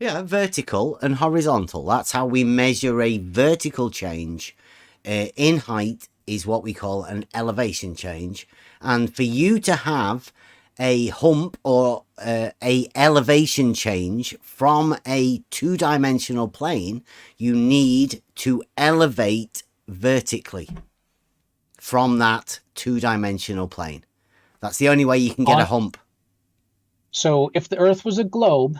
Yeah, vertical and horizontal. That's how we measure a vertical change in height is what we call an elevation change. And for you to have a hump or a elevation change from a two-dimensional plane, you need to elevate vertically from that two-dimensional plane. That's the only way you can get a hump. So if the Earth was a globe,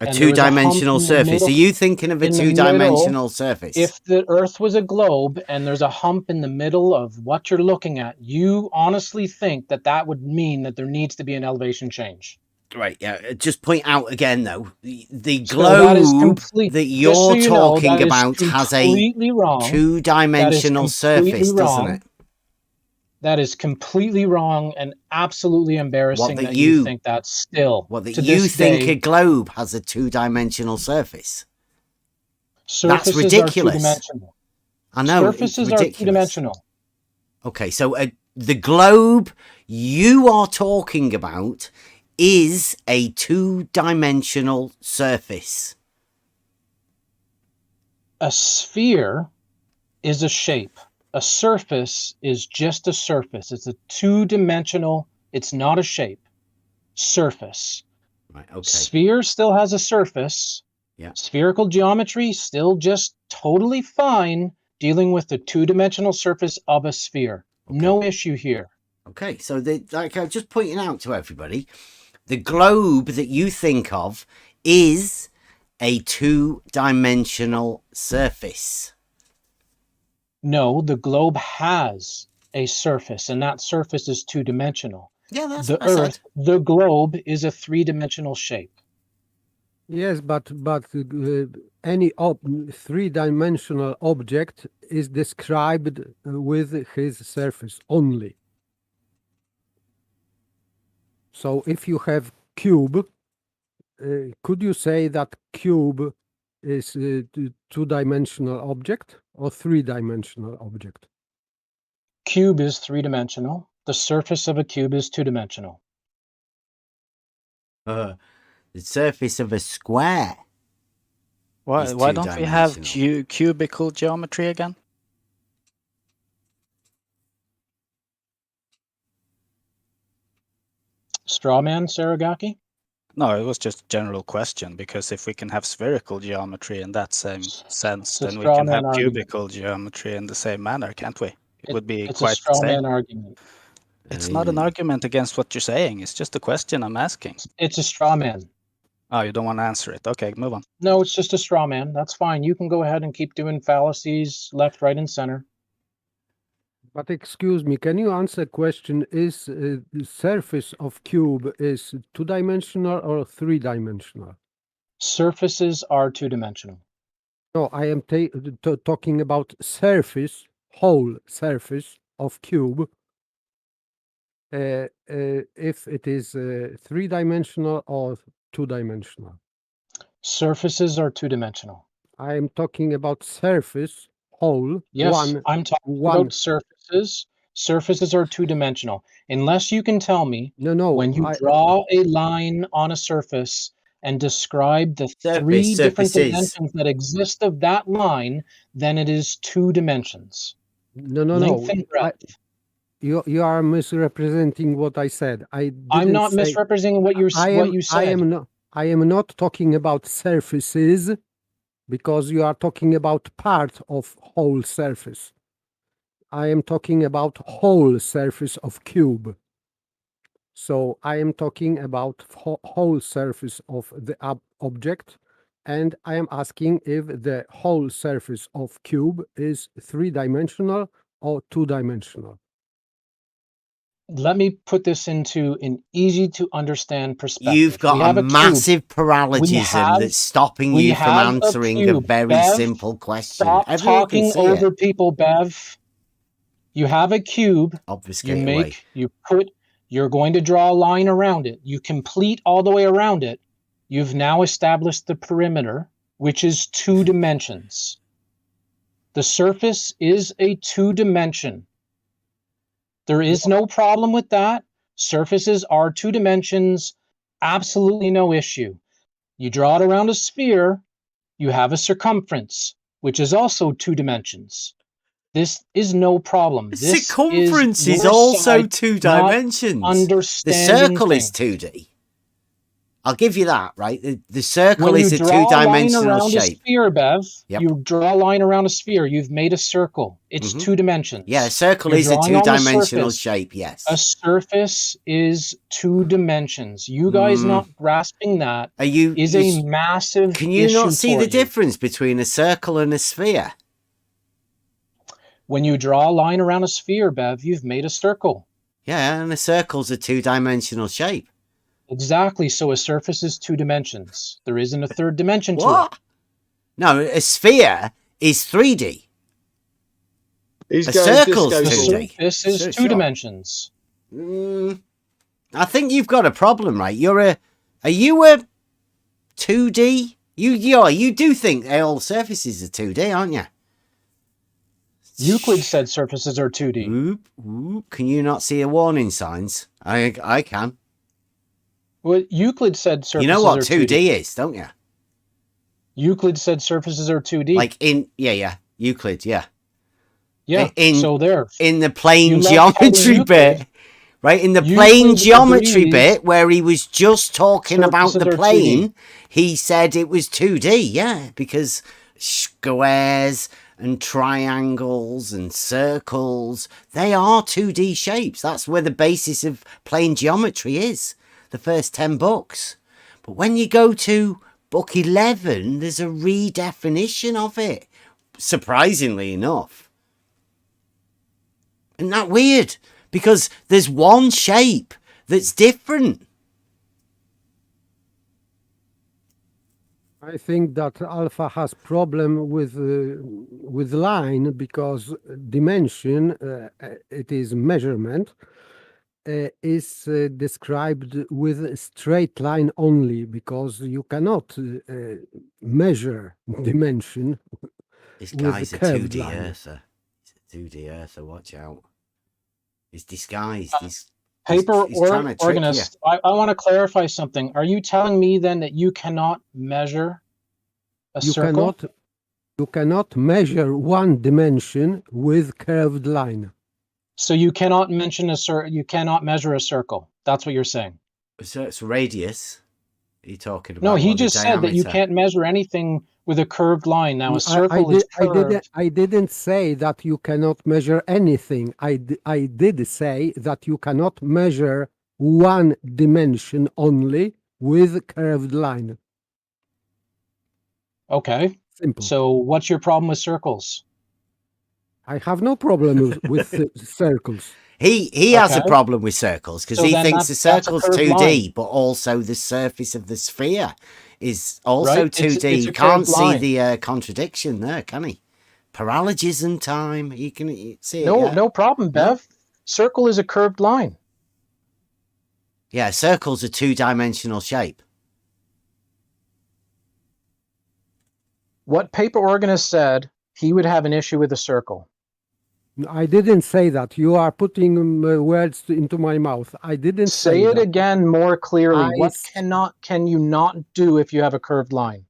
A and there was a hump two-dimensional in the surface. middle- Are you thinking of a in the two-dimensional middle, surface? if the Earth was a globe and there's a hump in the middle of what you're looking at, you honestly think that that would mean that there needs to be an elevation change? Right, yeah. Just point out again, though, the So that is globe complete- that just so you're you know, talking that is about has a completely wrong. two-dimensional That is completely surface, doesn't wrong. it? That is completely wrong and absolutely embarrassing that that you you- think that still. What, that to you this think day, a globe has a two-dimensional surface? surfaces are ridiculous. two-dimensional. I know, Surfaces it's are ridiculous. two-dimensional. Okay, so the globe you are talking about is a two-dimensional surface. A sphere is a shape. A surface is just a surface. It's a two-dimensional, it's not a shape. Surface. Right, okay. Sphere still has a surface. Yeah. Spherical geometry still just totally fine dealing with the two-dimensional surface of a sphere. Okay. No issue here. Okay, so like I'm just pointing out to everybody, the globe that you think of is a two-dimensional surface. No, the globe has a surface, and that surface is two-dimensional. Yeah, that's The what I said. Earth, the globe, is a three-dimensional shape. Yes, but any three-dimensional object is described with his surface only. So if you have cube, could you say that cube is a two-dimensional object or three-dimensional object? Cube is three-dimensional. The surface of a cube is two-dimensional. The surface of a square. Why don't we have cubical geometry again? Strawman, Saragaki? No, it was just a general question, because if we can have spherical geometry in that same sense, It's a then we straw can man have argument. cubical geometry in the same manner, can't we? It would be It's a quite the straw same. man argument. It's not an argument against what you're saying. It's just a question I'm asking. It's a straw man. Oh, you don't want to answer it. Okay, move on. No, it's just a straw man. That's fine. You can go ahead and keep doing fallacies left, right, and center. But excuse me, can you answer question, is the surface of cube is two-dimensional or three-dimensional? Surfaces are two-dimensional. No, I am talking about surface, whole surface of cube. If it is three-dimensional or two-dimensional. Surfaces are two-dimensional. I am talking about surface, whole. Yes, I'm talking about surfaces. Surfaces are two-dimensional. Unless you can tell me when you draw a line on a surface and describe the three different dimensions that exist of that line, then it is two dimensions. Length and breadth. You are misrepresenting what I said. I'm not misrepresenting what you said. I am not talking about surfaces, because you are talking about part of whole surface. I am talking about whole surface of cube. So I am talking about whole surface of the object, and I am asking if the whole surface of cube is three-dimensional or two-dimensional. Let me put this into an easy to understand perspective. You've got a massive parallelism that's stopping you from answering a very simple question. Stop talking over people, Bev. You have a cube. Obfuscate You're going to draw a line around it. You complete all the way around it. You've now established the perimeter, which is two dimensions. The surface is a two-dimension. There is no problem with that. Surfaces are two dimensions. Absolutely no issue. You draw it around a sphere, you have a circumference, which is also two dimensions. This is no problem. This circumference is also two dimensions. The circle is 2D. I'll give you that, right? The circle is a two-dimensional shape. Sphere, Bev, you draw a line around a sphere. You've made a circle. It's two dimensions. Yeah, a circle is a two-dimensional shape, yes. A surface is two dimensions. You guys not grasping that is a massive issue. Can you not see the difference between a circle and a sphere? When you draw a line around a sphere, Bev, you've made a circle. Yeah, and a circle's a two-dimensional shape. Exactly. So a surface is two dimensions. There isn't a third dimension to it. No, a sphere is 3D. He's A going circle's disco 2D. ball. This is Sure, two sure. dimensions. I think you've got a problem, right? Are you a 2D? You do think all surfaces are 2D, aren't you? Euclid said surfaces are 2D. Oop, oop. Can you not see a warning signs? I can. Well, Euclid said surfaces You know what are 2D is, don't you? Euclid said surfaces are 2D. Like Euclid, yeah. yeah. So there. In the plane You love geometry Euclid. bit, right? In the Euclid plane geometry agrees bit where he was just talking about surfaces the are 2D. plane, he said it was 2D, yeah, because squares and triangles and circles, they are 2D shapes. That's where the basis of plane geometry is, the first 10 books. But when you go to book 11, there's a redefinition of it, surprisingly enough. Isn't that weird? Because there's one shape that's different. I think that alpha has problem with line because dimension, it is measurement, is described with a straight line only because you cannot measure dimension. This with guy's a a curved 2D line. earther. He's a 2D earther, watch out. He's disguised. He's Paper he's trying to trick organist, I want to clarify something. Are you telling me then that you cannot measure a circle? You cannot measure one dimension with curved line. So you cannot you cannot measure a circle. That's what you're saying. So it's radius. Are you talking about? No, he or the just said that you diameter? can't measure anything with a curved line. Now a circle is curved. I didn't say that you cannot measure anything. I did say that you cannot measure one dimension only with curved line. Okay. Simple. So what's your problem with circles? I have no problem with circles. He has a Okay. problem with circles because So he then thinks the that's a circle's curved 2D, line. but also the surface of the sphere is also Right, 2D. it's a You can't curved see line. the contradiction there, can he? Paralogism time. You can see it. No, yeah? no problem, No? Bev. Circle is a curved line. Yeah, a circle's a two-dimensional shape. What paper organist said he would have an issue with a circle. I didn't say that. You are putting words into my mouth. I didn't Say say it that. again more clearly. I What s- can you not do if you have a curved line?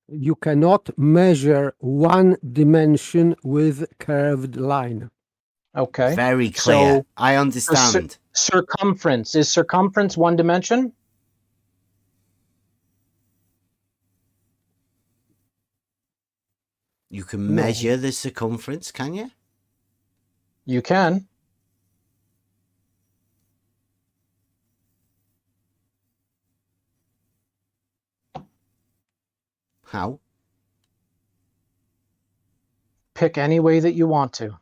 You cannot measure one dimension with curved line. Okay. Very clear. So I understand. circumference. Is circumference one dimension? You can No. measure the circumference, can you? You can. How? Pick any way that you want to.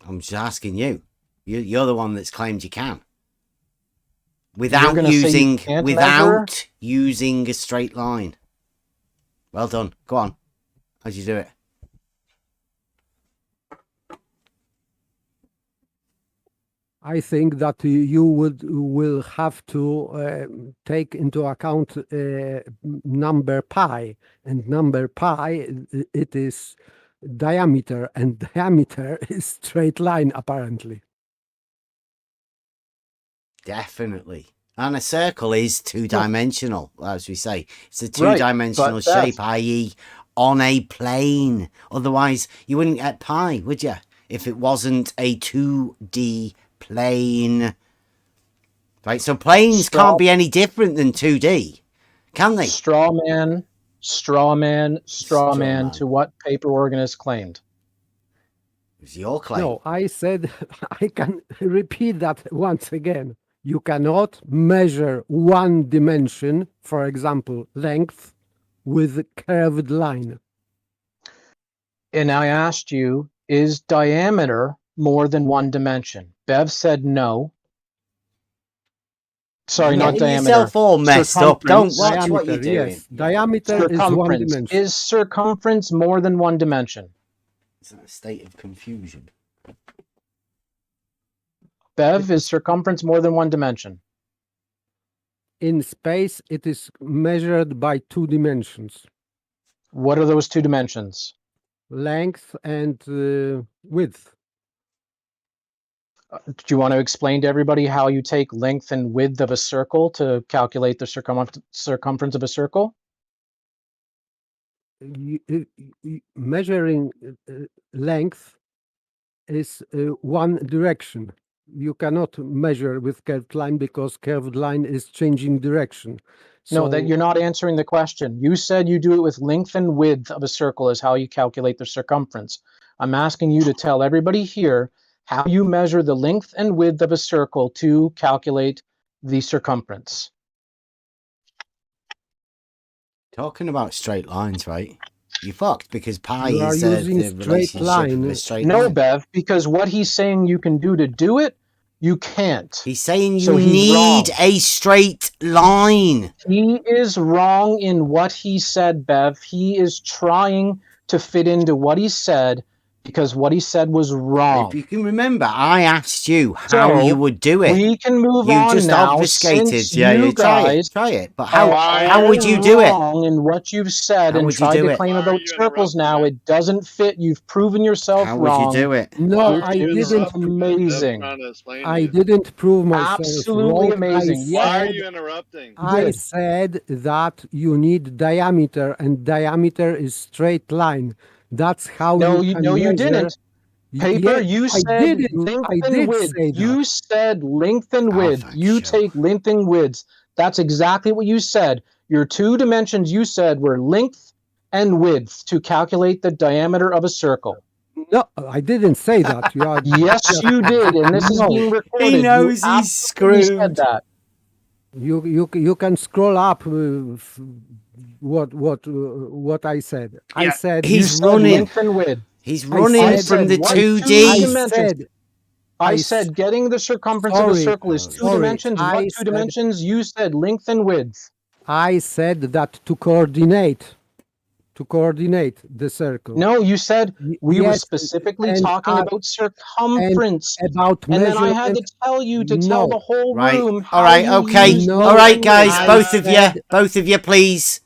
I'm just asking you. You're the one that's claimed you can. Without gonna say you using can't without using a straight line. Well done. Go on. How'd you do it? I think that you will have to take into account number pi, and number pi it is diameter, and diameter is straight line apparently. Definitely. And a circle is two-dimensional, as we say. It's a Right, two-dimensional but that's- shape, i.e. on a plane. Otherwise, you wouldn't get pi, would you? If it wasn't a 2D plane. Right, so planes can't be any different than 2D, can they? Straw man man. to what paper organist claimed. It was your claim. No, I said I can repeat that once again. You cannot measure one dimension, for example, length, with a curved line. And I asked you, is diameter more than one dimension? Bev said no. Sorry, You're not getting diameter. yourself all messed up. Don't Circumference. watch what you're Diameter, doing. yes. Diameter is one Circumference. dimension. Is circumference more than one dimension? It's in a state of confusion. Bev, is circumference more than one dimension? In space, it is measured by 2 dimensions, What are those two dimensions? length and width. Do you want to explain to everybody how you take length and width of a circle to calculate the circumference of a circle? Measuring length is one direction. You cannot measure with curved line because curved line is changing direction. No, that you're not answering the question. You said you do it with length and width of a circle is how you calculate the circumference. I'm asking you to tell everybody here how you measure the length and width of a circle to calculate the circumference. Talking about straight lines, right? You fucked because pi You are is using the straight relationship of line. a straight No, line. Bev, because what he's saying you can do to do it, you can't. He's saying you So he's need wrong. a straight line. He is wrong in what he said, Bev. He is trying to fit into what he said because what he said was wrong. If you can remember, I asked you how So, you would do it. We can move You on just now. obfuscated. Since Yeah, you yeah, guys try it. But are how would you do it? wrong in what you've said How and would you tried do to it? claim Why are about you circles now, interrupting it doesn't fit. You've proven yourself How would wrong. you do it? No, Why are I you didn't. interrupting him? That's Amazing. trying to explain I to you. didn't prove myself Absolutely wrong. amazing. Why are said- you interrupting? I Good. said that you need diameter, and diameter is straight line. That's how No, you can you measure. didn't. Paper, Yeah, you I said didn't. length I and did width. say that. You said length and width. fuck, You show. take length and width. That's exactly what you said. Your two dimensions you said were length and width to calculate the diameter of a circle. No, I didn't say that. You are Yes, you did, and this is No. being recorded. He knows You he's absolutely said screwed. that. you can scroll up what I said. I Yeah, said You he's said running. length and width. He's I running said from the what 2D. two I dimensions. said I I said getting the circumference of a sorry, circle is two sorry. dimensions. What I two said- dimensions? You said length and width. I said that to coordinate the circle. No, you said we were Yes, specifically and talking I- about circumference. about And then I had measurement. to tell you to tell No. the whole Right. room how All right. you Okay. use No. All right, guys. I Both of said- you. Both of you, please.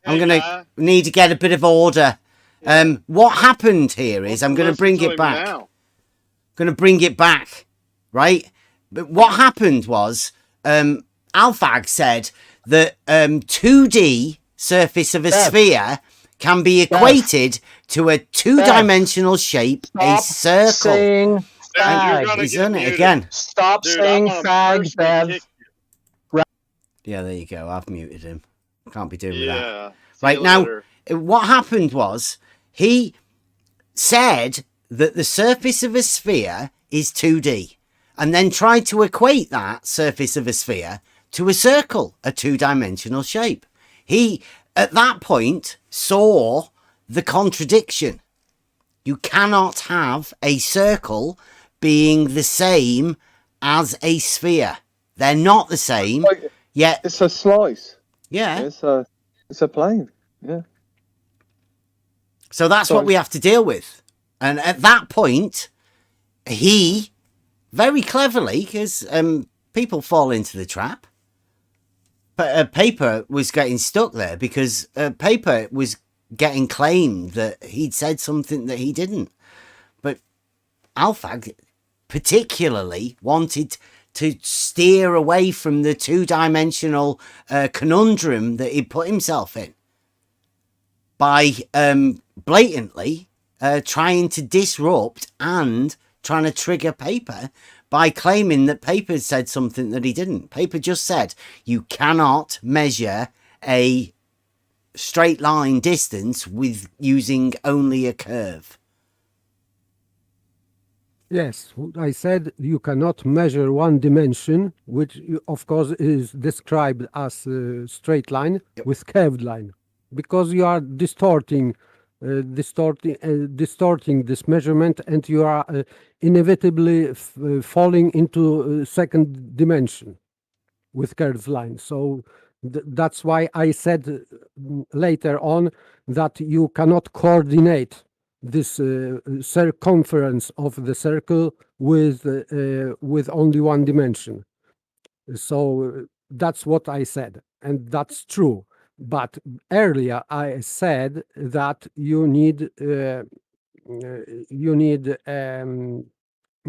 I'm Hey, gonna guy. need to get a bit of order. What happened here is I'm gonna Listen bring to it him back. now. Going to bring it back, right? But what happened was Alfag said that 2D surface of a Bev. sphere can be equated to a two-dimensional shape, a Stop circle. saying Bev, you're fag. gonna He's get done it muted. again. Stop Dude, saying I'm gonna fag, personally Bev. kick Yeah, there you go. I've muted him. Can't be doing you. with that. Yeah. See Right you now, later. what happened was he said that the surface of a sphere is 2D and then tried to equate that surface of a sphere to a circle, a two-dimensional shape. He, at that point, saw the contradiction. You cannot have a circle being the same as a sphere. They're not the same. Like, Yet, it's a slice. yeah. It's a plane. Yeah. So that's what Sorry. we have to deal with. And at that point, he very cleverly, because people fall into the trap, but Paper was getting stuck there because Paper was getting claimed that he'd said something that he didn't. But Alfag particularly wanted to steer away from the two-dimensional conundrum that he put himself in by blatantly trying to disrupt and trying to trigger Paper by claiming that Paper said something that he didn't. Paper just said you cannot measure a straight line distance with using only a curve. Yes, I said you cannot measure one dimension, which of course is described as a straight line with curved line, because you are distorting this measurement, and you are inevitably falling into a second dimension with curved line. So that's why I said later on that you cannot coordinate this circumference of the circle with only one dimension. So that's what I said, and that's true. But earlier I said that you need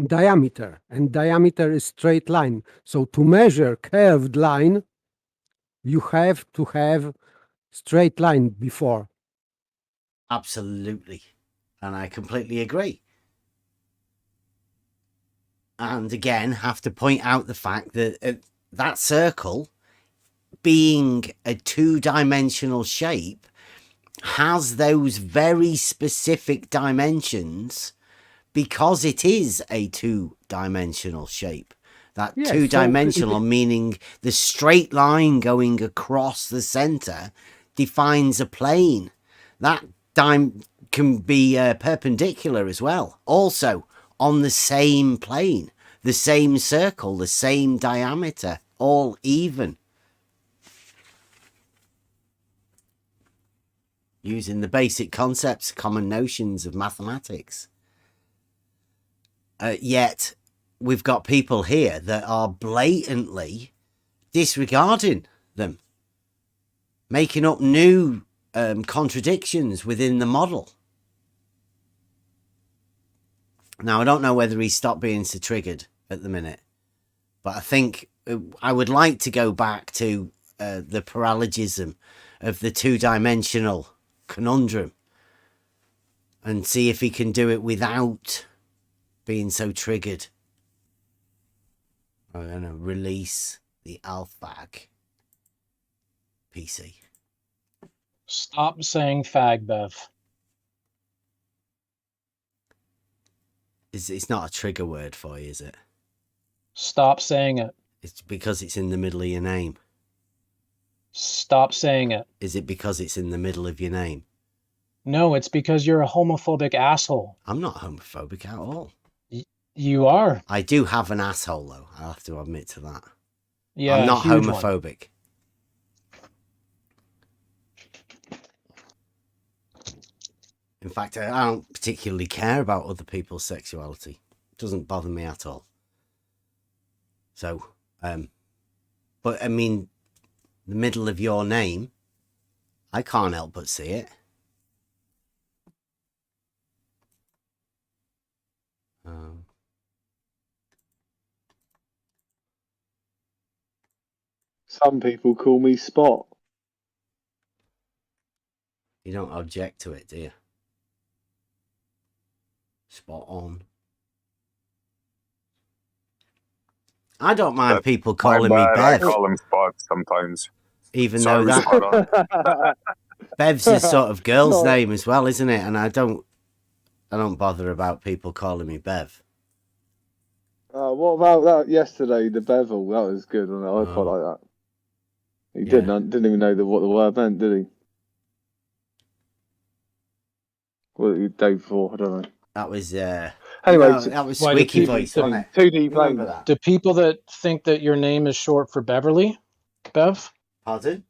diameter, and diameter is straight line. So to measure curved line, you have to have straight line before. Absolutely. And I completely agree. And again, have to point out the fact that that circle, being a two-dimensional shape, has those very specific dimensions because it is a two-dimensional shape. That Yes, so two-dimensional meaning the straight line going across the center defines a plane. That can be perpendicular as well. Also on the same plane, the same circle, the same diameter, all even. Using the basic concepts, common notions of mathematics. Yet we've got people here that are blatantly disregarding them, making up new contradictions within the model. Now, I don't know whether he stopped being so triggered at the minute, but I think I would like to go back to the paralogism of the two-dimensional conundrum and see if he can do it without being so triggered. I'm going to release the Alphag PC. Stop saying fag, Bev. It's not a trigger word for you, is it? Stop saying it. It's because it's in the middle of your name. Stop saying it. Is it because it's in the middle of your name? No, it's because you're a homophobic asshole. I'm not homophobic at all. You are. I do have an asshole, though. I'll have to admit to that. Yeah, I'm not huge one. homophobic. In fact, I don't particularly care about other people's sexuality. It doesn't bother me at all. So, but I mean, the middle of your name, I can't help but see it. Some people call me Spot. You don't object to it, do you? Spot on. I don't mind people calling me I Bev, call him Spot sometimes. even Sorry, though that Spot on. Bev's a sort of girl's name as well, isn't it? And I don't bother about people calling me Bev. What about that yesterday? The bevel, that was good. Wasn't it? I quite like that. He didn't even know what the word meant, did he? What did he day before? I don't know. That was Anyway, that was why do squeaky people voice, think- wasn't it? 2D Remember planes. that? Do people that think that your name is short for Beverly, Bev? Pardon?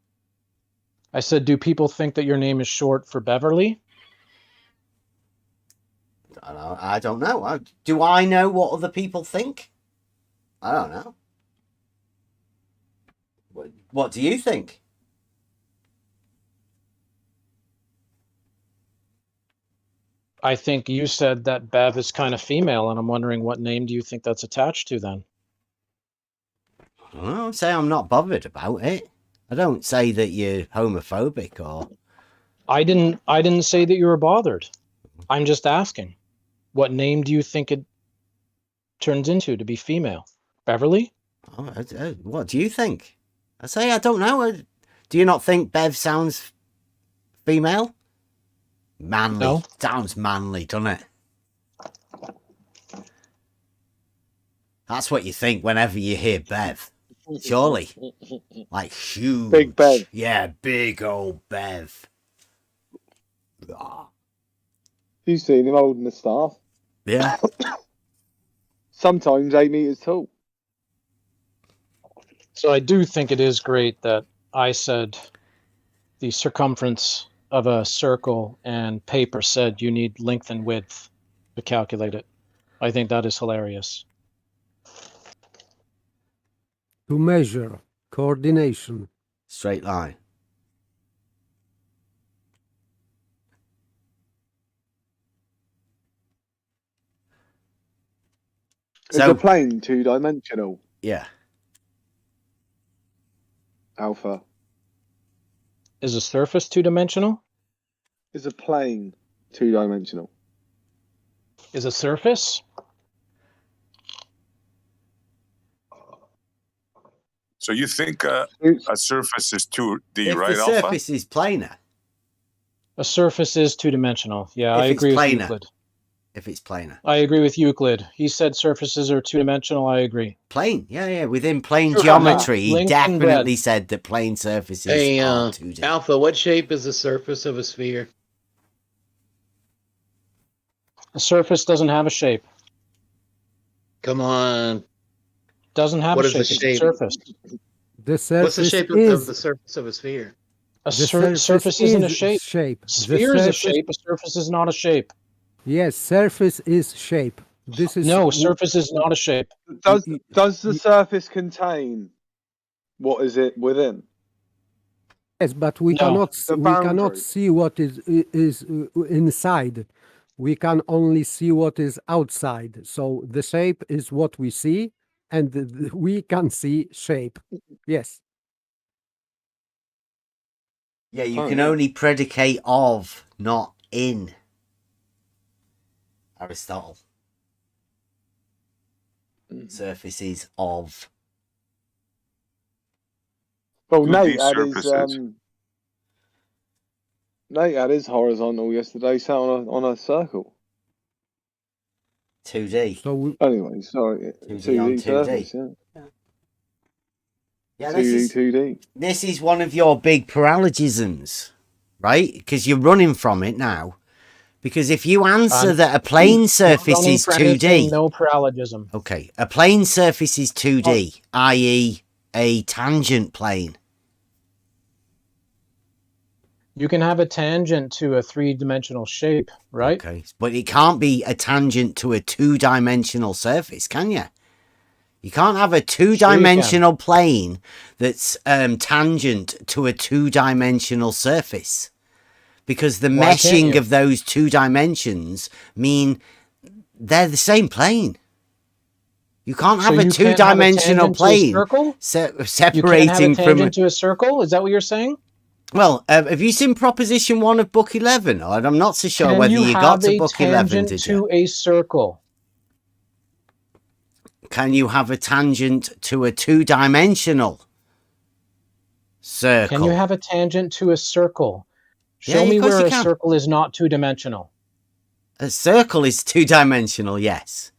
I said, do people think that your name is short for Beverly? I don't know. Do I know what other people think? I don't know. What do you think? I think you said that Bev is kind of female, and I'm wondering what name do you think that's attached to then? I don't say I'm not bothered about it. I don't say that you're homophobic or... I didn't say that you were bothered. I'm just asking. What name do you think it turns into to be female? Beverly? Oh, what do you think? I say I don't know. Do you not think Bev sounds female? Manly. No. Sounds manly, doesn't it? That's what you think whenever you hear Bev. Surely. Like huge. Big Bev. Yeah, big old Bev. You've seen him holding the staff. Yeah. Sometimes 8 meters tall. So I do think it is great that I said the circumference of a circle and paper said you need length and width to calculate it. I think that is hilarious. To measure, coordination. Straight line. Is a plane two-dimensional, Yeah. Alpha? Is a surface two-dimensional? Is a plane two-dimensional? Is a surface? So you think a surface is 2D, If right, the Alpha? surface is planar. A surface is two-dimensional. Yeah, If I it's agree with planar. Euclid. If it's planar. I agree with Euclid. He said surfaces are two-dimensional. I agree. Plane. Yeah. Within plane Sure. geometry, he Length and definitely breadth. said that plane surfaces Hey, are 2D. Alpha, what shape is the surface of a sphere? A surface doesn't have a shape. Come on. Doesn't have What a is the shape. It's a shape? surface. The surface What's the shape is of the surface of a sphere? A the surface isn't a is shape. The Sphere is a surface- shape. A surface is not a shape. Yes, surface is shape. This is No, surface is not a shape. Does the surface contain what is it within? Yes, but we No. cannot The we cannot boundary. see what is inside. We can only see what is outside. So the shape is what we see, and we can see shape. Yes. Yeah, you Oh, can yeah. only predicate of, not in. Aristotle. Surfaces of. Well, 2D Nate had surfaces. his horizontal yesterday, sat on a circle. 2D. So we, Anyway, sorry, 2D on 2D surface, 2D. yeah. Yeah, 2D. this is one of your big paralogisms, right? Because you're running from it now. Because if you answer that a plane surface Running is for anything, 2D, No paralogism. okay, a plane surface is 2D, i.e., a tangent plane. You can have a tangent to a three-dimensional shape, right? Okay, but it can't be a tangent to a two-dimensional surface, can you? You can't have a two-dimensional plane that's tangent to a two-dimensional surface. Because the Why can't meshing you? of those two dimensions mean they're the same plane. You can't have So a you can't have a two-dimensional tangent to a plane circle? You can't have a separating from. tangent to a circle? Is that what you're saying? Well, have you seen Proposition 1 of Book 11? I'm not so sure Can whether you got have to a Book 11, tangent did you? to a circle? Can you have a tangent to a two-dimensional circle? Can you have a tangent to a circle? Yeah, Show of me course where you a can. circle is not two-dimensional. A circle is two-dimensional, yes.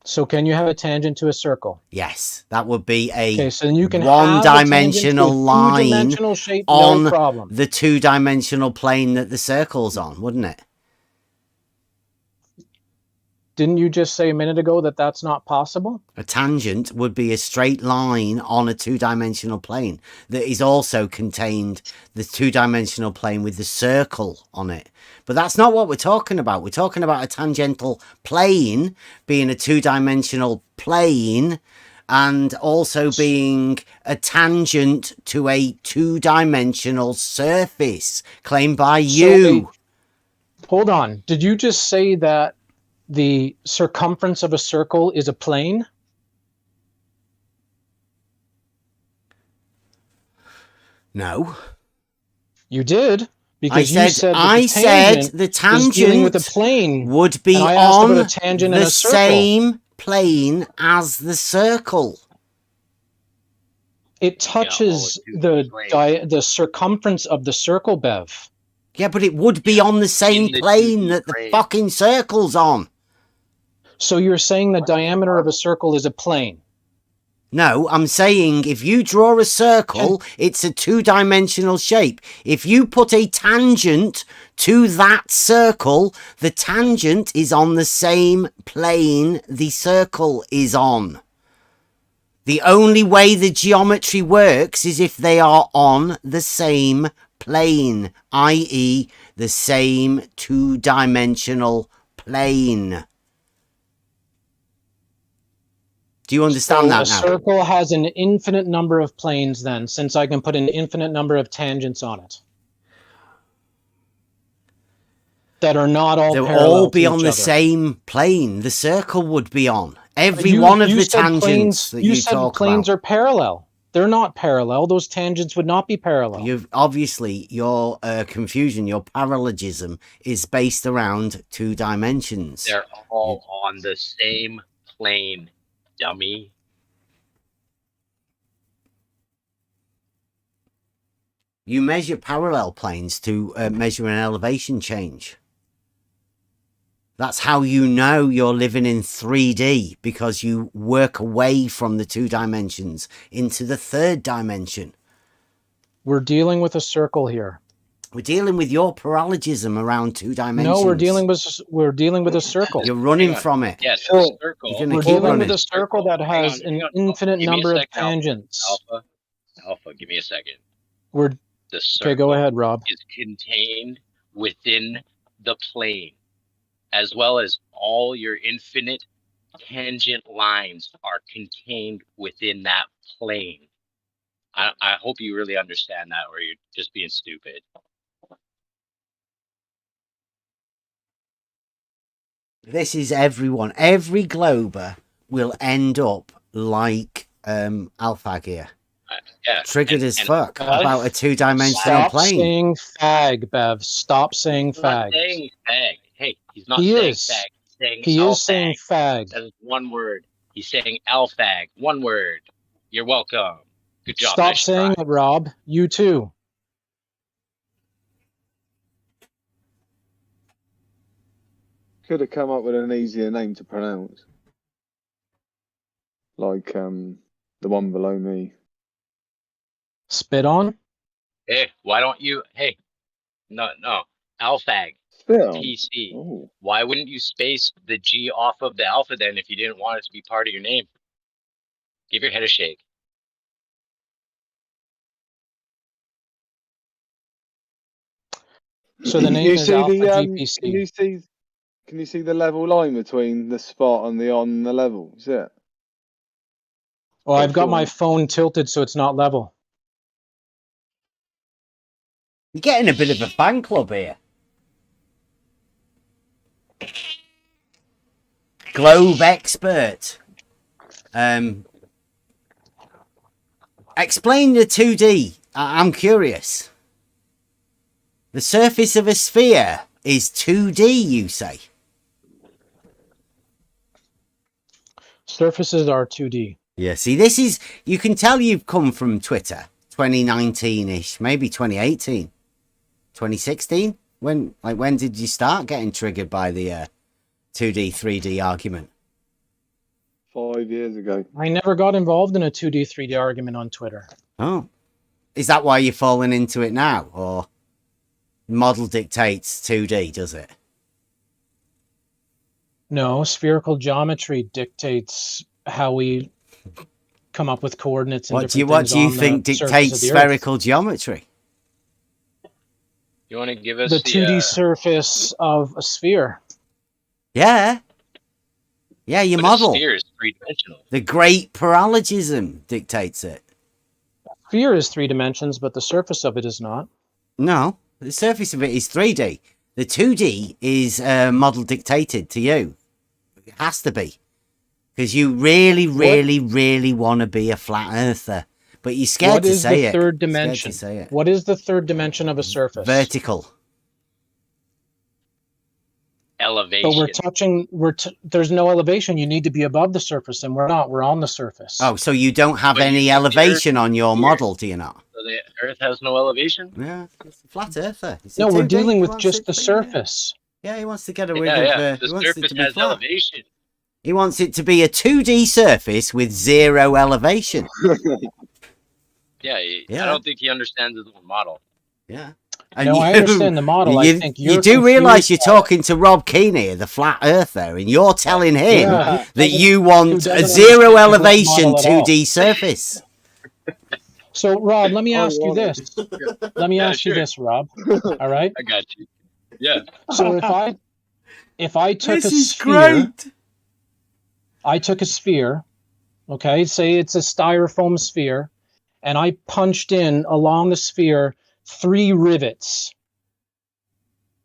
So can you have a tangent to a circle? Yes, that would be a Okay, so you can have a tangent to a one-dimensional line two-dimensional shape, on no problem. the two-dimensional plane that the circle's on, wouldn't it? Didn't you just say a minute ago that that's not possible? A tangent would be a straight line on a two-dimensional plane that is also contained the two-dimensional plane with the circle on it. But that's not what we're talking about. We're talking about a tangential plane being a two-dimensional plane and also being a tangent to a two-dimensional surface claimed by you. Hold on. Did you just say that the circumference of a circle is a plane? No. You did. Because I you said the is dealing with a tangent plane. would be and I asked on about a tangent and the a circle. same plane as the circle. It touches the circumference of the circle, Bev. Yeah, but it would be on the same in the plane 2D that the plane. fucking circle's on. So you're saying the diameter of a circle is a plane? No, I'm saying if you draw a circle, it's a two-dimensional shape. If you put a tangent to that circle, the tangent is on the same plane the circle is on. The only way the geometry works is if they are on the same plane, i.e. the same two-dimensional plane. Do you understand So that a now? circle has an infinite number of planes then, since I can put an infinite number of tangents on it. That are not all They'll parallel all be to on each the other. same plane. The circle would be on. Every You- one of you the said tangents planes, that you you said talk planes about. are parallel. They're not parallel. Those tangents would not be parallel. You've obviously your confusion, your parallelism is based around two dimensions. They're all on the same plane, dummy. You measure parallel planes to measure an elevation change. That's how you know you're living in 3D, because you work away from the two dimensions into the third dimension. We're dealing with a circle here. We're dealing with your parallelism around two dimensions. No, we're dealing with a circle. You're running from it. Yes, Sure. the circle. You're gonna We're keep dealing running. with a circle that has Hang an on. infinite Give me a number of second, Alpha. tangents. Alpha, give me a second. We're The circle okay. Go ahead, Rob. is contained within the plane, as well as all your infinite tangent lines are contained within that plane. I hope you really understand that, or you're just being stupid. This is everyone. Every glober will end up like Alphag here. Yeah, Triggered as fuck Bev, about a two-dimensional Stop plane. saying fag, Bev. Stop saying He's not fag. saying fag. Hey, he's not He saying is. fag. He's saying He alfag. is saying fag. That is one word. He's saying alfag. One word. You're welcome. Good job. Stop Nice saying try. it, Rob. You too. Could have come up with an easier name to pronounce. Like the one below me. Spit on. Hey, why don't you? Hey, no. Alfag. Spit on. PC. Oh. Why wouldn't you space the G off of the alpha then if you didn't want it to be part of your name? Give your head a shake. So the name You is see Alpha the GPC. can you see the level line between the spot and the on the level? Is it? Oh, I've got my phone tilted so it's not level. You're getting a bit of a fan club here. Globe expert. Explain the 2D. I'm curious. The surface of a sphere is 2D, you say? Surfaces are 2D. Yeah, see, this is, you can tell you've come from Twitter, 2019-ish, maybe 2018, 2016. When did you start getting triggered by the 2D, 3D argument? 5 years ago. I never got involved in a 2D, 3D argument on Twitter. Oh, is that why you're falling into it now? Or model dictates 2D, does it? No, spherical geometry dictates how we come up with coordinates. And What do you think dictates spherical geometry? You want to give us the 2D surface of a sphere? Yeah. Yeah, your model. The sphere is three-dimensional. The great parallelism dictates it. Sphere is 3 dimensions, but the surface of it is not. No, the surface of it is 3D. The 2D is model dictated to you. It has to be. Because you really, really want to be a flat earther. But you're scared to say it. What is the third dimension? What is the third dimension of a surface? Vertical. Elevation. But we're touching, there's no elevation. You need to be above the surface, and we're not. We're on the surface. Oh, so you don't have any elevation on your model, do you not? So the Earth has no elevation? Yeah, it's a flat earther. No, we're dealing with just the surface. Yeah, he wants to get rid of the he wants it surface to be has flat. elevation. He wants it to be a 2D surface with 0 elevation. Yeah, I don't think he understands his own model. Yeah. And no, I understand the model. I think you do realise you're talking to Rob Keane here, the flat earther, and you're telling him that you want a 0 elevation 2D surface. So, Rob, let me Oh, ask you wow. this. Let me Yeah, ask you sure. this, Rob. All right. I got you. Yeah. So if I took This a is sphere, great. I took a sphere, okay, say it's a styrofoam sphere, and I punched in along the sphere 3 rivets.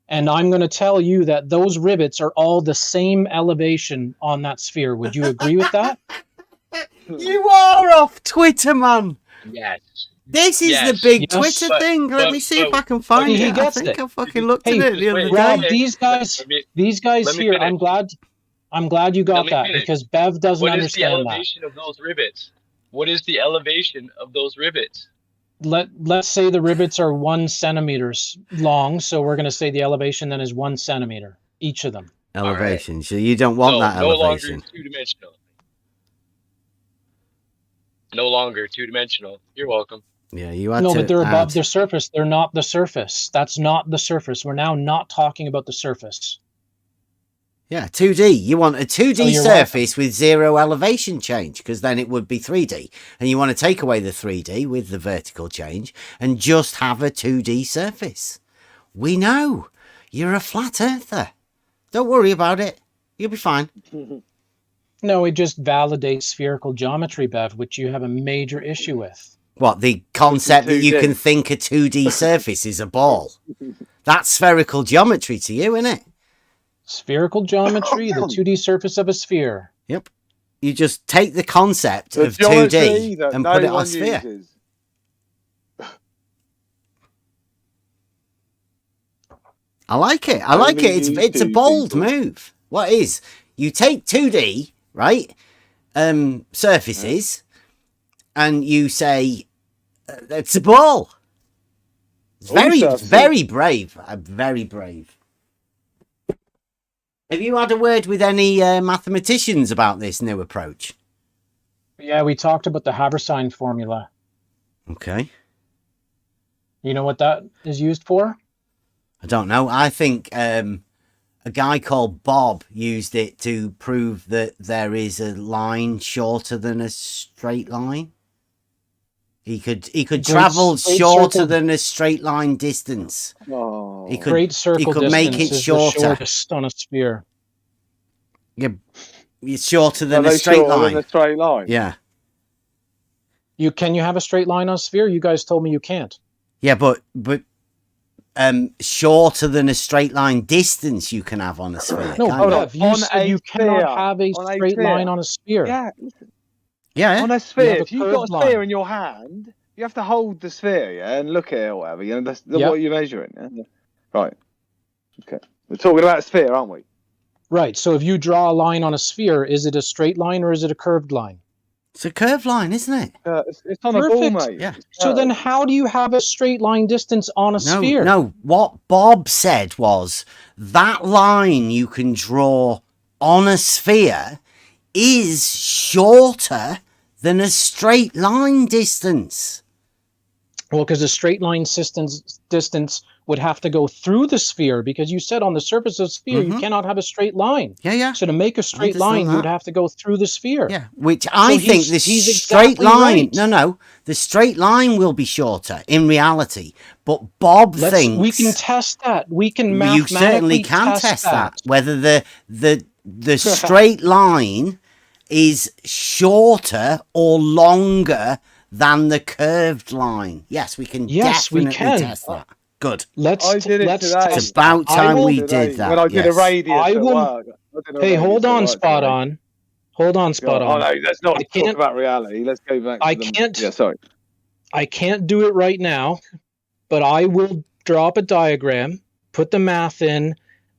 And I'm going to tell you that those rivets are all the same elevation on that sphere. Would you agree with that? You are off Twitter, man. Yes. This is the Yes. big Yes. Twitter But- thing. Let but- me see if but- I can find he it. I gets think it. I fucking looked Hey, at it the other wait, day. Rob, okay. these guys let me here, finish. I'm glad you Let got me that finish. because Bev doesn't What is the understand that. elevation of those rivets? What is the elevation of those rivets? Let's say the rivets are 1 centimeters long, so we're going to say the elevation then is 1 centimeter, each of them. Elevation. So you don't want that no longer elevation. two-dimensional. No longer two-dimensional. You're welcome. Yeah, you had No, to but they're above add. the surface. They're not the surface. That's not the surface. We're now not talking about the surface. Yeah, 2D. You want a 2D So you're surface with 0 elevation change, because then it would be 3D. And you want to take away the 3D with the vertical change and just have a 2D surface. We know. You're a flat earther. Don't worry about it. You'll be fine. No, it just validates spherical geometry, Bev, which you have a major issue with. What, the concept that you 2D. can think a 2D surface is a ball? That's spherical geometry to you, isn't it? Spherical geometry, the 2D surface of a sphere. Yep. You just take the concept The of geometry 2D that and no put it on a one sphere. uses. I like it. I Only like it. use It's a 2D bold people. move. What is? You take 2D, right? Surfaces, and you say it's a ball. It's All very, surfaces. very brave. Very brave. Have you had a word with any mathematicians about this new approach? Yeah, we talked about the Haversine formula. Okay. You know what that is used for? I don't know. I think a guy called Bob used it to prove that there is a line shorter than a straight line. He could travel shorter circle. than a straight line distance. Oh. He could Great circle could make distance it is shorter. the shortest on a sphere. Yeah, it's shorter Are than a they straight shorter line. than a straight line? Yeah, Can you have a straight line on a sphere? You guys told me you can't. yeah, but shorter than a straight line distance you can have on a sphere. No, can't hold you? on. Bev, you On said a you cannot sphere. have a On a straight sphere. line on a sphere. Yeah. Yeah, On a You sphere. have a If you've got a curved sphere line. in your hand, you have to hold the sphere, yeah, and look at it or whatever. You know, that's Yep. what you're measuring. Yeah? Right. Okay. We're talking about a sphere, aren't we? Right. So if you draw a line on a sphere, is it a straight line or is it a curved line? it's a curved line, isn't it? It's on a ball, Perfect. mate. Yeah. So then how do you have a straight line distance on a sphere? No. What Bob said was that line you can draw on a sphere is shorter than a straight line distance. Well, because a straight line distance would have to go through the sphere because you said on the surface of the sphere you cannot have a straight line. Yeah. So to make a straight understand line, you would that. have to go through the sphere. Yeah, which I think the he's straight exactly line. right. No, the straight line will be shorter in reality. But Bob thinks We can test that. We can you mathematically certainly can test that. Whether the straight line is shorter or longer than the curved line. Yes, we can definitely test that. Good. I did it let's today. test It's about that. time I will- we did that. When I did a yes. radius I at will- work. I did a Hey, radius hold at on, work spot today. on. Hold on, spot Oh on. no, let's not I talk can't- about reality. Let's go back. I to the, can't- Yeah, sorry. I can't do it right now, but I will draw up a diagram, put the math in,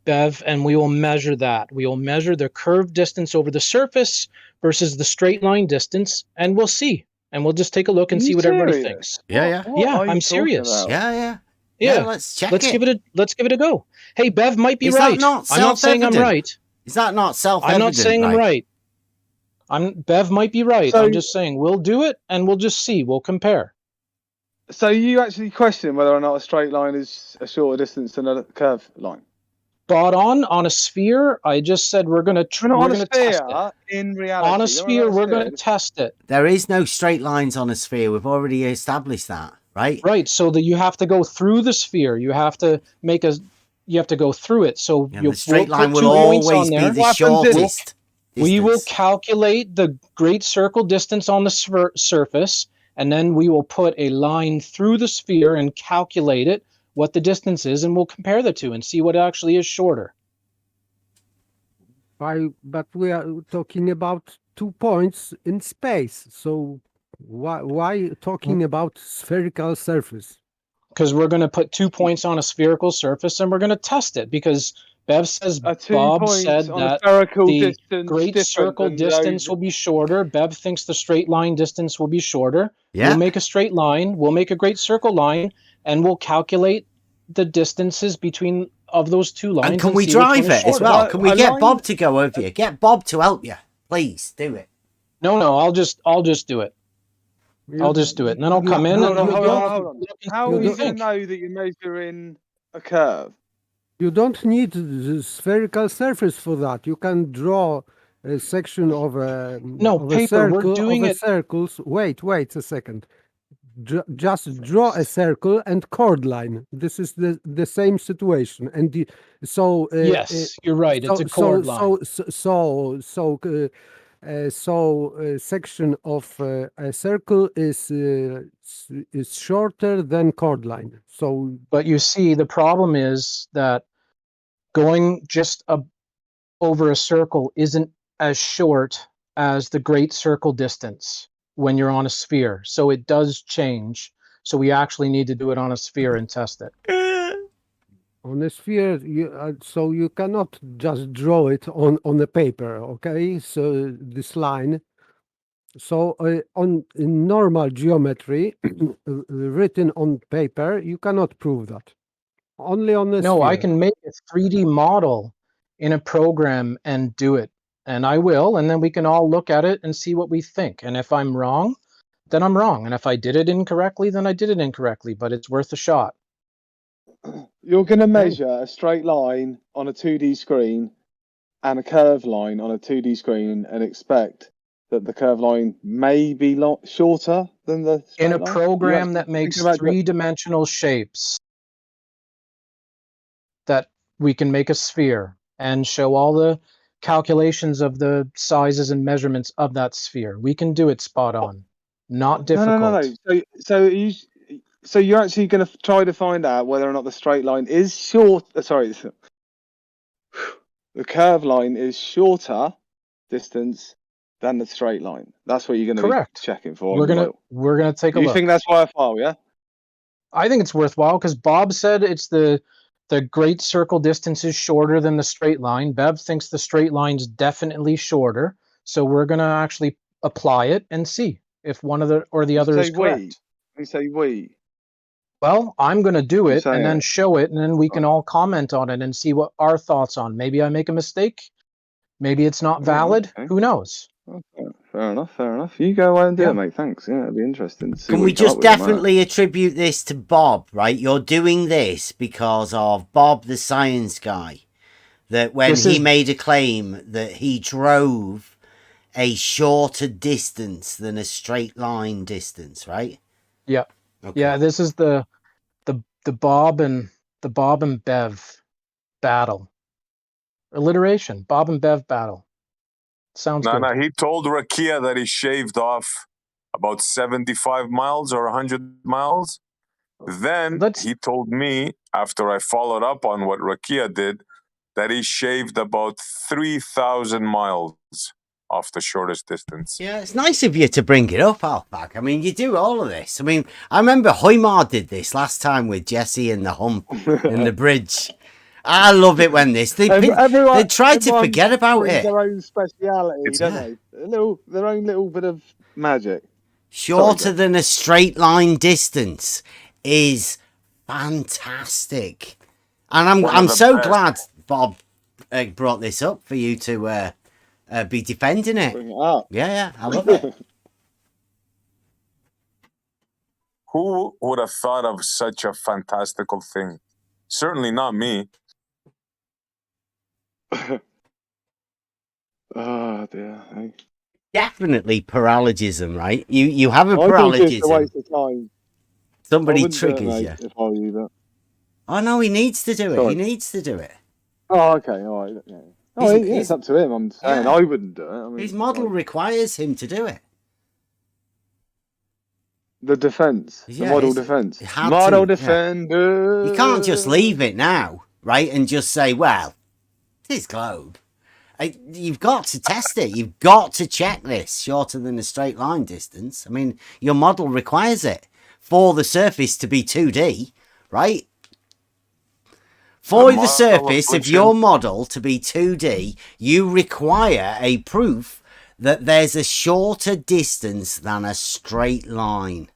Bev, and we will measure that. We will measure the curved distance over the surface versus the straight line distance, and we'll see. And we'll just take a look and Are see you what everybody serious? thinks. Yeah. What Yeah, are you I'm talking serious. about? Yeah. Yeah, Let's check let's it. give it a go. Hey, Bev might be Is that right. not I'm not saying I'm self-evident? right. Is that not self-evident? I'm not saying I'm right. Bev might be right. So- I'm just saying we'll do it and we'll just see. We'll compare. So you actually question whether or not a straight line is a shorter distance than a curved line? spot on a sphere. I just said we're gonna We're not we're on a gonna test it. sphere in reality. On a Don't worry sphere, about we're sphere. gonna test it. There is no straight lines on a sphere. We've already established that, right? Right. So that you have to go through the sphere. You have to go through it. So And the straight we'll line put will 2 points on always be there. the What happens if- shortest We will distance. calculate the great circle distance on the surface, and then we will put a line through the sphere and calculate it, what the distance is, and we'll compare the two and see what actually is shorter. But we are talking about 2 points in space. So why talking about spherical surface? Because we're going to put 2 points on a spherical surface and we're going to test it. Because Bev says Two Bob points said on a that spherical the distance great different circle than distance those- will be shorter. Bev thinks the straight line distance will be shorter. Yeah. We'll make a straight line. We'll make a great circle line, and we'll calculate the distances between of those two lines. And can we see which one drive is it as shorter. well? Can we A get line- Bob to go over you? Get Bob to help you. Please do it. No, I'll just do it. I'll just do it, and then I'll come in Hold and on, we'll hold go on, hold on. look and How see are what you we going to think. know that you're measuring a curve? You don't need the spherical surface for that. You can draw a section of a No, of paper, a circle we're doing of a it- circles. Wait a second. Just draw a circle and chord line. This is the same situation. And Yes, you're right. It's a chord line. Section of a circle is shorter than chord line. So But you see, the problem is that going just over a circle isn't as short as the great circle distance when you're on a sphere. So it does change. So we actually need to do it on a sphere and test it. on a sphere, so you cannot just draw it on the paper, okay? So this line. So in normal geometry, written on paper, you cannot prove that. Only on the No, sphere. I can make a 3D model in a program and do it. And I will, and then we can all look at it and see what we think. And if I'm wrong, then I'm wrong. And if I did it incorrectly, then I did it incorrectly, but it's worth a shot. You're going to measure a straight line on a 2D screen and a curved line on a 2D screen and expect that the curved line may be shorter than the straight In a line? program that Think makes about that. three-dimensional shapes, that we can make a sphere and show all the calculations of the sizes and measurements of that sphere. We can do it spot on. Not difficult. No. So you're actually going to try to find out whether or not the straight line is short. Sorry, the curved line is shorter distance than the straight line. That's what you're going to Correct. be checking for. We're gonna take a You look. think that's worthwhile? Yeah. I think it's worthwhile because Bob said it's the great circle distance is shorter than the straight line. Bev thinks the straight line's definitely shorter. So we're gonna actually apply it and see if one of the or the other is correct. We say we. Well, I'm gonna do You it say and then it. show it, and then we can all comment on it and see what our thoughts on. Maybe I make a mistake. Maybe it's not valid. okay. Who knows? Okay. Fair enough. You go away and do Yeah. it, mate. Thanks. Yeah, it'd be interesting to see. Can what we you come up just with on that. definitely attribute this to Bob, right? You're doing this because of Bob the science guy. That when This he is- made a claim that he drove a shorter distance than a straight line distance, right? Yeah. Okay. Yeah, this is the Bob and Bev battle. Alliteration. Bob and Bev battle. Sounds good. No, he told Rakia that he shaved off about 75 miles or 100 miles. Then he told me, after I followed up on what Rakia did, that he shaved about 3,000 miles off the shortest distance. Yeah, it's nice of you to bring it up, Alpac. I mean, you do all of this. I mean, I remember Hoymar did this last time with Jesse and the hump and the bridge. I love it when they try to forget about it. Their own speciality, don't Yeah. they? Their own little bit of magic. Shorter than a straight line distance is fantastic. And I'm so glad Bob brought this up for you to be defending it. Bring it up. Yeah, I love it. Who would have thought of such a fantastical thing? Certainly not me. Oh dear. Hey. Definitely paralogism, right? You have a I think it's a paralogism. waste of time. I Somebody wouldn't do it, triggers mate, you. if I were you. But Oh no, he needs to do it. He sorry. needs to do it. Oh, okay. All right. Yeah. Oh, yeah. It's up to him. I'm saying yeah. I wouldn't do it. I mean, His model like, requires him to do it. the defense, the Yeah, model it defense, had model to, yeah. defender. You can't just leave it now, right? And just say, well, it is globe. You've got to test it. You've got to check this shorter than a straight line distance. I mean, your model requires it for the surface to be 2D, right? For the surface of your model to be 2D, you require a proof that there's a shorter distance than a straight line.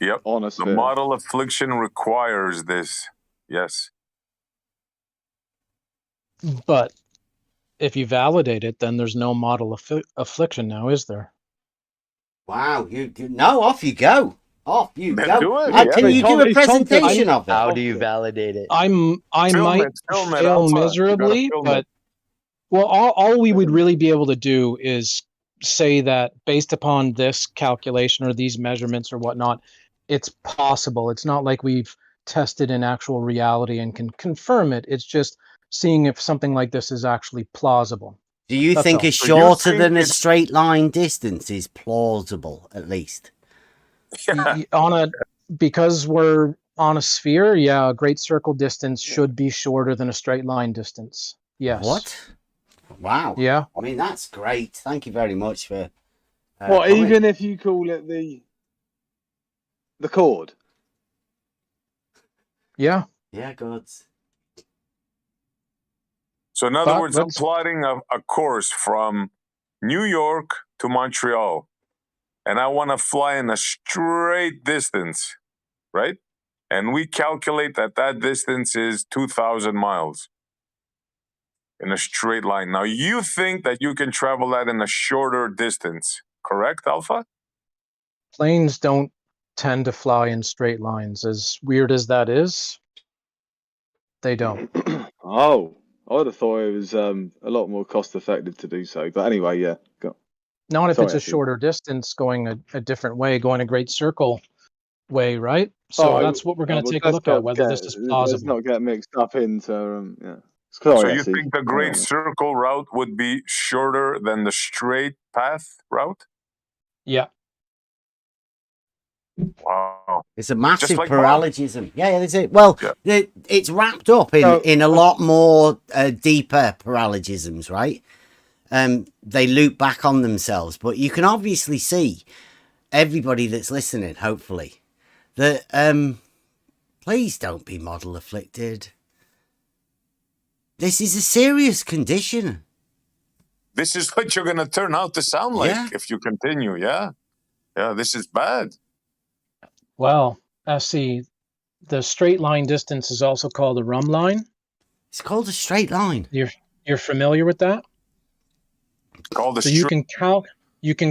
Yep. The model affliction requires this. Yes. But if you validate it, then there's no model affliction now, is there? Wow, no, off you go. Off you go. Do it, Can you do a presentation of it? How do you validate it? I might fail miserably, but well, all we would really be able to do is say that based upon this calculation or these measurements or whatnot, it's possible. It's not like we've tested in actual reality and can confirm it. It's just seeing if something like this is actually plausible. Do you think a shorter than a straight line distance is plausible, at least? Because we're on a sphere, yeah, a great circle distance should be shorter than a straight line distance. Yes. What? Wow. Yeah. I mean, that's great. Thank you very much for. What? Even if you call it the chord. Yeah. Yeah, gods. So in other words, I'm plotting a course from New York to Montreal, and I want to fly in a straight distance, right? And we calculate that distance is 2,000 miles in a straight line. Now, you think that you can travel that in a shorter distance, correct, Alpha? Planes don't tend to fly in straight lines. As weird as that is, they don't. Oh, I would have thought it was a lot more cost effective to do so. But anyway, yeah. Not if it's a shorter distance going a different way, going a great circle way, right? So that's what we're going to take a look at, whether this is plausible. Let's not get mixed up into, yeah. So you think the great circle route would be shorter than the straight path route? Yeah. Wow. It's a massive paralogism. Yeah, that's it. Well, it's wrapped up in a lot more deeper paralogisms, right? They loop back on themselves, but you can obviously see, everybody that's listening, hopefully, that please don't be model afflicted. This is a serious condition. This is what you're going to turn out to sound like if you continue, yeah? Yeah, this is bad. Well, see, the straight line distance is also called a rhumb line. It's called a straight line. You're familiar with that? So you can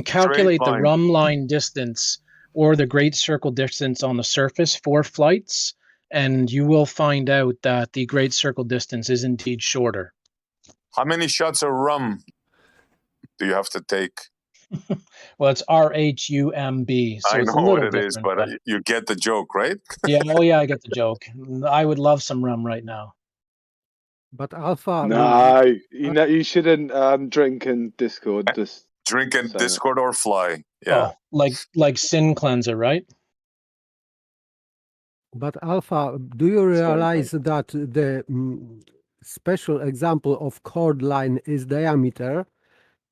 calculate the rhumb line distance or the great circle distance on the surface for flights, and you will find out that the great circle distance is indeed shorter. How many shots of rum do you have to take? Well, it's RHUMB. So I it's know a little what it is, different, but you get the joke, right? Yeah, oh yeah, I get the joke. I would love some rum right now. But Alpha... No, you shouldn't drink in Discord. Just drink in Discord or fly. Yeah. Oh, like sin cleanser, right? But Alpha, do you realize that the special example of chord line is diameter?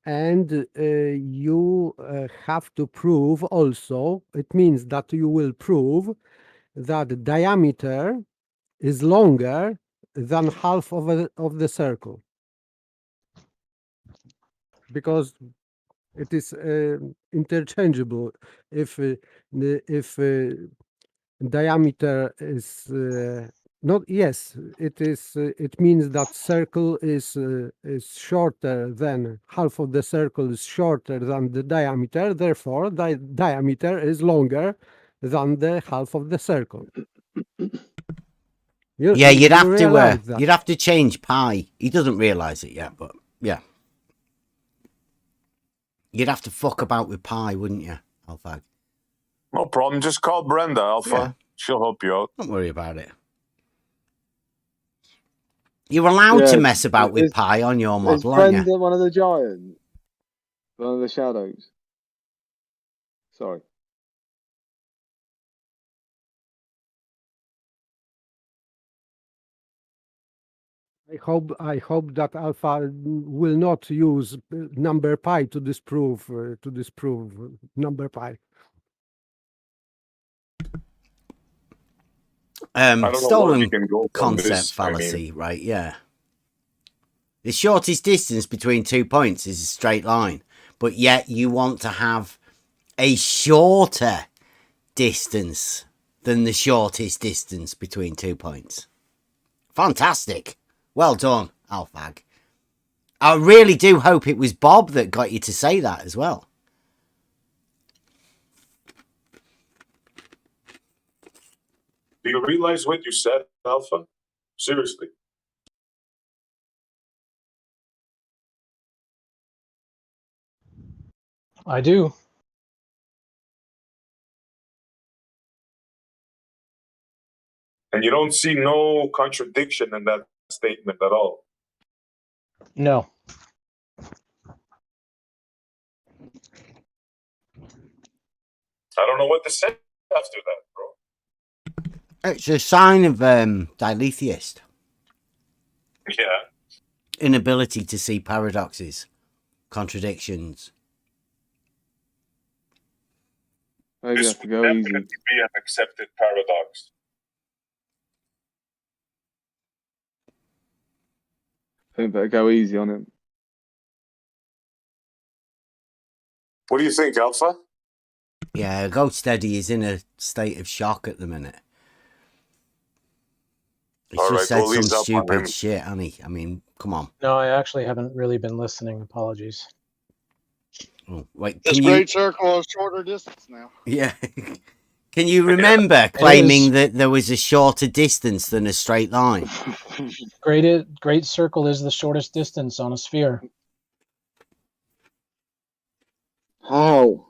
And you have to prove also, it means that you will prove that diameter is longer than half of the circle. Because it is interchangeable. If diameter is not, yes, it is. It means that circle is shorter than half of the circle is shorter than the diameter. Therefore, the diameter is longer than the half of the circle. Yeah, you realize that. you'd have to change pi. He doesn't realize it yet, but yeah. You'd have to fuck about with pi, wouldn't you, Alphag? No problem. Just call Brenda, Alpha. Yeah. She'll help you out. Don't worry about it. You're allowed to mess about with pi on your Is model, aren't Brenda you? one of the giants? One of the shadows? Sorry. I hope that Alpha will not use number pi to disprove number pi. I don't know where we Stolen can go from concept this. fallacy, right? Yeah. The shortest distance between 2 points is a straight line, but yet you want to have a shorter distance than the shortest distance between 2 points. Fantastic. Well done, Alphag. I really do hope it was Bob that got you to say that as well. Do you realize what you said, Alpha? Seriously. I do. And you don't see no contradiction in that statement at all. No. I don't know what to say after that, bro. It's a sign of diletheist. Yeah. Inability to see paradoxes, contradictions. Maybe This have to would go definitely easy. be an accepted paradox. I think better go easy on him. What do you think, Alpha? Yeah, Go Steady is in a state of shock at the minute. He's All just right, said we'll some ease up on stupid him. shit, hasn't he? I mean, come on. No, I actually haven't really been listening. Apologies. Oh, wait, This can you? great circle is shorter distance now. Yeah. Can you remember claiming that there was a shorter distance than a straight line? Great circle is the shortest distance on a sphere. How?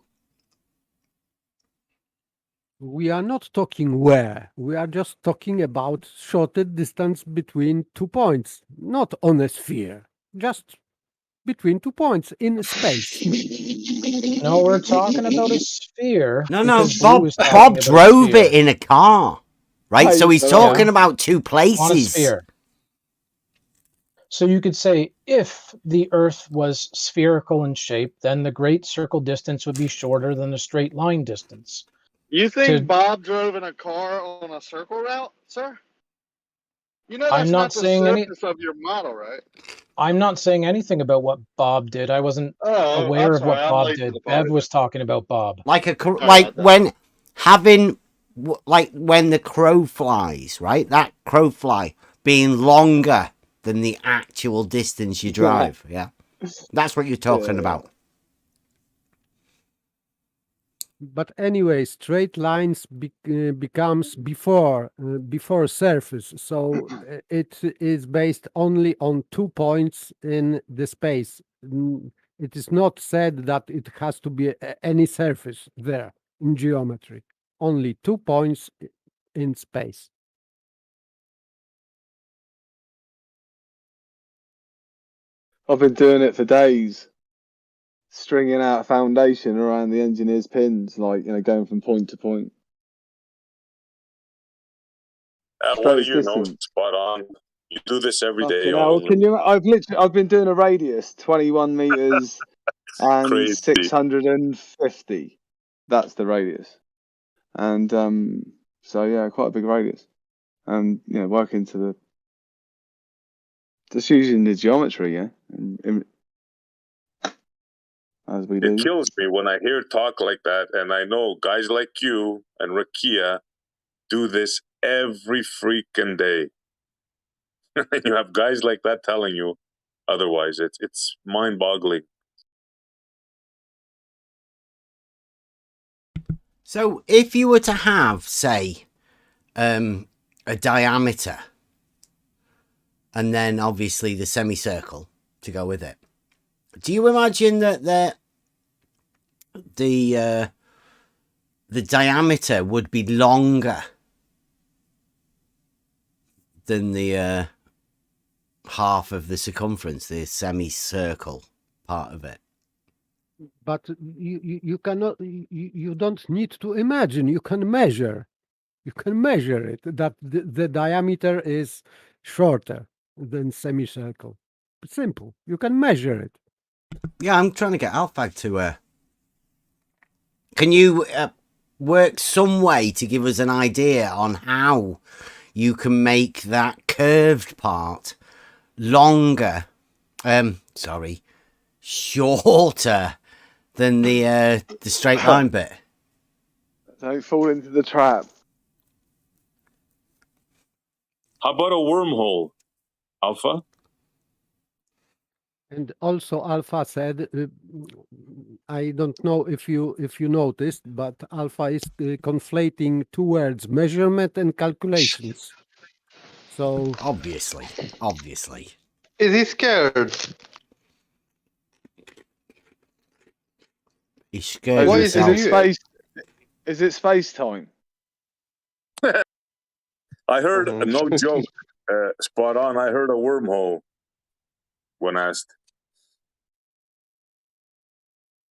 We are not talking where. We are just talking about shorter distance between 2 points, not on a sphere. Just between 2 points in space. No, we're talking about a sphere. No, because Bob. Blue is talking Bob about a drove sphere. it in a car, right? So he's talking about two On a places. sphere. So you could say if the Earth was spherical in shape, then the great circle distance would be shorter than the straight line distance. You think Bob drove in a car on a circle route, sir? You know that's I'm not the saying surface of your model, right? I'm not saying anything about what Bob did. I wasn't aware I'm of what sorry, I'm Bob late to did. the party. Bev was talking about Bob. Like about when having, like when the crow flies, right? That crow fly being longer than the actual distance you drive. Yeah, that's what you're talking about. But anyway, straight lines becomes before surface, so it is based only on 2 points in the space. It is not said that it has to be any surface there in geometry. Only 2 points in space. I've been doing it for days, stringing out foundation around the engineer's pins, like, going from point to point. What do you know? Spot on. You do this every day. Can you? I've been doing a radius 21 meters and Crazy. 650. That's the radius, and so yeah, quite a big radius, and working to the just using the geometry, yeah, as we do. It kills me when I hear talk like that, and I know guys like you and Rakia do this every freaking day. You have guys like that telling you otherwise. It's mind-boggling. So if you were to have, say, a diameter and then obviously the semicircle to go with it. Do you imagine that the diameter would be longer than the half of the circumference, the semicircle part of it? But you cannot, you don't need to imagine, you can measure. You can measure it, that the diameter is shorter than semicircle. Simple. You can measure it. Yeah, I'm trying to get Alfag to... Can you work some way to give us an idea on how you can make that curved part longer, shorter than the straight line bit? Don't fall into the trap. How about a wormhole, Alpha? And also Alpha said, I don't know if you noticed, but Alpha is conflating two words, measurement and calculations. So Obviously. Is he scared? He's scared Why Is is himself. it space? Is it space time? I heard, no joke, spot on. I heard a wormhole when asked.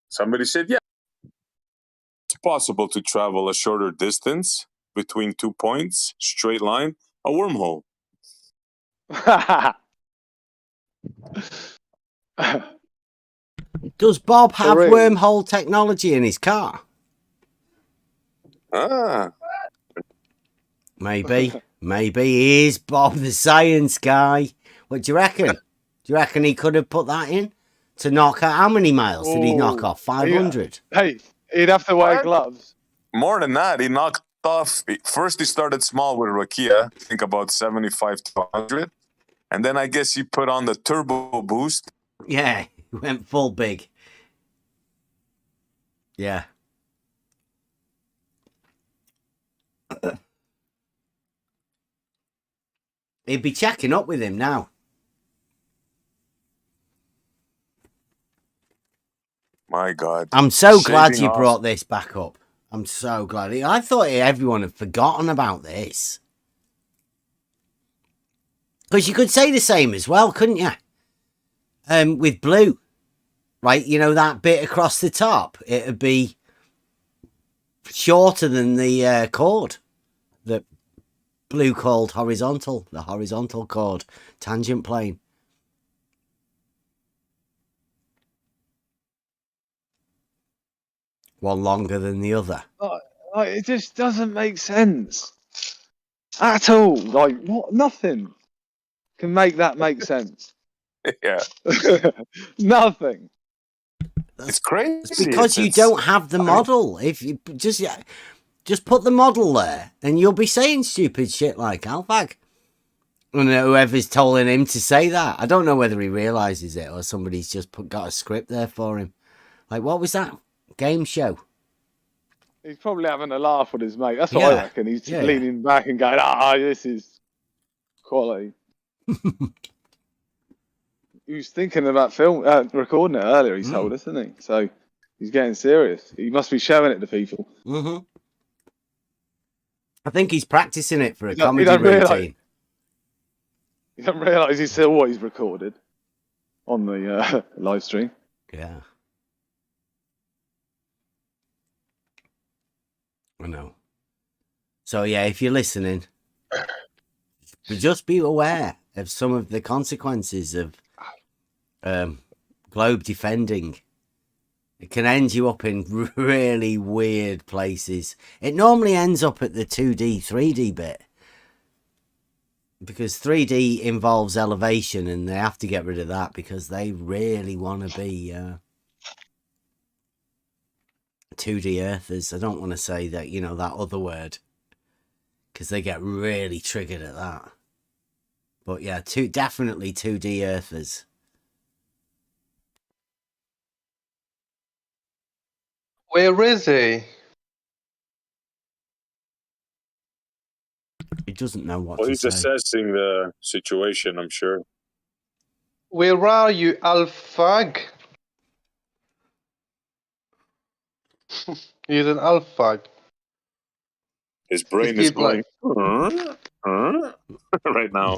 Somebody said, yeah, it's possible to travel a shorter distance between 2 points, straight line, a wormhole. Does Bob have real. wormhole technology in his car? Ah, Maybe. Maybe he is Bob the science guy. What do you reckon? Do you reckon he could have put that in to knock out? How many miles did he knock Oh, off? 500? Hey, he'd have to wear What? gloves. more than that, he knocked off. First, he started small with Rakia, I think about 75 to 100. And then I guess he put on the turbo boost. Yeah, he went full big. Yeah. He'd be checking up with him now. My God. I'm so glad Shaving you off. brought this back up. I'm so glad. I thought everyone had forgotten about this. Because you could say the same as well, couldn't you? With blue. Right, you know, that bit across the top, it'd be shorter than the chord that blue called horizontal, the horizontal chord, tangent plane. One longer than the other. It just doesn't make sense at all. Like, what? Nothing can make that make sense. Yeah. Nothing. It's crazy. It's because you don't have the model. If you just put the model there, and you'll be saying stupid shit like Alfag. And whoever's telling him to say that, I don't know whether he realizes it or somebody's just got a script there for him. Like, what was that game show? He's probably having a laugh with his mate. That's what I reckon. He's leaning back and going, this is quality. He was thinking about recording it earlier, he told us, didn't he? So he's getting serious. He must be showing it to people. Mm-hmm. I think he's practicing it for a comedy routine. You don't realise he's still what he's recorded on the live stream. Yeah. I know. So, yeah, if you're listening, just be aware of some of the consequences of globe defending. It can end you up in really weird places. It normally ends up at the 2D, 3D bit. Because 3D involves elevation, and they have to get rid of that because they really want to be 2D earthers. I don't want to say that, you know, that other word, because they get really triggered at that. But yeah, definitely 2D earthers. Where is he? He doesn't know what Well, to he's say. assessing the situation, I'm sure. Where are you, Alfag? He's an Alfag. His brain is going right now.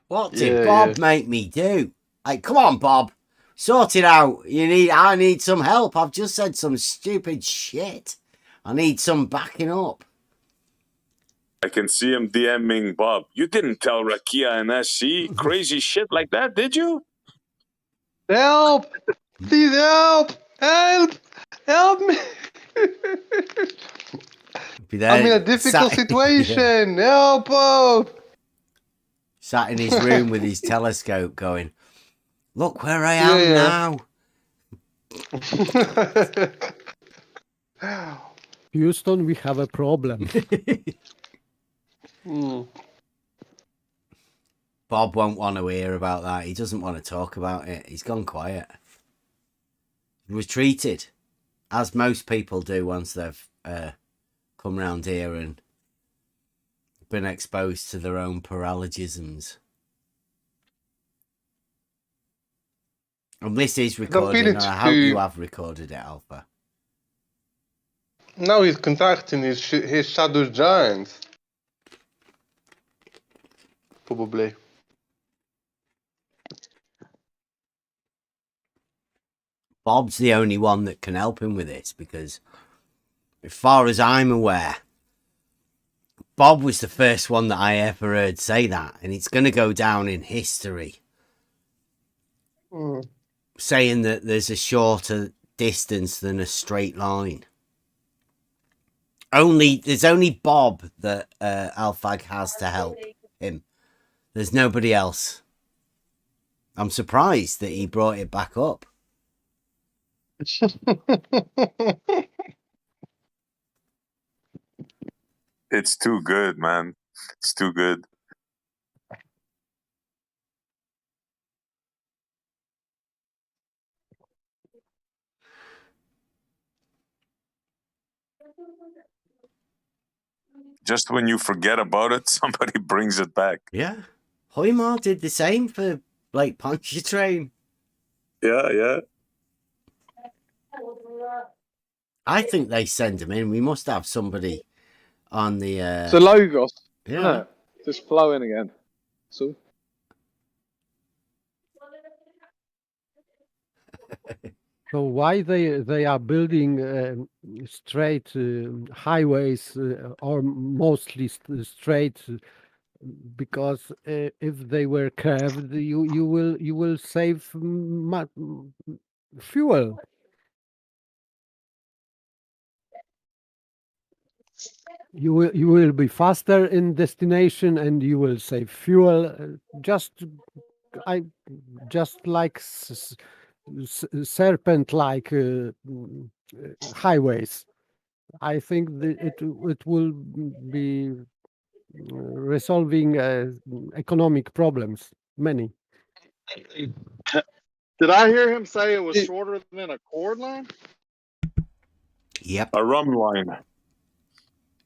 What did Bob make me do? Like, come on, Bob. Sort it out. I need some help. I've just said some stupid shit. I need some backing up. I can see him DMing Bob. You didn't tell Rakia and SC crazy shit like that, did you? Help! Please help! Help! Help me! I'm in a difficult situation. Yeah. Help! Bob! Sat in his room with his telescope going, look where I am now. Houston, we have a problem. Bob won't want to hear about that. He doesn't want to talk about it. He's gone quiet. He was treated, as most people do once they've come round here and been exposed to their own paralogisms. And this is recording, and I hope you have recorded it, Alpha. Now he's contacting his shadow giants. Probably. Bob's the only one that can help him with this, because as far as I'm aware, Bob was the first one that I ever heard say that, and it's going to go down in history. Saying that there's a shorter distance than a straight line. There's only Bob that Alfag has to help him. There's nobody else. I'm surprised that he brought it back up. It's too good, man. It's too good. Just when you forget about it, somebody brings it back. Yeah. Hoymar did the same for Blake Pontchartrain. Yeah. I think they send him in. We must have somebody on the... It's a Logos. Yeah. Isn't it? Just flowing again. So. So why they are building straight highways or mostly straight? Because if they were curved, you will save fuel. You will be faster in destination and you will save fuel. Just like serpent like highways. I think it will be resolving economic problems, many. Did I hear him say it was shorter than a cord line? Yep. A rum line.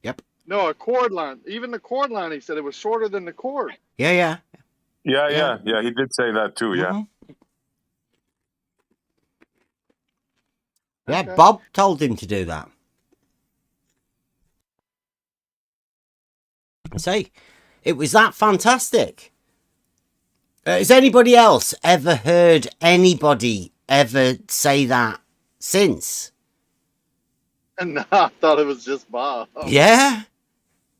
Yep. No, a cord line. Even the cord line, he said it was shorter than the cord. Yeah. Yeah. He did say that too. Yeah. Yeah, okay. Bob told him to do that. I say, it was that fantastic. Has anybody else ever heard anybody ever say that since? No, I thought it was just Bob. Yeah.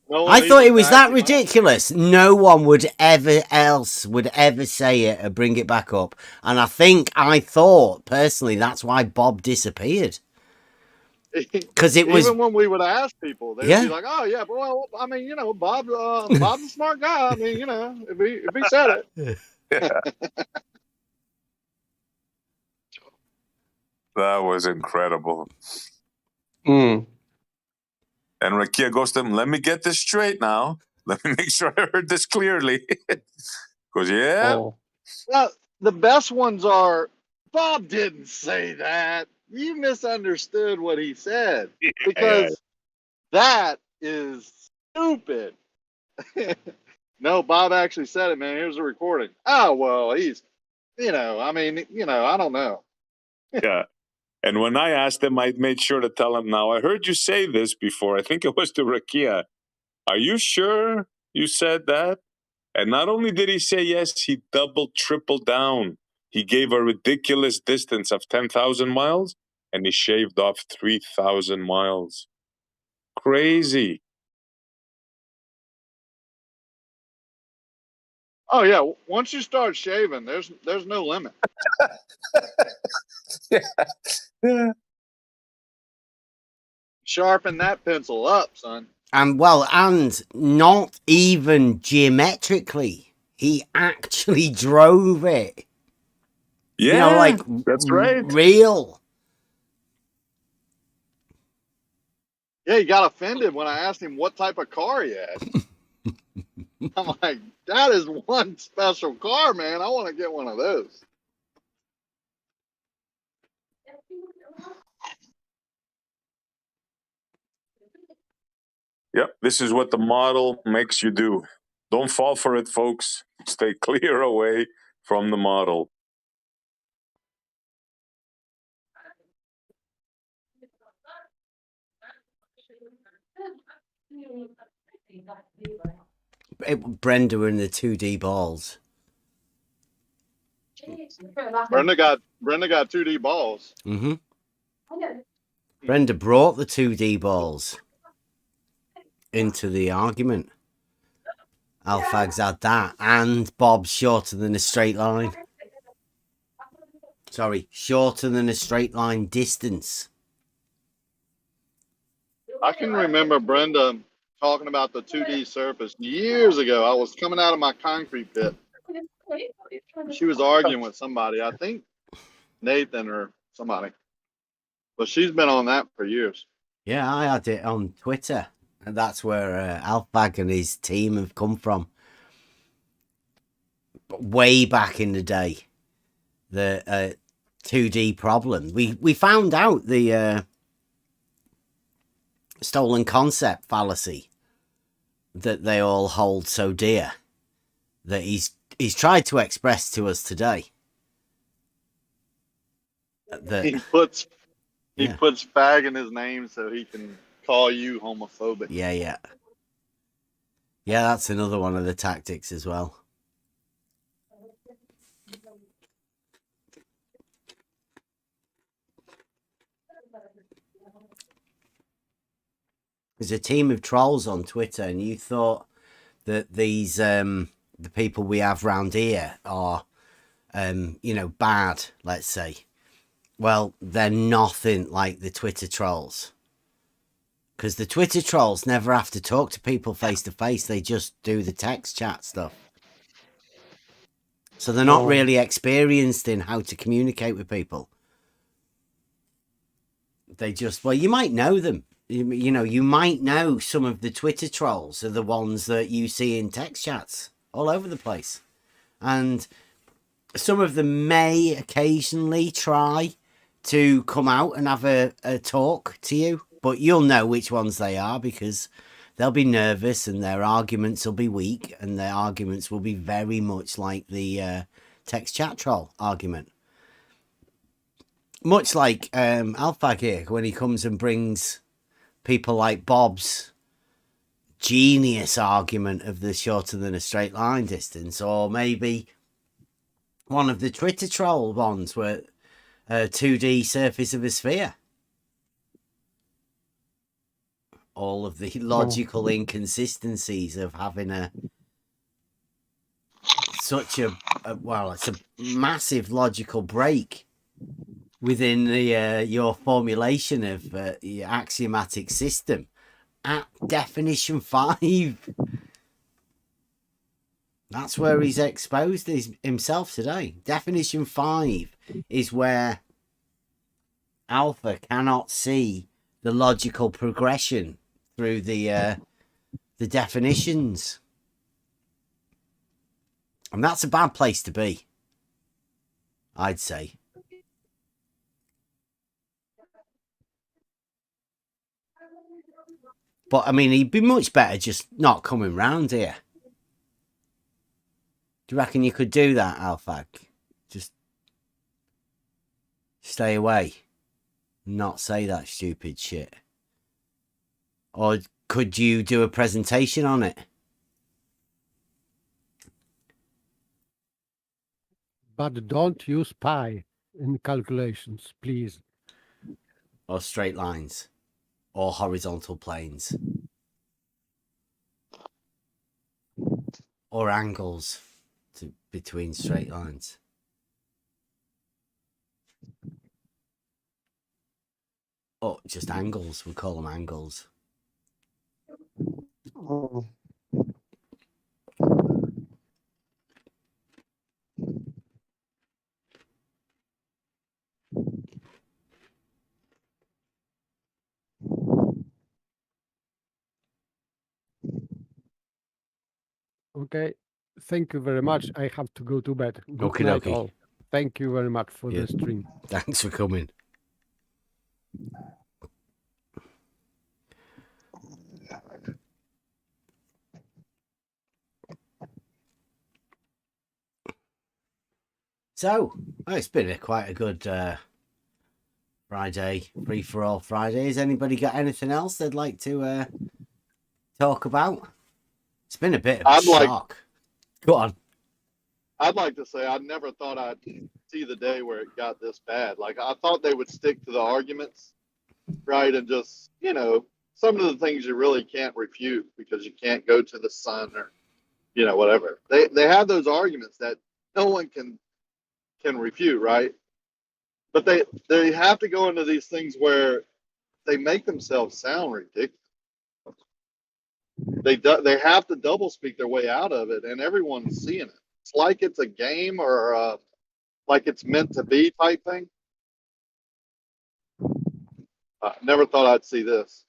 No, I thought it was that ridiculous. No one would ever say it or bring it back up. And I thought personally that's why Bob disappeared. Because it was even when we would ask people, they'd be like, "Oh yeah, well, I mean, you know, Bob's a smart guy. I mean, you know, if he said it." That was incredible. And Rakia goes to him, let me get this straight now. Let me make sure I heard this clearly. Goes, yeah. Well, the best ones are, Bob didn't say that. You misunderstood what he said. Because that is stupid. No, Bob actually said it, man. Here's a recording. Oh, well, he's, I mean, I don't know. Yeah. And when I asked him, I made sure to tell him, now, I heard you say this before. I think it was to Rakia. Are you sure you said that? And not only did he say yes, he doubled, tripled down. He gave a ridiculous distance of 10,000 miles, and he shaved off 3,000 miles. Crazy. Oh yeah, once you start shaving, there's no limit. Yeah. Sharpen that pencil up, son. And not even geometrically. He actually drove it. Yeah, that's right. Real. Yeah, he got offended when I asked him what type of car he had. I'm like, that is one special car, man. I want to get one of those. Yep, this is what the model makes you do. Don't fall for it, folks. Stay clear away from the model. Brenda in the 2D balls. Brenda got 2D balls. Mm-hmm. Brenda brought the 2D balls into the argument. Alphag's had that, and Bob's shorter than a straight line. Sorry, shorter than a straight line distance. I can remember Brenda talking about the 2D surface years ago. I was coming out of my concrete pit. She was arguing with somebody, I think Nathan or somebody. But she's been on that for years. Yeah, I had it on Twitter. And that's where Alphag and his team have come from. But way back in the day, the 2D problem. We found out the stolen concept fallacy that they all hold so dear that he's tried to express to us today. That he puts fag in his name so he can call you homophobic. Yeah, that's another one of the tactics as well. There's a team of trolls on Twitter, and you thought that these the people we have round here are bad, let's say. Well, they're nothing like the Twitter trolls. Because the Twitter trolls never have to talk to people face to face. They just do the text chat stuff. So they're not really experienced in how to communicate with people. They just, you might know them. You might know some of the Twitter trolls are the ones that you see in text chats all over the place. And some of them may occasionally try to come out and have a talk to you, but you'll know which ones they are because they'll be nervous and their arguments will be weak and their arguments will be very much like the text chat troll argument. Much like Alphag here, when he comes and brings people like Bob's genius argument of the shorter than a straight line distance, or maybe one of the Twitter troll ones where 2D surface of a sphere. All of the logical inconsistencies of having it's a massive logical break within the your formulation of your axiomatic system at definition 5. That's where he's exposed himself today. Definition 5 is where Alpha cannot see the logical progression through the definitions. And that's a bad place to be, I'd say. But I mean, he'd be much better just not coming round here. Do you reckon you could do that, Alfag? Just stay away. Not say that stupid shit. Or could you do a presentation on it? But don't use pi in calculations, please. Or straight lines? Or horizontal planes? Or angles between straight lines? Oh, just angles. We call them angles. Oh. Okay. Thank you very much. I have to go to bed. Good Okie night, dokie. all. Thank you very much for Yeah. the stream. Thanks for coming. So, it's been quite a good Friday, free for all Friday. Has anybody got anything else they'd like to talk about? It's been a bit of a shock. Go on. I'd like to say I never thought I'd see the day where it got this bad. Like, I thought they would stick to the arguments, right? And just, some of the things you really can't refute because you can't go to the sun or, whatever. They have those arguments that no one can refute, right? But they have to go into these things where they make themselves sound ridiculous. They have to double speak their way out of it, and everyone's seeing it. It's like it's a game or like it's meant to be type thing. Never thought I'd see this.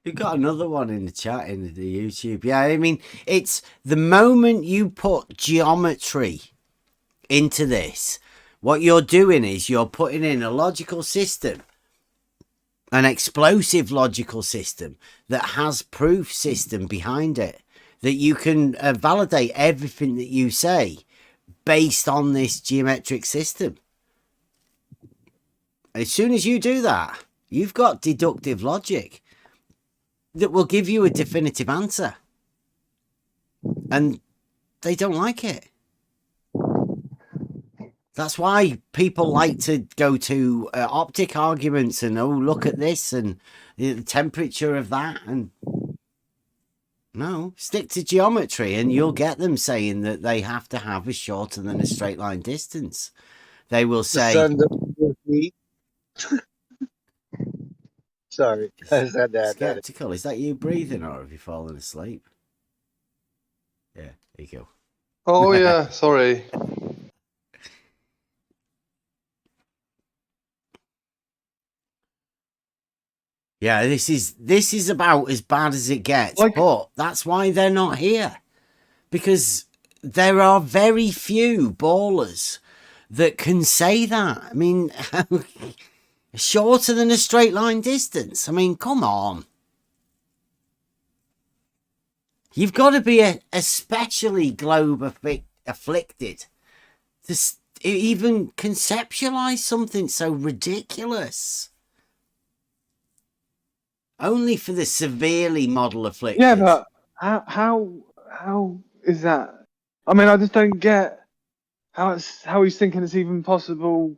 You've got another one in the chat in the YouTube. Yeah, I mean, it's the moment you put geometry into this, what you're doing is you're putting in a logical system, an explosive logical system that has proof system behind it, that you can validate everything that you say based on this geometric system. As soon as you do that, you've got deductive logic that will give you a definitive answer. And they don't like it. That's why people like to go to optic arguments and, oh, look at this and the temperature of that. And no, stick to geometry and you'll get them saying that they have to have a shorter than a straight line distance. They will say... Sorry, I said that. Skeptical. Is that you breathing or have you fallen asleep? Yeah, there you go. Oh yeah, sorry. Yeah, this is about as bad as it gets, but that's why they're not here. Because there are very few ballers that can say that. I mean, shorter than a straight line distance. I mean, come on. You've got to be especially globe afflicted to even conceptualize something so ridiculous. Only for the severely model afflicted. Yeah, but how is that? I mean, I just don't get how he's thinking it's even possible,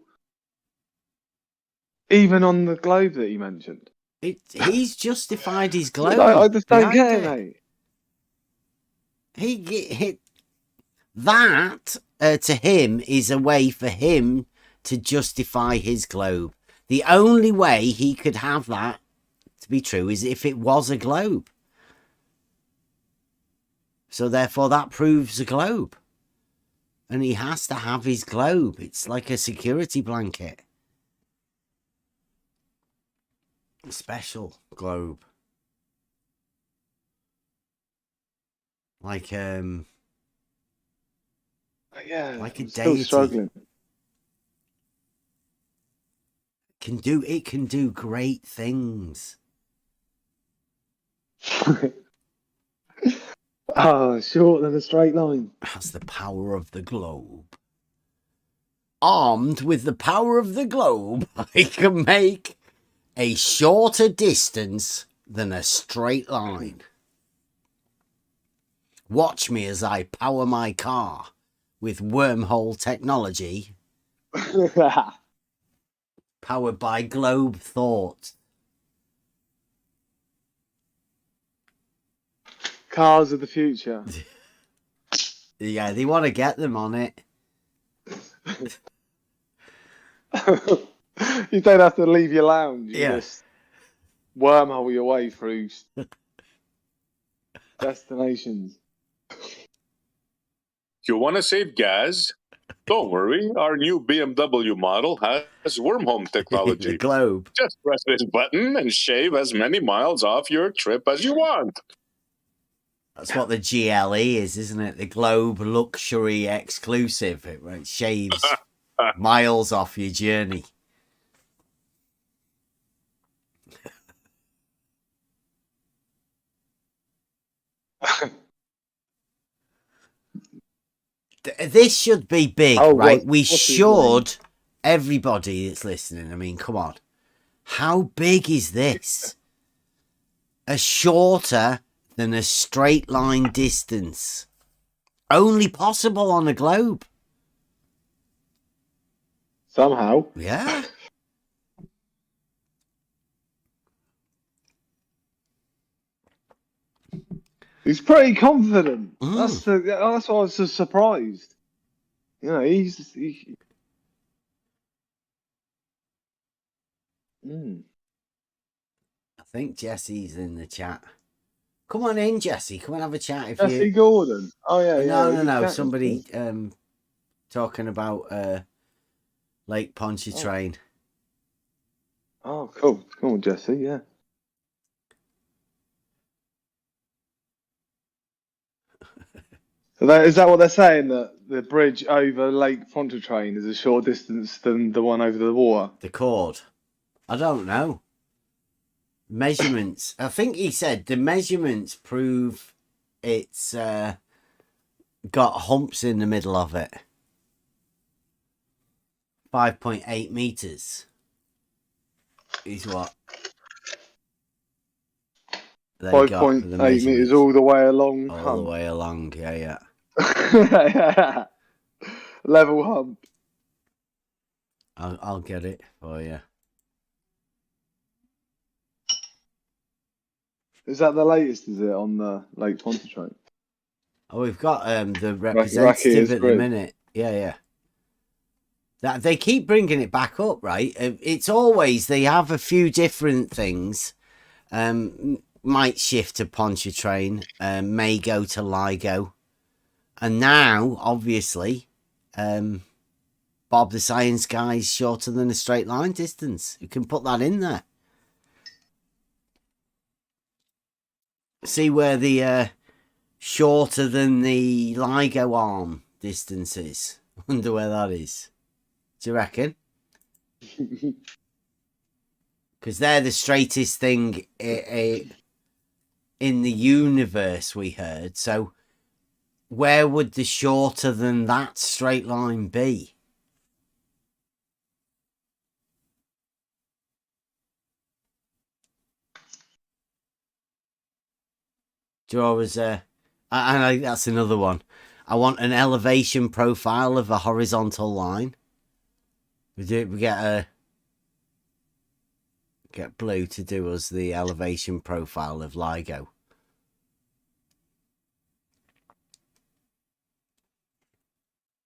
even on the globe that he mentioned. He's justified his globe. I just don't get it, mate. That to him is a way for him to justify his globe. The only way he could have that to be true is if it was a globe. So therefore that proves a globe. And he has to have his globe. It's like a security blanket. A special globe. Like yeah, like a I'm still deity. struggling. It can do great things. Oh, shorter than a straight line. Has the power of the globe. Armed with the power of the globe, I can make a shorter distance than a straight line. Watch me as I power my car with wormhole technology powered by globe thought. Cars of the future. Yeah, they want to get them on it. You don't have to leave your lounge. You Yeah. just wormhole your way through destinations. You want to save gas? Don't worry, our new BMW model has wormhole The technology. globe. Just press this button and shave as many miles off your trip as you want. That's what the GLE is, isn't it? The Globe Luxury Exclusive. It shaves miles off your journey. This should be big, right? We should, everybody that's listening, I mean, come on. How big is this? A shorter than a straight line distance. Only possible on a globe. Somehow. Yeah. He's pretty confident. That's why I was so surprised. You know, I think Jesse's in the chat. Come on in, Jesse. Come and have a chat. If Jesse you... Gordon. Oh yeah, No. Somebody talking about Lake Pontchartrain. Oh, cool. Come on, Jesse. Yeah. So is that what they're saying? That the bridge over Lake Pontchartrain is a shorter distance than the one over the water? The chord. I don't know. Measurements. I think he said the measurements prove it's got humps in the middle of it. 5.8 meters is what they got for the 5.8 meters all the way along. All the way along, yeah. Level hump. I'll get it for you. Is that the latest? Is it on the Lake Pontchartrain? Oh, we've got the representative at the minute. Yeah. That they keep bringing it back up, right? It's always they have a few different things. Might shift to Pontchartrain, may go to LIGO, and now obviously, Bob the Science Guy's shorter than a straight line distance. You can put that in there. See where the shorter than the LIGO arm distance is. Wonder where that is. Do you reckon? Because they're the straightest thing in the universe, we heard. So where would the shorter than that straight line be? Drawers, and that's another one. I want an elevation profile of a horizontal line. We get Blue to do us the elevation profile of LIGO.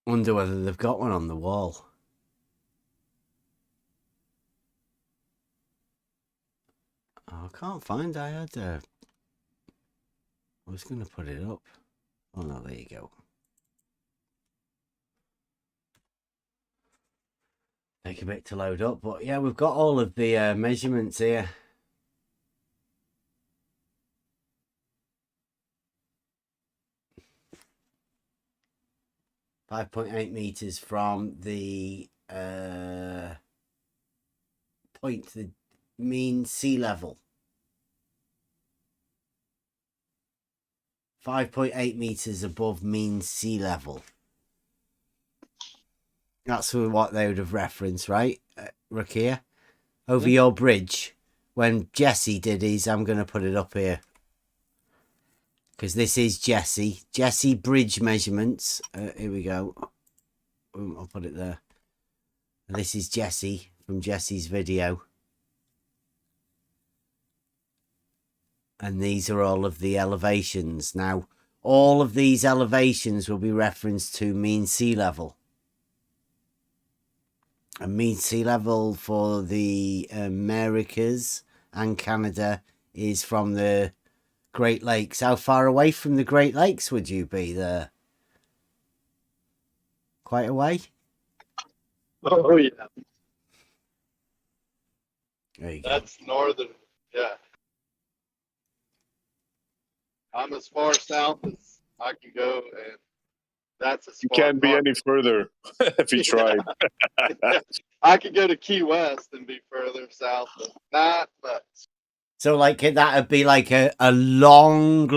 Wonder whether they've got one on the wall. Oh, I can't find. I was going to put it up. Oh no, there you go. Take a bit to load up, but yeah, we've got all of the measurements here. .8 meters from the point to the mean sea level. 5.8 meters above mean sea level. That's what they would have referenced, right, Rakia? Over your bridge. When Jesse did his, I'm going to put it up here. Because this is Jesse. Jesse bridge measurements. Here we go. I'll put it there. And this is Jesse from Jesse's video. And these are all of the elevations. Now, all of these elevations will be referenced to mean sea level. And mean sea level for the Americas and Canada is from the Great Lakes. How far away from the Great Lakes would you be there? Quite away? Oh, yeah. There you go. That's northern. Yeah. I'm as far south as I can go, and that's as You far can't be north. any further if you tried. Yeah. I could go to Key West and be further south, but not much. So, like, that would be like a long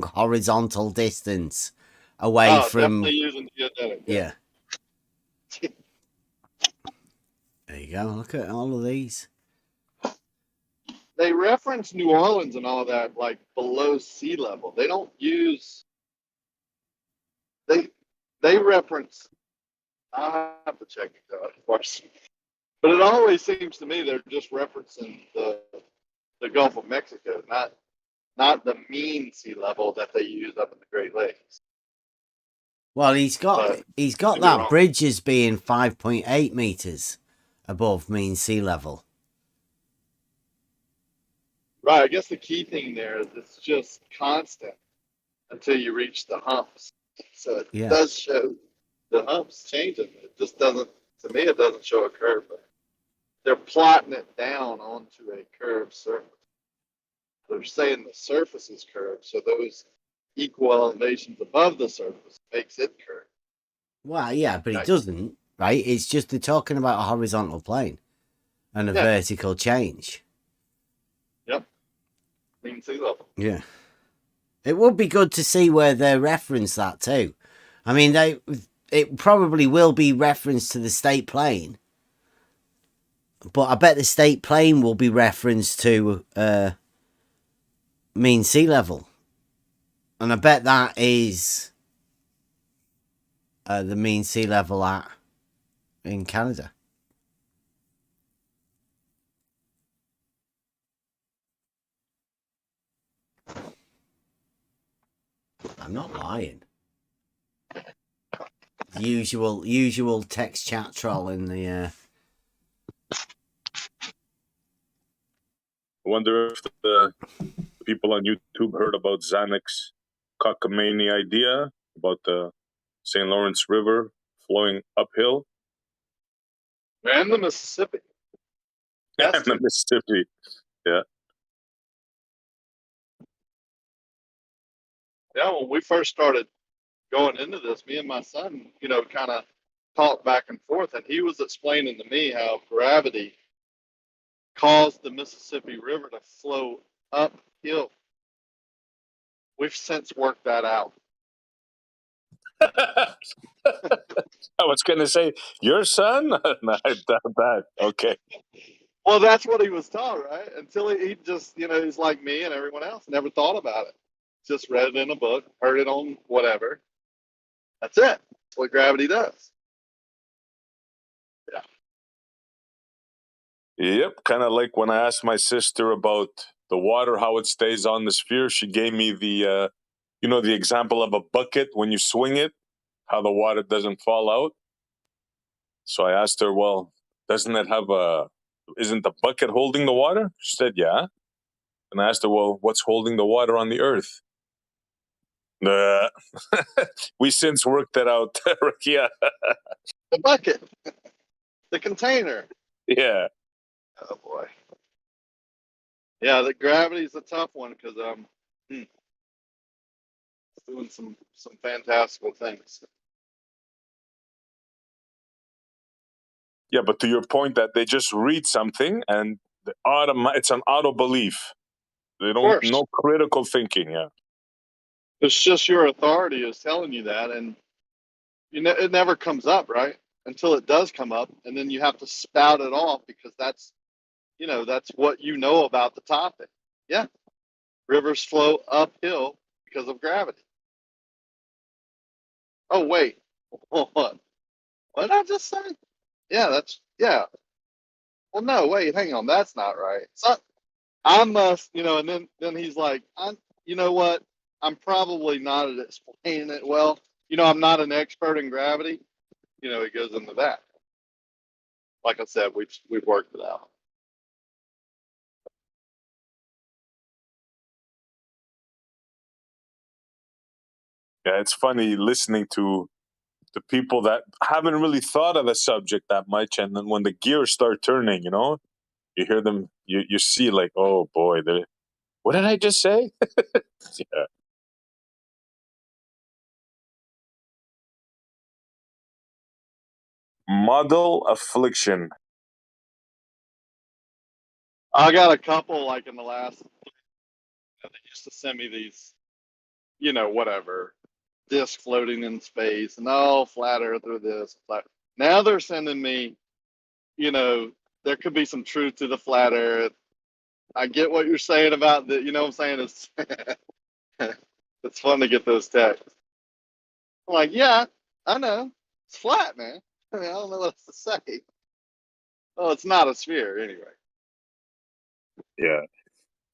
horizontal distance away from... Definitely using geodetic. Yeah. There you go. Look at all of these. They reference New Orleans and all that, like below sea level. They don't use. They reference. I have to check it out, of course. But it always seems to me they're just referencing the Gulf of Mexico, not the mean sea level that they use up in the Great Lakes. Well, he's got maybe that wrong. bridge as being 5.8 meters above mean sea level. Right. I guess the key thing there is it's just constant until you reach the humps. So it does show the humps changing. It just doesn't. To me, it doesn't show a curve. But they're plotting it down onto a curved surface. They're saying the surface is curved, so those equal elevations above the surface makes it curved. Well, yeah, but it doesn't, right? It's just they're talking about a horizontal plane and a vertical change. Yep. Mean sea level. Yeah. It would be good to see where they reference that too. I mean, it probably will be referenced to the state plane, but I bet the state plane will be referenced to mean sea level, and I bet that is the mean sea level in Canada. I'm not lying. Usual text chat troll in the. I wonder if the people on YouTube heard about Zanek's cockamamie idea about the St. Lawrence River flowing uphill. And the Mississippi. And the Mississippi. Yeah. Yeah, when we first started going into this, me and my son, kind of talked back and forth, and he was explaining to me how gravity caused the Mississippi River to flow uphill. We've since worked that out. I was going to say, your son? No, I doubt that. Okay. Well, that's what he was taught, right? Until he just, he's like me and everyone else, never thought about it. Just read it in a book, heard it on whatever. That's it. That's what gravity does. Yeah. Yep. Kind of like when I asked my sister about the water, how it stays on the sphere. She gave me the, the example of a bucket when you swing it, how the water doesn't fall out. So I asked her, well, isn't the bucket holding the water? She said, yeah. And I asked her, well, what's holding the water on the earth? We since worked that out, Rakia. The bucket. The container. Yeah. Oh, boy. Yeah, the gravity's a tough one because it's doing some fantastical things. Yeah, but to your point that they just read something and it's an auto belief. They don't no critical thinking. Yeah, It's just your authority is telling you that, and it never comes up, right? Until it does come up, and then you have to spout it off because that's what you know about the topic. Yeah, rivers flow uphill because of gravity. Oh wait, what? What did I just say? Yeah. Well, no, wait, hang on, that's not right. So I must, and then he's like, you know what? I'm probably not at explaining it well. I'm not an expert in gravity. It goes into that. Like I said, we've worked it out. yeah. It's funny listening to the people that haven't really thought of the subject that much, and then when the gears start turning, you hear them. You see like, oh boy, what did I just say? Yeah. Model affliction. I got a couple like in the last. They used to send me these, whatever, disc floating in space, and flat Earth or this. Now they're sending me, there could be some truth to the flat Earth. I get what you're saying about the, what I'm saying? It's it's fun to get those texts. I'm like, yeah, I know. It's flat, man. I don't know what else to say. Well, it's not a sphere anyway. Yeah.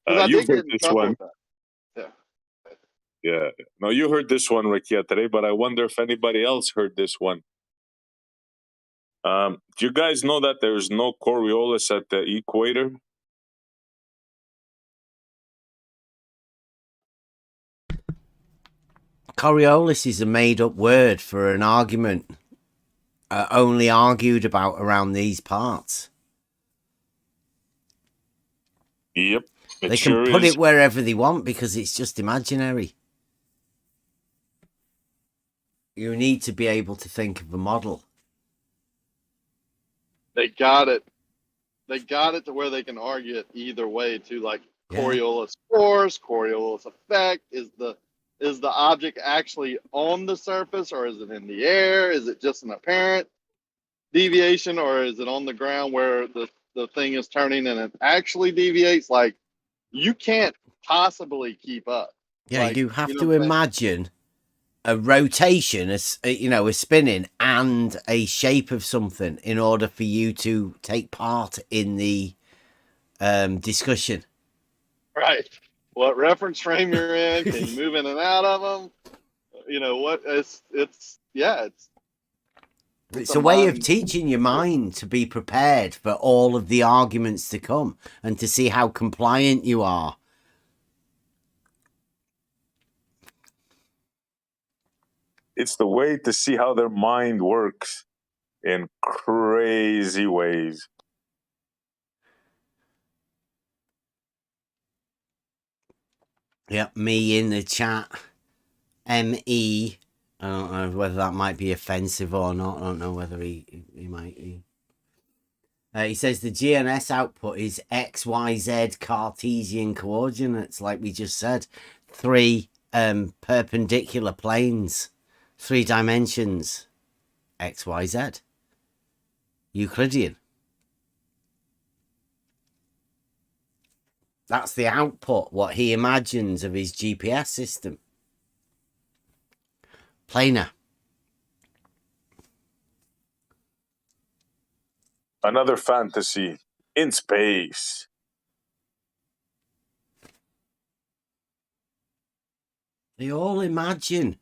Because I You've did get heard in this trouble one. with that. Yeah. Yeah. No, you heard this one, Rakia, today, but I wonder if anybody else heard this one. Do you guys know that there's no Coriolis at the equator? Coriolis is a made-up word for an argument only argued about around these parts. Yep. They can put it wherever they want because it's just imaginary. You need to be able to think of a model. They got it. They got it to where they can argue it either way too, like Coriolis force, Coriolis effect. Is the object actually on the surface, or is it in the air? Is it just an apparent deviation, or is it on the ground where the thing is turning and it actually deviates? Like, you can't possibly keep up. Yeah, like, you have to imagine a rotation, a spinning, and a shape of something in order for you to take part in the discussion. Right. What reference frame you're in? Can you move in and out of them? What? It's a way of teaching your mind to be prepared for all of the arguments to come and to see how compliant you are. It's the way to see how their mind works in crazy ways. Yep, me in the chat. M.E. I don't know whether that might be offensive or not. I don't know whether he might be. He says the GNS output is XYZ Cartesian coordinates, like we just said. 3 perpendicular planes. 3 dimensions. XYZ. Euclidean. That's the output, what he imagines of his GPS system. Planar. Another fantasy in space. They all imagine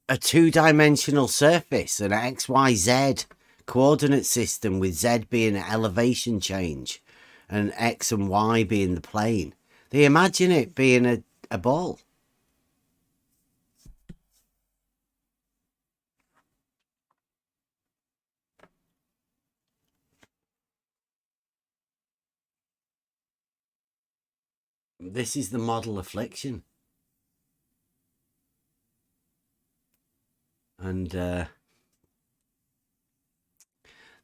a 2-dimensional surface, an XYZ coordinate system with Z being an elevation change and X and Y being the plane. They imagine it being a ball. This is the model affliction. And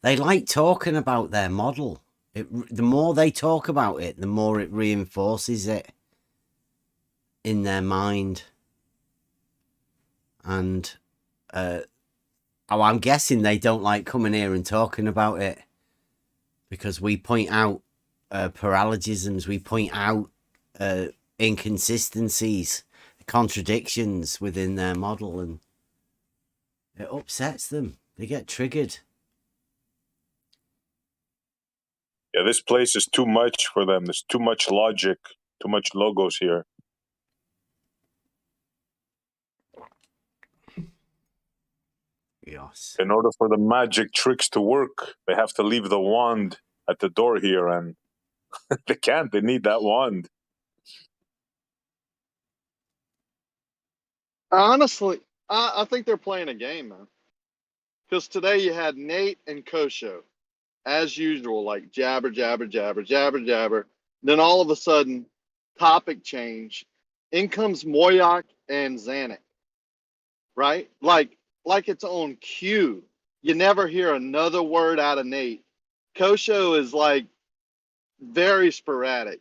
They like talking about their model. The more they talk about it, the more it reinforces it in their mind. And I'm guessing they don't like coming here and talking about it, because we point out paralogisms, we point out inconsistencies, contradictions within their model, and it upsets them. They get triggered. Yeah, this place is too much for them. There's too much logic, too much logos here. Yes. In order for the magic tricks to work, they have to leave the wand at the door here, and they can't. They need that wand. Honestly, I think they're playing a game, man. Because today you had Nate and Kosho, as usual, like jabber, jabber, jabber, jabber, jabber. Then all of a sudden, topic change. In comes Moyak and Zanuck, right? Like it's on cue. You never hear another word out of Nate. Kosho is like very sporadic.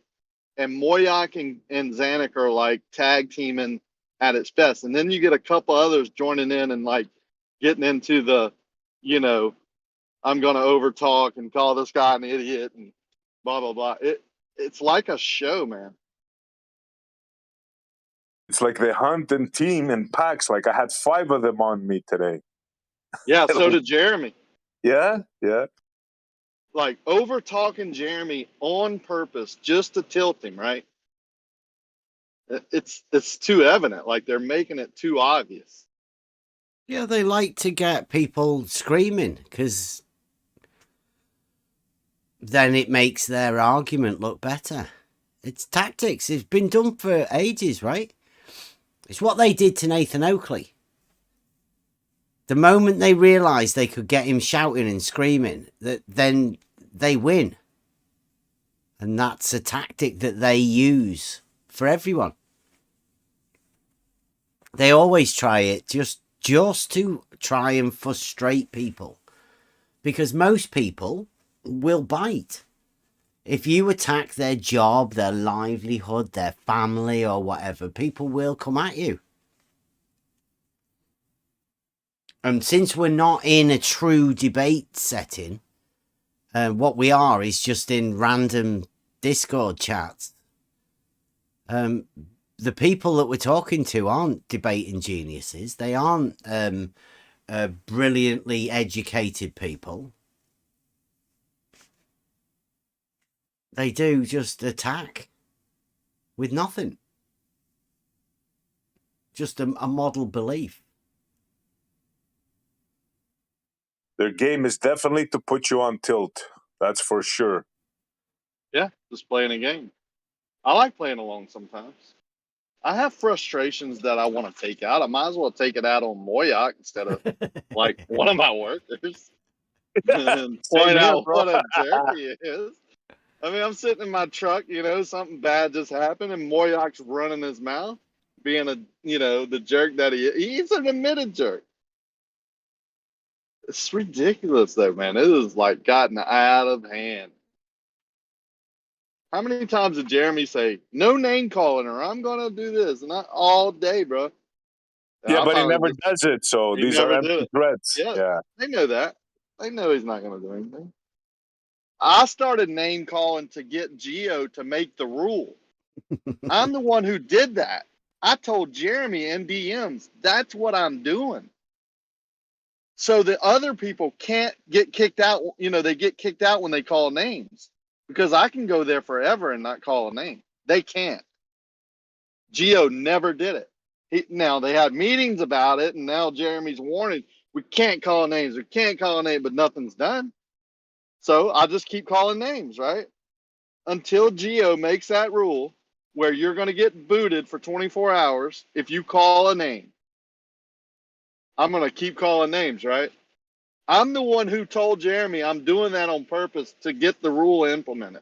And Moyak and Zanuck are like tag teaming at its best. And then you get a couple others joining in and like getting into the, you know, I'm going to overtalk and call this guy an idiot and blah, blah, blah. It's like a show, man. It's like they hunt and team in packs. Like I had 5 of them on me today. Yeah, so did Jeremy. Yeah. Like over talking Jeremy on purpose just to tilt him, right? It's too evident. Like they're making it too obvious. Yeah, they like to get people screaming, because then it makes their argument look better. It's tactics. It's been done for ages, right? It's what they did to Nathan Oakley. The moment they realised they could get him shouting and screaming, then they win. And that's a tactic that they use for everyone. They always try it just to try and frustrate people. Because most people will bite. If you attack their job, their livelihood, their family or whatever, people will come at you. And since we're not in a true debate setting, what we are is just in random Discord chats. The people that we're talking to aren't debating geniuses. They aren't brilliantly educated people. They do just attack with nothing. Just a model belief. Their game is definitely to put you on tilt. That's for sure. Yeah, just playing a game. I like playing along sometimes. I have frustrations that I want to take out. I might as well take it out on Moyak instead of like one of my workers. And point here, out bro. what a jerk he is. I mean, I'm sitting in my truck, something bad just happened, and Moyak's running his mouth, being the jerk that he's an admitted jerk. It's ridiculous, though, man. It has like gotten out of hand. How many times did Jeremy say, "No name calling," or "I'm gonna do this," and not all day, bro? And Yeah, I but he finally never does it. So he these are never did empty it. threats. Yeah, Yeah. they know that. They know he's not gonna do anything. I started name calling to get Geo to make the rule. I'm the one who did that. I told Jeremy in DMs, that's what I'm doing. So the other people can't get kicked out. They get kicked out when they call names, because I can go there forever and not call a name. They can't. Geo never did it. Now they had meetings about it, and now Jeremy's warning, we can't call names. We can't call a name, but nothing's done. So I just keep calling names, right? Until Geo makes that rule where you're going to get booted for 24 hours if you call a name. I'm going to keep calling names, right? I'm the one who told Jeremy I'm doing that on purpose to get the rule implemented.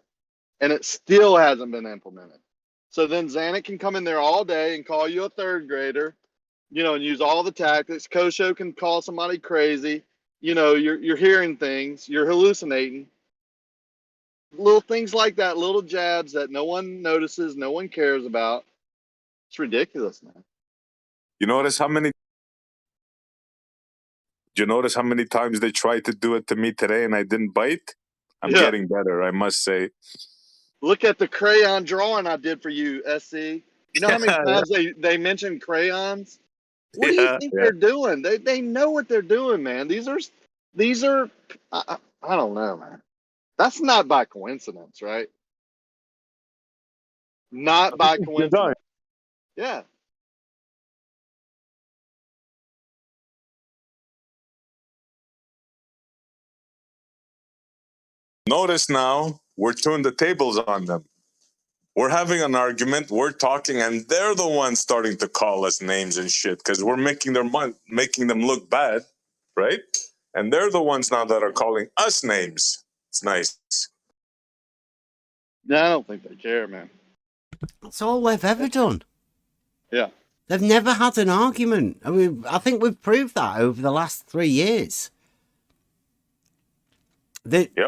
And it still hasn't been implemented. So then Zanuck can come in there all day and call you a third grader, and use all the tactics. Kosho can call somebody crazy. you're hearing things, you're hallucinating. Little things like that, little jabs that no one notices, no one cares about. It's ridiculous, man. You notice how many times they tried to do it to me today and I didn't bite? I'm getting better, I must say. Look at the crayon drawing I did for you, SC. You know how many times they mention crayons? What do you think they're doing? They know what they're doing, man. These are I don't know, man. That's not by coincidence, right? Not by coincidence. Yeah. Notice now we're turning the tables on them. We're having an argument, we're talking, and they're the ones starting to call us names and shit because we're making them look bad, right? And they're the ones now that are calling us names. It's nice. Yeah, I don't think they care, man. That's all they've ever done. Yeah. They've never had an argument. I mean, I think we've proved that over the last 3 years.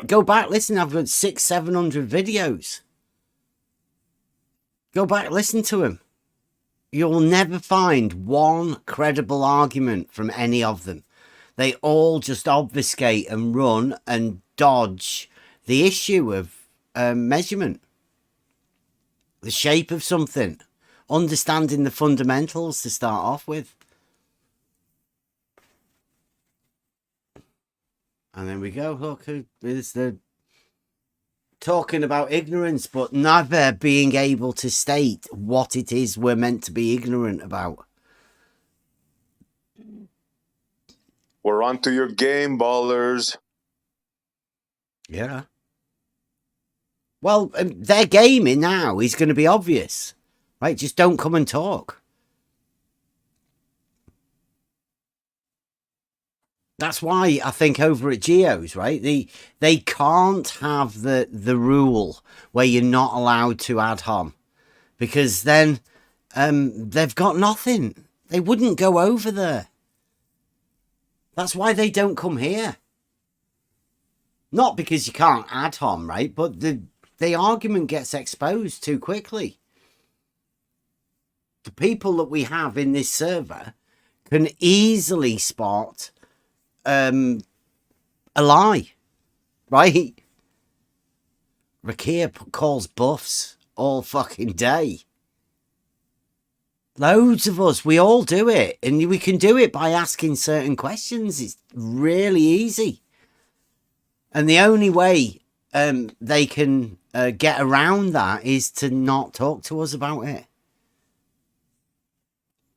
Go back, listen, I've got 600-700 videos. Go back, listen to them. You'll never find one credible argument from any of them. They all just obfuscate and run and dodge the issue of measurement. The shape of something. Understanding the fundamentals to start off with. And then we go, look, it's the talking about ignorance, but never being able to state what it is we're meant to be ignorant about. We're on to your game, ballers. Yeah. Well, their gaming now is going to be obvious, right? Just don't come and talk. That's why I think over at Geo's, right? They can't have the rule where you're not allowed to ad hom, because then they've got nothing. They wouldn't go over there. That's why they don't come here. Not because you can't ad hom, right? But the argument gets exposed too quickly. The people that we have in this server can easily spot a lie, right? Rakia calls buffs all fucking day. Loads of us, we all do it, and we can do it by asking certain questions. It's really easy, and the only way they can get around that is to not talk to us about it.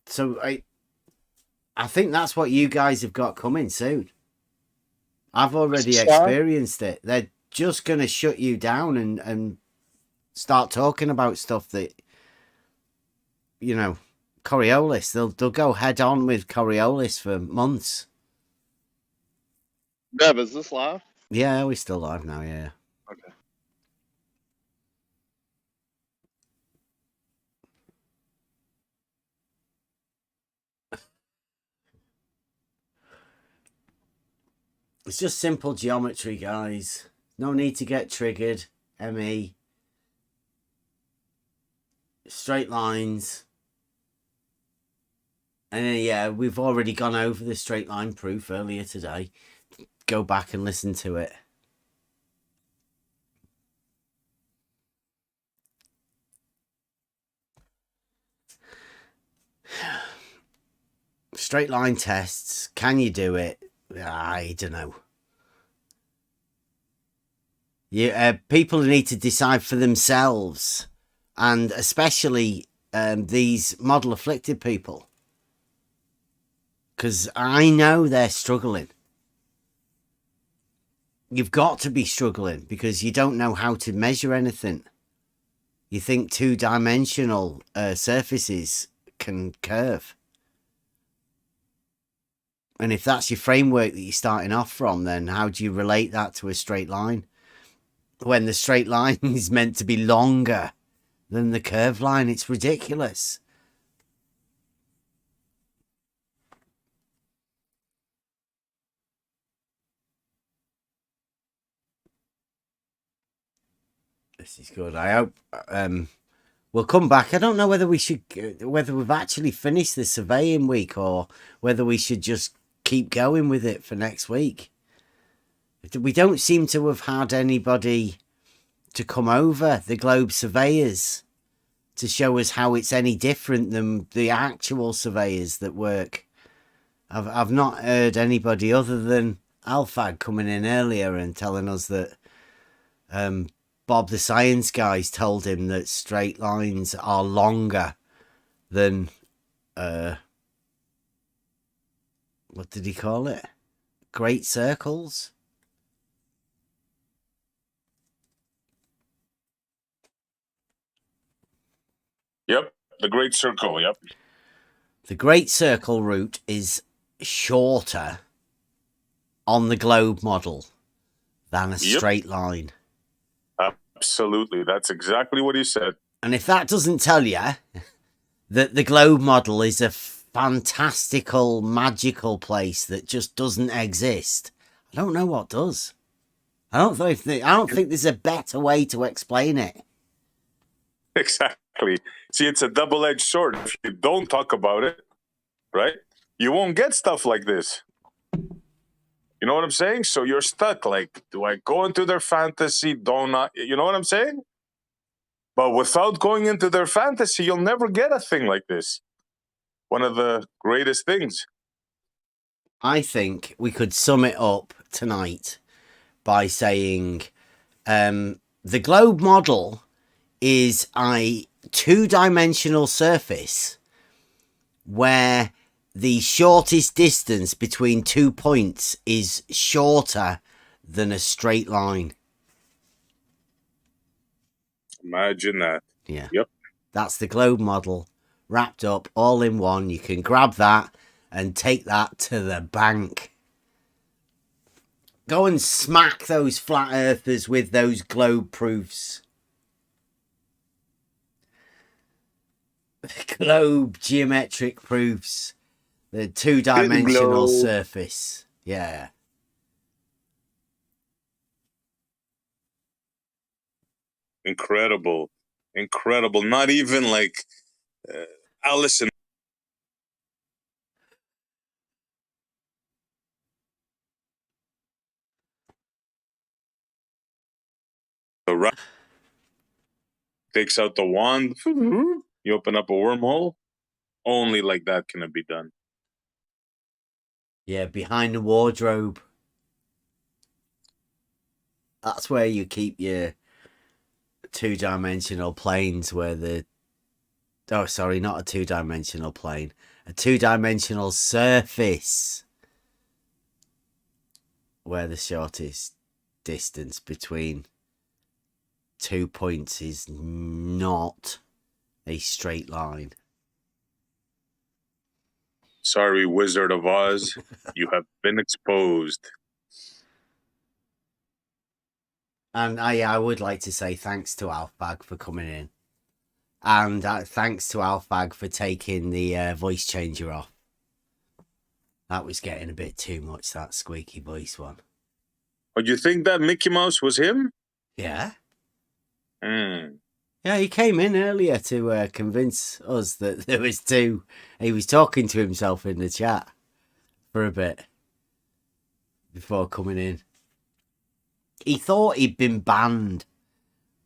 So I think that's what you guys have got coming soon. I've already experienced it. They're just going to shut you down and start talking about stuff that, you know, Coriolis. They'll go head on with Coriolis for months. Bev, is this live? Yeah, we're still live now, yeah. Okay. It's just simple geometry, guys. No need to get triggered. ME. Straight lines. And then, yeah, we've already gone over the straight line proof earlier today. Go back and listen to it. Straight line tests. Can you do it? I don't know. People need to decide for themselves, and especially these model afflicted people, because I know they're struggling. You've got to be struggling because you don't know how to measure anything. You think two-dimensional surfaces can curve. And if that's your framework that you're starting off from, then how do you relate that to a straight line? When the straight line is meant to be longer than the curved line, it's ridiculous. this is good. I hope we'll come back. I don't know whether we've actually finished the surveying week or whether we should just keep going with it for next week. We don't seem to have had anybody to come over, the globe surveyors, to show us how it's any different than the actual surveyors that work. I've not heard anybody other than Alfag coming in earlier and telling us that Bob the science guys told him that straight lines are longer than what did he call it? Great circles? Yep, the Great Circle, yep. The Great Circle route is shorter on the globe model than a straight line. Absolutely, that's exactly what he said. And if that doesn't tell you that the globe model is a fantastical, magical place that just doesn't exist, I don't know what does. I don't think there's a better way to explain it. Exactly. See, it's a double-edged sword. If you don't talk about it, right, you won't get stuff like this. You know what I'm saying? So you're stuck. Like, do I go into their fantasy? Don't I? You know what I'm saying? But without going into their fantasy, you'll never get a thing like this. One of the greatest things. I think we could sum it up tonight by saying the globe model is a two-dimensional surface where the shortest distance between 2 points is shorter than a straight line. Imagine that. Yeah. Yep. That's the globe model wrapped up all in one. You can grab that and take that to the bank. Go and smack those flat earthers with those globe proofs. Globe geometric proofs. The two-dimensional surface. Yeah. Incredible. Incredible. Not even like Allison. Takes out the wand. You open up a wormhole. Only like that can it be done. Yeah, behind the wardrobe. That's where you keep your two-dimensional planes where the... Oh, sorry, not a two-dimensional plane. A two-dimensional surface where the shortest distance between 2 points is not a straight line. Sorry, Wizard of Oz. You have been exposed. And I would like to say thanks to Alfag for coming in. And thanks to Alfag for taking the voice changer off. That was getting a bit too much, that squeaky voice one. Oh, you think that Mickey Mouse was him? Yeah. Mm. Yeah, he came in earlier to convince us that there was two. He was talking to himself in the chat for a bit before coming in. He thought he'd been banned,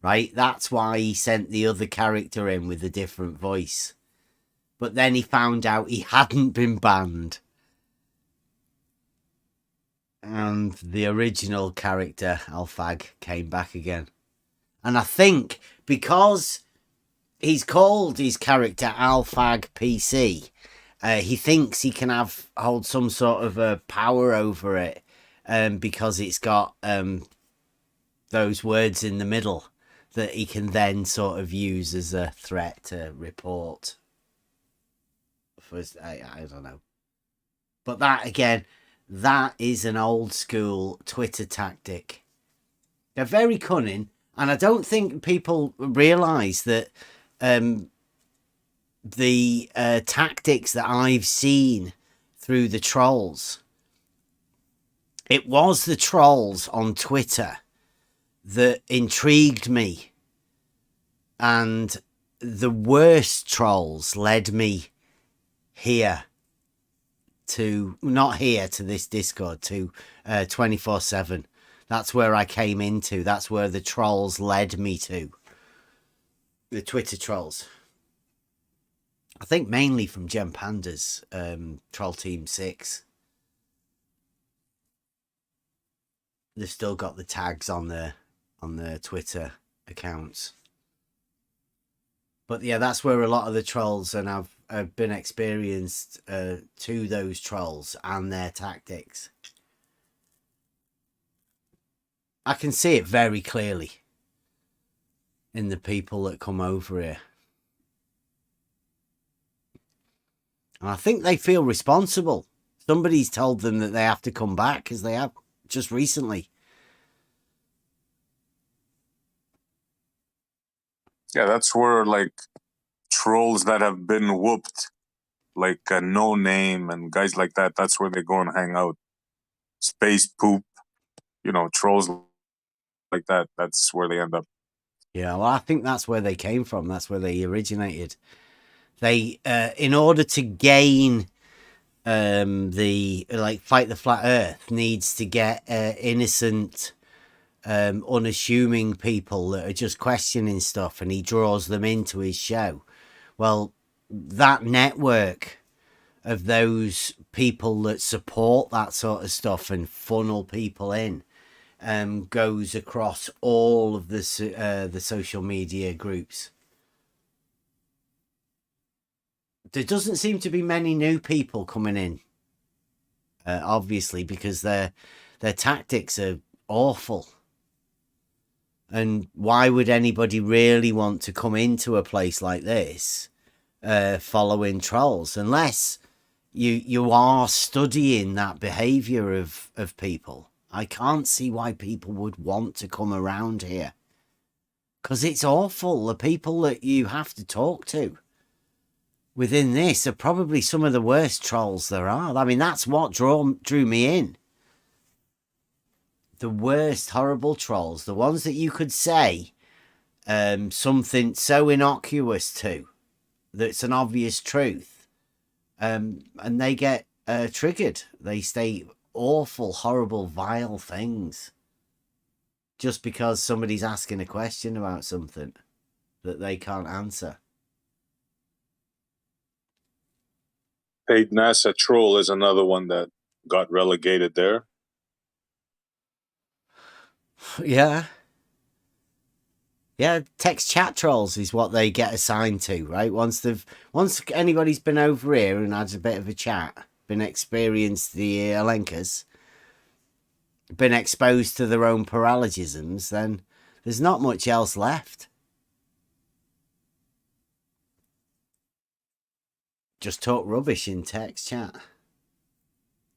right? That's why he sent the other character in with a different voice. But then he found out he hadn't been banned. And the original character, Alfag, came back again. And I think because he's called his character Alfag PC, he thinks he can hold some sort of power over it because it's got those words in the middle that he can then sort of use as a threat to report. I don't know. But that, again, that is an old school Twitter tactic. They're very cunning, and I don't think people realise that the tactics that I've seen through the trolls, it was the trolls on Twitter that intrigued me And the worst trolls led me here to, not here to this Discord, to 24/7. That's where I came into. That's where the trolls led me to. The Twitter trolls. I think mainly from Gem Panda's Troll Team 6. They've still got the tags on their Twitter accounts. But yeah, that's where a lot of the trolls, and I've been experienced to those trolls and their tactics. I can see it very clearly in the people that come over here. And I think they feel responsible. Somebody's told them that they have to come back, because they have just recently. Yeah, that's where like trolls that have been whooped, like No Name and guys like that, that's where they go and hang out. Space Poop, you know, trolls like that, that's where they end up. Yeah, well, I think that's where they came from. That's where they originated. They, in order to gain the, like, fight the flat earth, needs to get innocent, unassuming people that are just questioning stuff, and he draws them into his show. Well, that network of those people that support that sort of stuff and funnel people in goes across all of the social media groups. There doesn't seem to be many new people coming in, obviously, because their tactics are awful. And why would anybody really want to come into a place like this following trolls, unless you are studying that behavior of people? I can't see why people would want to come around here, because it's awful. The people that you have to talk to within this are probably some of the worst trolls there are. I mean, that's what drew me in. The worst horrible trolls, the ones that you could say something so innocuous to, that's an obvious truth, and they get triggered. They say awful, horrible, vile things just because somebody's asking a question about something that they can't answer. Paid NASA Troll is another one that got relegated there. Yeah. Yeah, text chat trolls is what they get assigned to, right? Once anybody's been over here and had a bit of a chat, been experienced the Alenkas, been exposed to their own paralogisms, then there's not much else left. Just talk rubbish in text chat.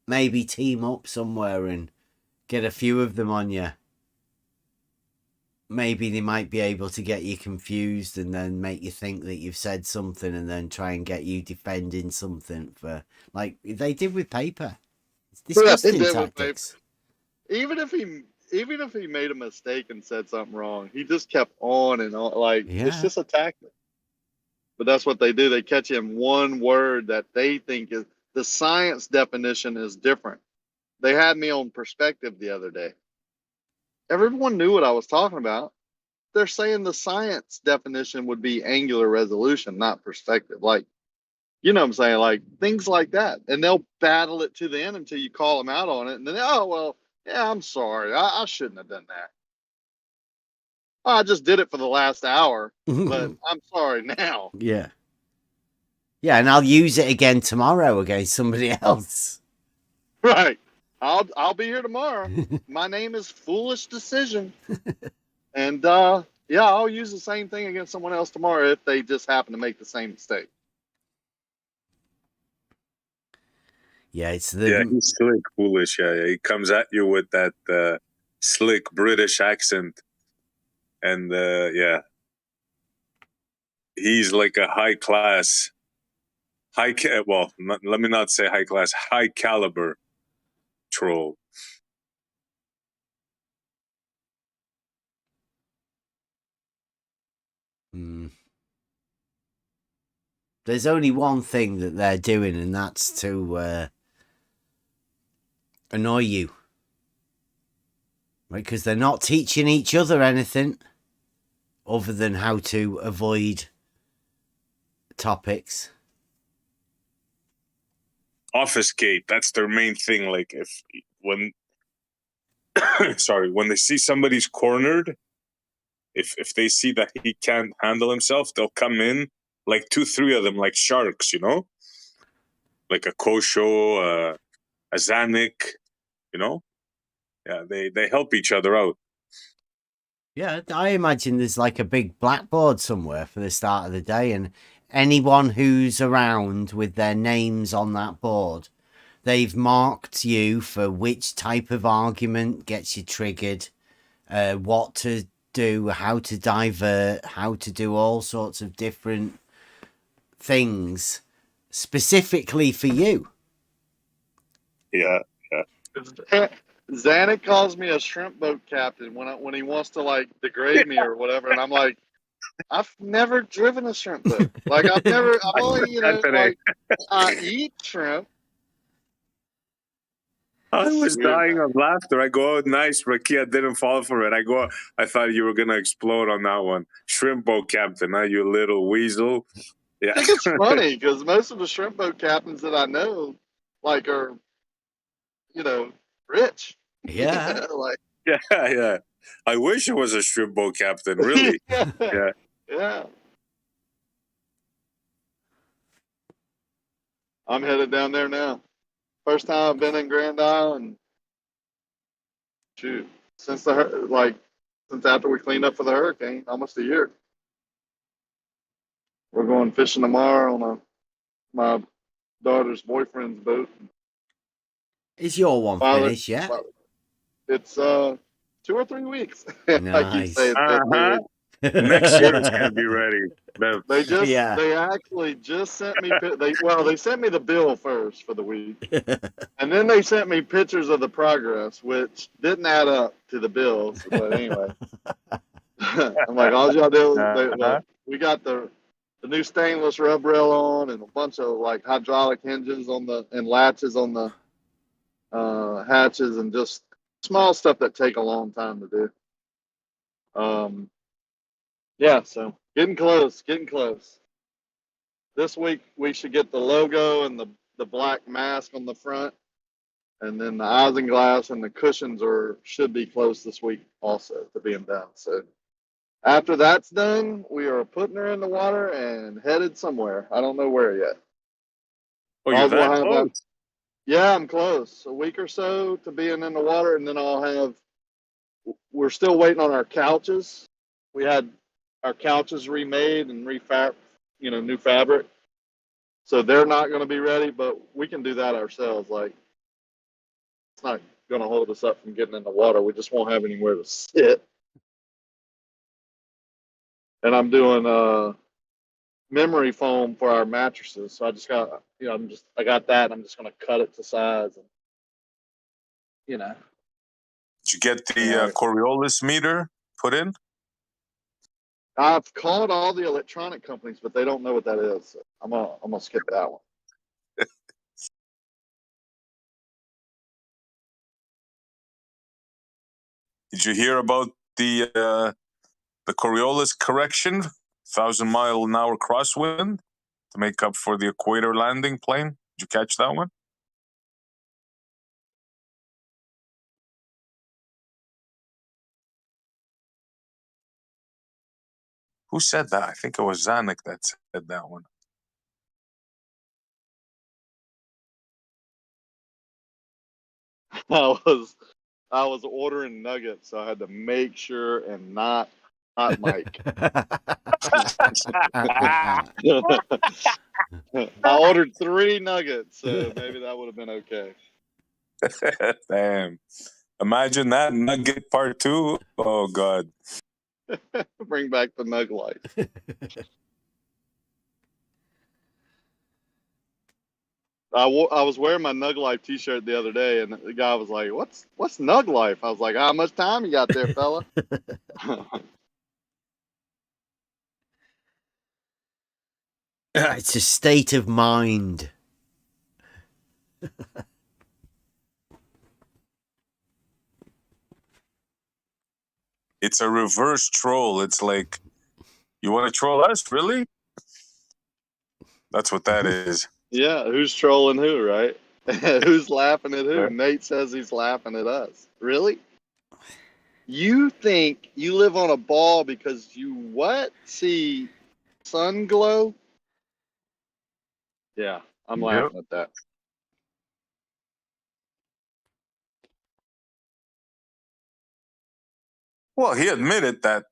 Maybe team up somewhere and get a few of them on you. Maybe they might be able to get you confused and then make you think that you've said something, and then try and get you defending something, for like they did with paper. It's disgusting tactics. Even if he made a mistake and said something wrong, he just kept on and on. Like, it's just a tactic. But that's what they do. They catch you in one word that they think is the science definition is different. They had me on perspective the other day. Everyone knew what I was talking about. They're saying the science definition would be angular resolution, not perspective. Like, you know what I'm saying? Like, things like that. And they'll battle it to the end until you call them out on it. And then, oh, well, yeah, I'm sorry. I shouldn't have done that. I just did it for the last hour, but I'm sorry now. Yeah. Yeah, and I'll use it again tomorrow against somebody else. Right. I'll be here tomorrow. My name is Foolish Decision. And yeah, I'll use the same thing against someone else tomorrow if they just happen to make the same mistake. Yeah, it's he's slick, foolish. Yeah, he comes at you with that slick British accent, and yeah, he's like a high class, let me not say high class, high caliber troll. There's only one thing that they're doing, and that's to annoy you. Right? Because they're not teaching each other anything other than how to avoid topics. Obfuscate. That's their main thing. Like when when they see somebody's cornered, if they see that he can't handle himself, they'll come in like 2-3 of them, like sharks, you know, like a Kosho, a Zanuck, you know. Yeah, they help each other out. Yeah, I imagine there's like a big blackboard somewhere for the start of the day, and anyone who's around with their names on that board, they've marked you for which type of argument gets you triggered, what to do, how to divert, how to do all sorts of different things specifically for you. Yeah. Zanuck calls me a shrimp boat captain when he wants to like degrade me or whatever, and I'm like, I've never driven a shrimp boat. Like I've only like I eat shrimp. I was dying of laughter. I go, oh, nice, Rakia didn't fall for it. I thought you were gonna explode on that one. Shrimp boat captain, huh? You little weasel. Yeah. I think it's funny because most of the shrimp boat captains that I know, like, are, rich. Yeah. Yeah. I wish I was a shrimp boat captain, really. Yeah. I'm headed down there now. First time I've been in Grand Isle, and shoot, since after we cleaned up for the hurricane, almost a year. We're going fishing tomorrow on my daughter's boyfriend's boat. Is your one finished yet? It's 2 or 3 weeks. Nice. I keep saying Next year it's gonna be ready. They actually just sent me. They sent me the bill first for the week, and then they sent me pictures of the progress, which didn't add up to the bills. But anyway, I'm like, all y'all do, we got the new stainless rub rail on, and a bunch of like hydraulic hinges and latches on the hatches, and just small stuff that take a long time to do. Yeah, so getting close. This week we should get the logo and the black mask on the front, and then the isinglass and the cushions should be close this week also to being done. So after that's done, we are putting her in the water and headed somewhere. I don't know where yet. Oh, you're that close? Yeah, I'm close. A week or so to being in the water, and then we're still waiting on our couches. We had our couches remade and new fabric. So they're not going to be ready, but we can do that ourselves. Like, it's not going to hold us up from getting in the water. We just won't have anywhere to sit. And I'm doing memory foam for our mattresses. So I just got, I got that. And I'm just going to cut it to size. And, Did you get the Coriolis meter put in? I've called all the electronic companies, but they don't know what that is. So I'm gonna skip that one. Did you hear about the Coriolis correction, 1,000-mile-an-hour crosswind to make up for the equator landing plane? Did you catch that one? Who said that? I think it was Zanuck that said that one. I was ordering nuggets, so I had to make sure and not Mike. I ordered 3 nuggets, so maybe that would have been okay. Damn. Imagine that nugget part 2. Oh, God. Bring back the nug life. I was wearing my Nug Life T-shirt the other day, and the guy was like, "What's Nug Life?" I was like, "How much time you got there, fella?" It's a state of mind. It's a reverse troll. It's like, you want to troll us? Really? That's what that is. Yeah, who's trolling who, right? Who's laughing at who? Yeah. Nate says he's laughing at us. Really? You think you live on a ball because you what? See sun glow? Yeah, I'm laughing at that. Well, he admitted that.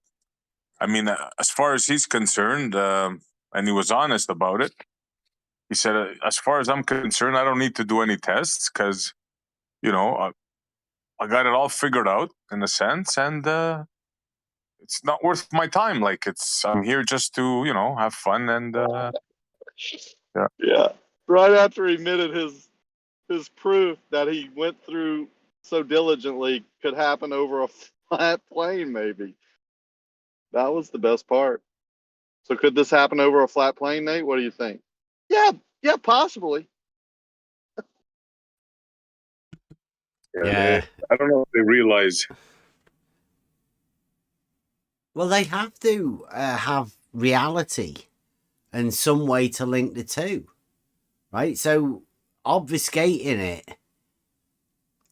I mean, as far as he's concerned, and he was honest about it. He said, as far as I'm concerned, I don't need to do any tests because, you know, I got it all figured out in a sense, and it's not worth my time. Like, I'm here just to, you know, have fun and yeah. Yeah. Right after he admitted his proof that he went through so diligently could happen over a flat plane, maybe. That was the best part. So could this happen over a flat plane, Nate? What do you think? Yeah, possibly. Yeah. I don't know if they realize. Well, they have to have reality and some way to link the two, right? So obfuscating it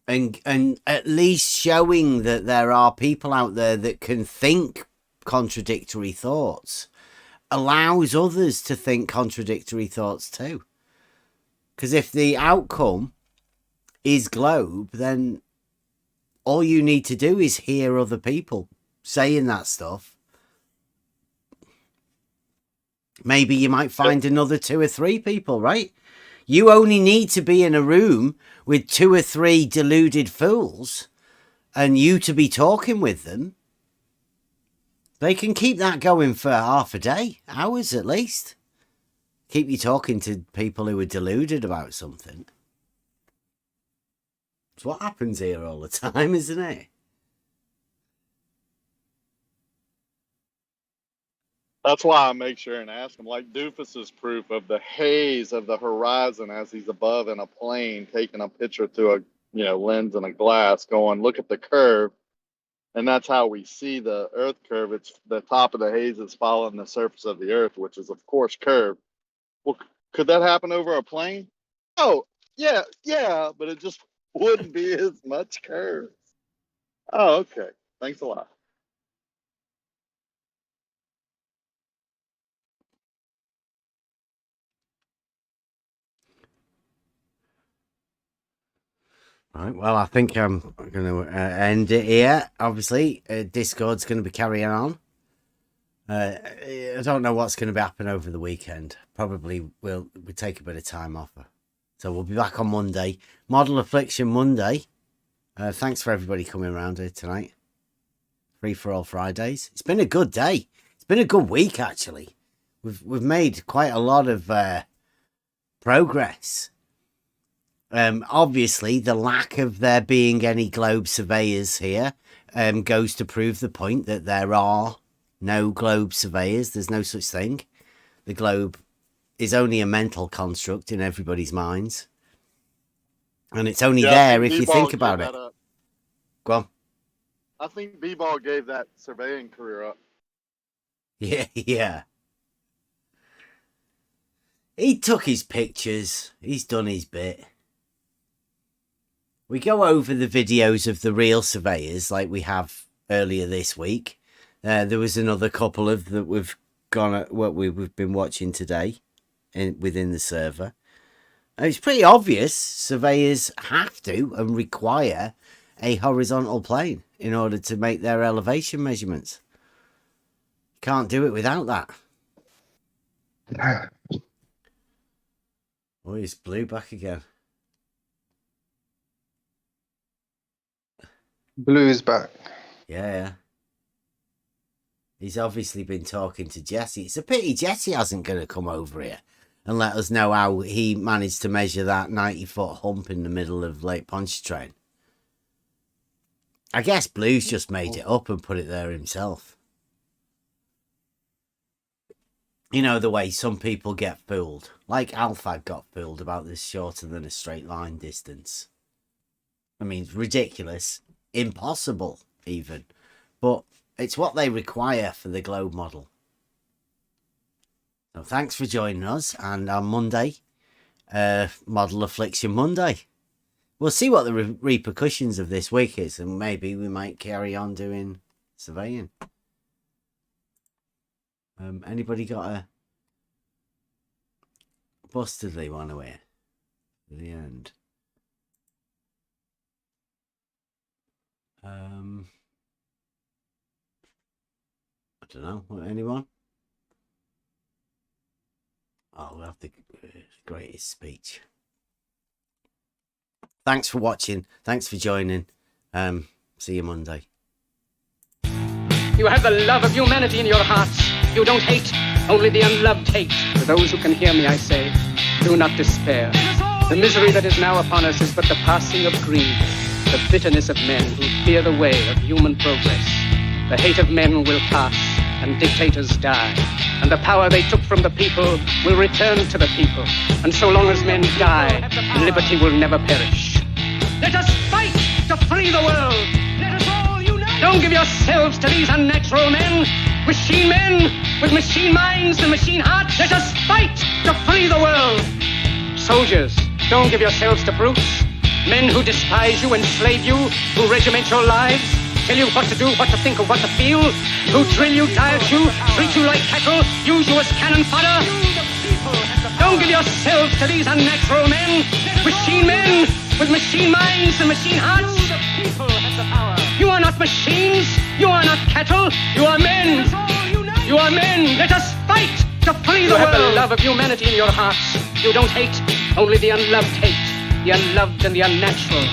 and at least showing that there are people out there that can think contradictory thoughts allows others to think contradictory thoughts too. Because if the outcome is globe, then all you need to do is hear other people saying that stuff. Maybe you might find another 2 or 3 people, right? You only need to be in a room with 2 or 3 deluded fools and you to be talking with them. They can keep that going for half a day, hours at least. Keep you talking to people who are deluded about something. It's what happens here all the time, isn't it? That's why I make sure and ask him, like Doofus's proof of the haze of the horizon as he's above in a plane, taking a picture through a lens and a glass, going, look at the curve. And that's how we see the Earth curve. It's the top of the haze is following the surface of the Earth, which is, of course, curved. Well, could that happen over a plane? Oh, yeah, but it just wouldn't be as much curve. Oh, okay. Thanks a lot. Right, well, I think I'm going to end it here. Obviously, Discord's going to be carrying on. I don't know what's going to happen over the weekend. Probably we'll take a bit of time off. So we'll be back on Monday. Model Affliction Monday. Thanks for everybody coming around here tonight. Free for all Fridays. It's been a good day. It's been a good week, actually. We've made quite a lot of progress. Obviously, the lack of there being any globe surveyors here goes to prove the point that there are no globe surveyors. There's no such thing. The globe is only a mental construct in everybody's minds. And it's only there if you think about it. Go on. I think B-Ball gave that surveying career up. Yeah. He took his pictures. He's done his bit. We go over the videos of the real surveyors like we have earlier this week. There was another couple of that we've been watching today within the server. And it's pretty obvious surveyors have to and require a horizontal plane in order to make their elevation measurements. Can't do it without that. Oh, it's Blue back again. Blue is back. Yeah. He's obviously been talking to Jesse. It's a pity Jesse hasn't going to come over here and let us know how he managed to measure that 90-foot hump in the middle of Lake Pontchartrain. I guess Blue's just made it up and put it there himself. You know, the way some people get fooled. Like Alphag got fooled about this shorter than a straight line distance. I mean, it's ridiculous. Impossible, even. But it's what they require for the globe model. So thanks for joining us. And on Monday, Model Affliction Monday. We'll see what the repercussions of this week is. And maybe we might carry on doing surveying. Anybody got a busted they want to wear at the end? I don't know. Anyone? Oh, we'll have the greatest speech. Thanks for watching. Thanks for joining. See you Monday. You have the love of humanity in your hearts. You don't hate, only the unloved hate. To those who can hear me, I say, do not despair. The misery that is now upon us is but the passing of greed, the bitterness of men who fear the way of human progress. The hate of men will pass, and dictators die, and the power they took from the people will return to the people. And so long as men die, liberty will never perish. Let us fight to free the world. Let us all unite. Don't give yourselves to these unnatural men. Machine men with machine minds and machine hearts. Let us fight to free the world. Soldiers, don't give yourselves to brutes. Men who despise you, enslave you, who regiment your lives, tell you what to do, what to think, or what to feel, who drill you, diet you, treat you like cattle, use you as cannon fodder. Don't give yourselves to these unnatural men with machine minds and machine hearts. You are not machines, you are not cattle, you are men. You are men. Let us fight to free the world. You have the love of humanity in your hearts. You don't hate, only the unloved hate, the unloved and the unnatural.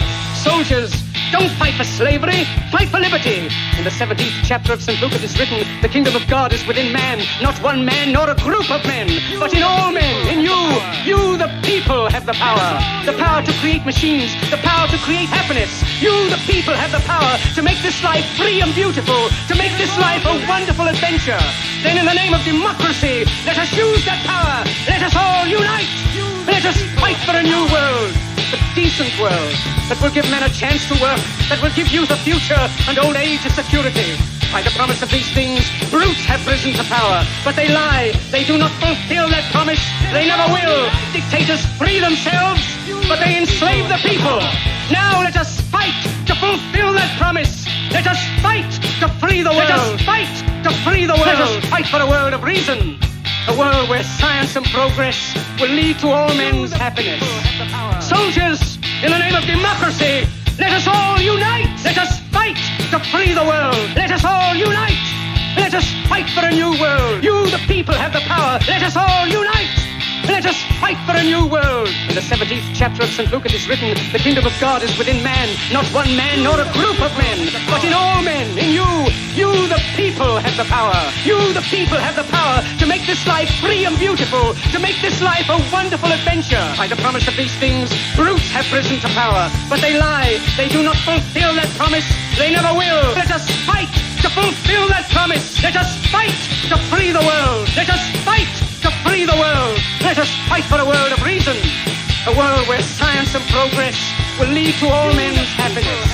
Soldiers, don't fight for slavery, fight for liberty. In the 17th chapter of St. Luke it is written, the kingdom of God is within man, not one man nor a group of men, but in all men, in you. You, the people, have the power to create machines, the power to create happiness. You, the people, have the power to make this life free and beautiful, to make this life a wonderful adventure. Then in the name of democracy, let us use that power. Let us all unite. Let us fight for a new world. A decent world that will give men a chance to work, that will give youth a future and old age a security. By the promise of these things, brutes have risen to power, but they lie. They do not fulfill that promise. They never will. Dictators free themselves, but they enslave the people. Now let us fight to fulfill that promise. Let us fight to free the world. Let us fight to free the world. Let us fight for a world of reason. A world where science and progress will lead to all men's happiness. Soldiers, in the name of democracy, let us all unite. Let us fight to free the world. Let us all unite. Let us fight for a new world. You, the people, have the power. Let us all unite. Let us fight for a new world. In the 17th chapter of St. Luke it is written, the kingdom of God is within man, not one man nor a group of men, but in all men, in you. You, the people, have the power. You, the people, have the power to make this life free and beautiful, to make this life a wonderful adventure. By the promise of these things, brutes have risen to power, but they lie. They do not fulfill that promise. They never will. Let us fight to fulfill that promise. Let us fight to free the world. Let us fight to free the world. Let us fight for a world of reason. A world where science and progress will lead to all men's happiness.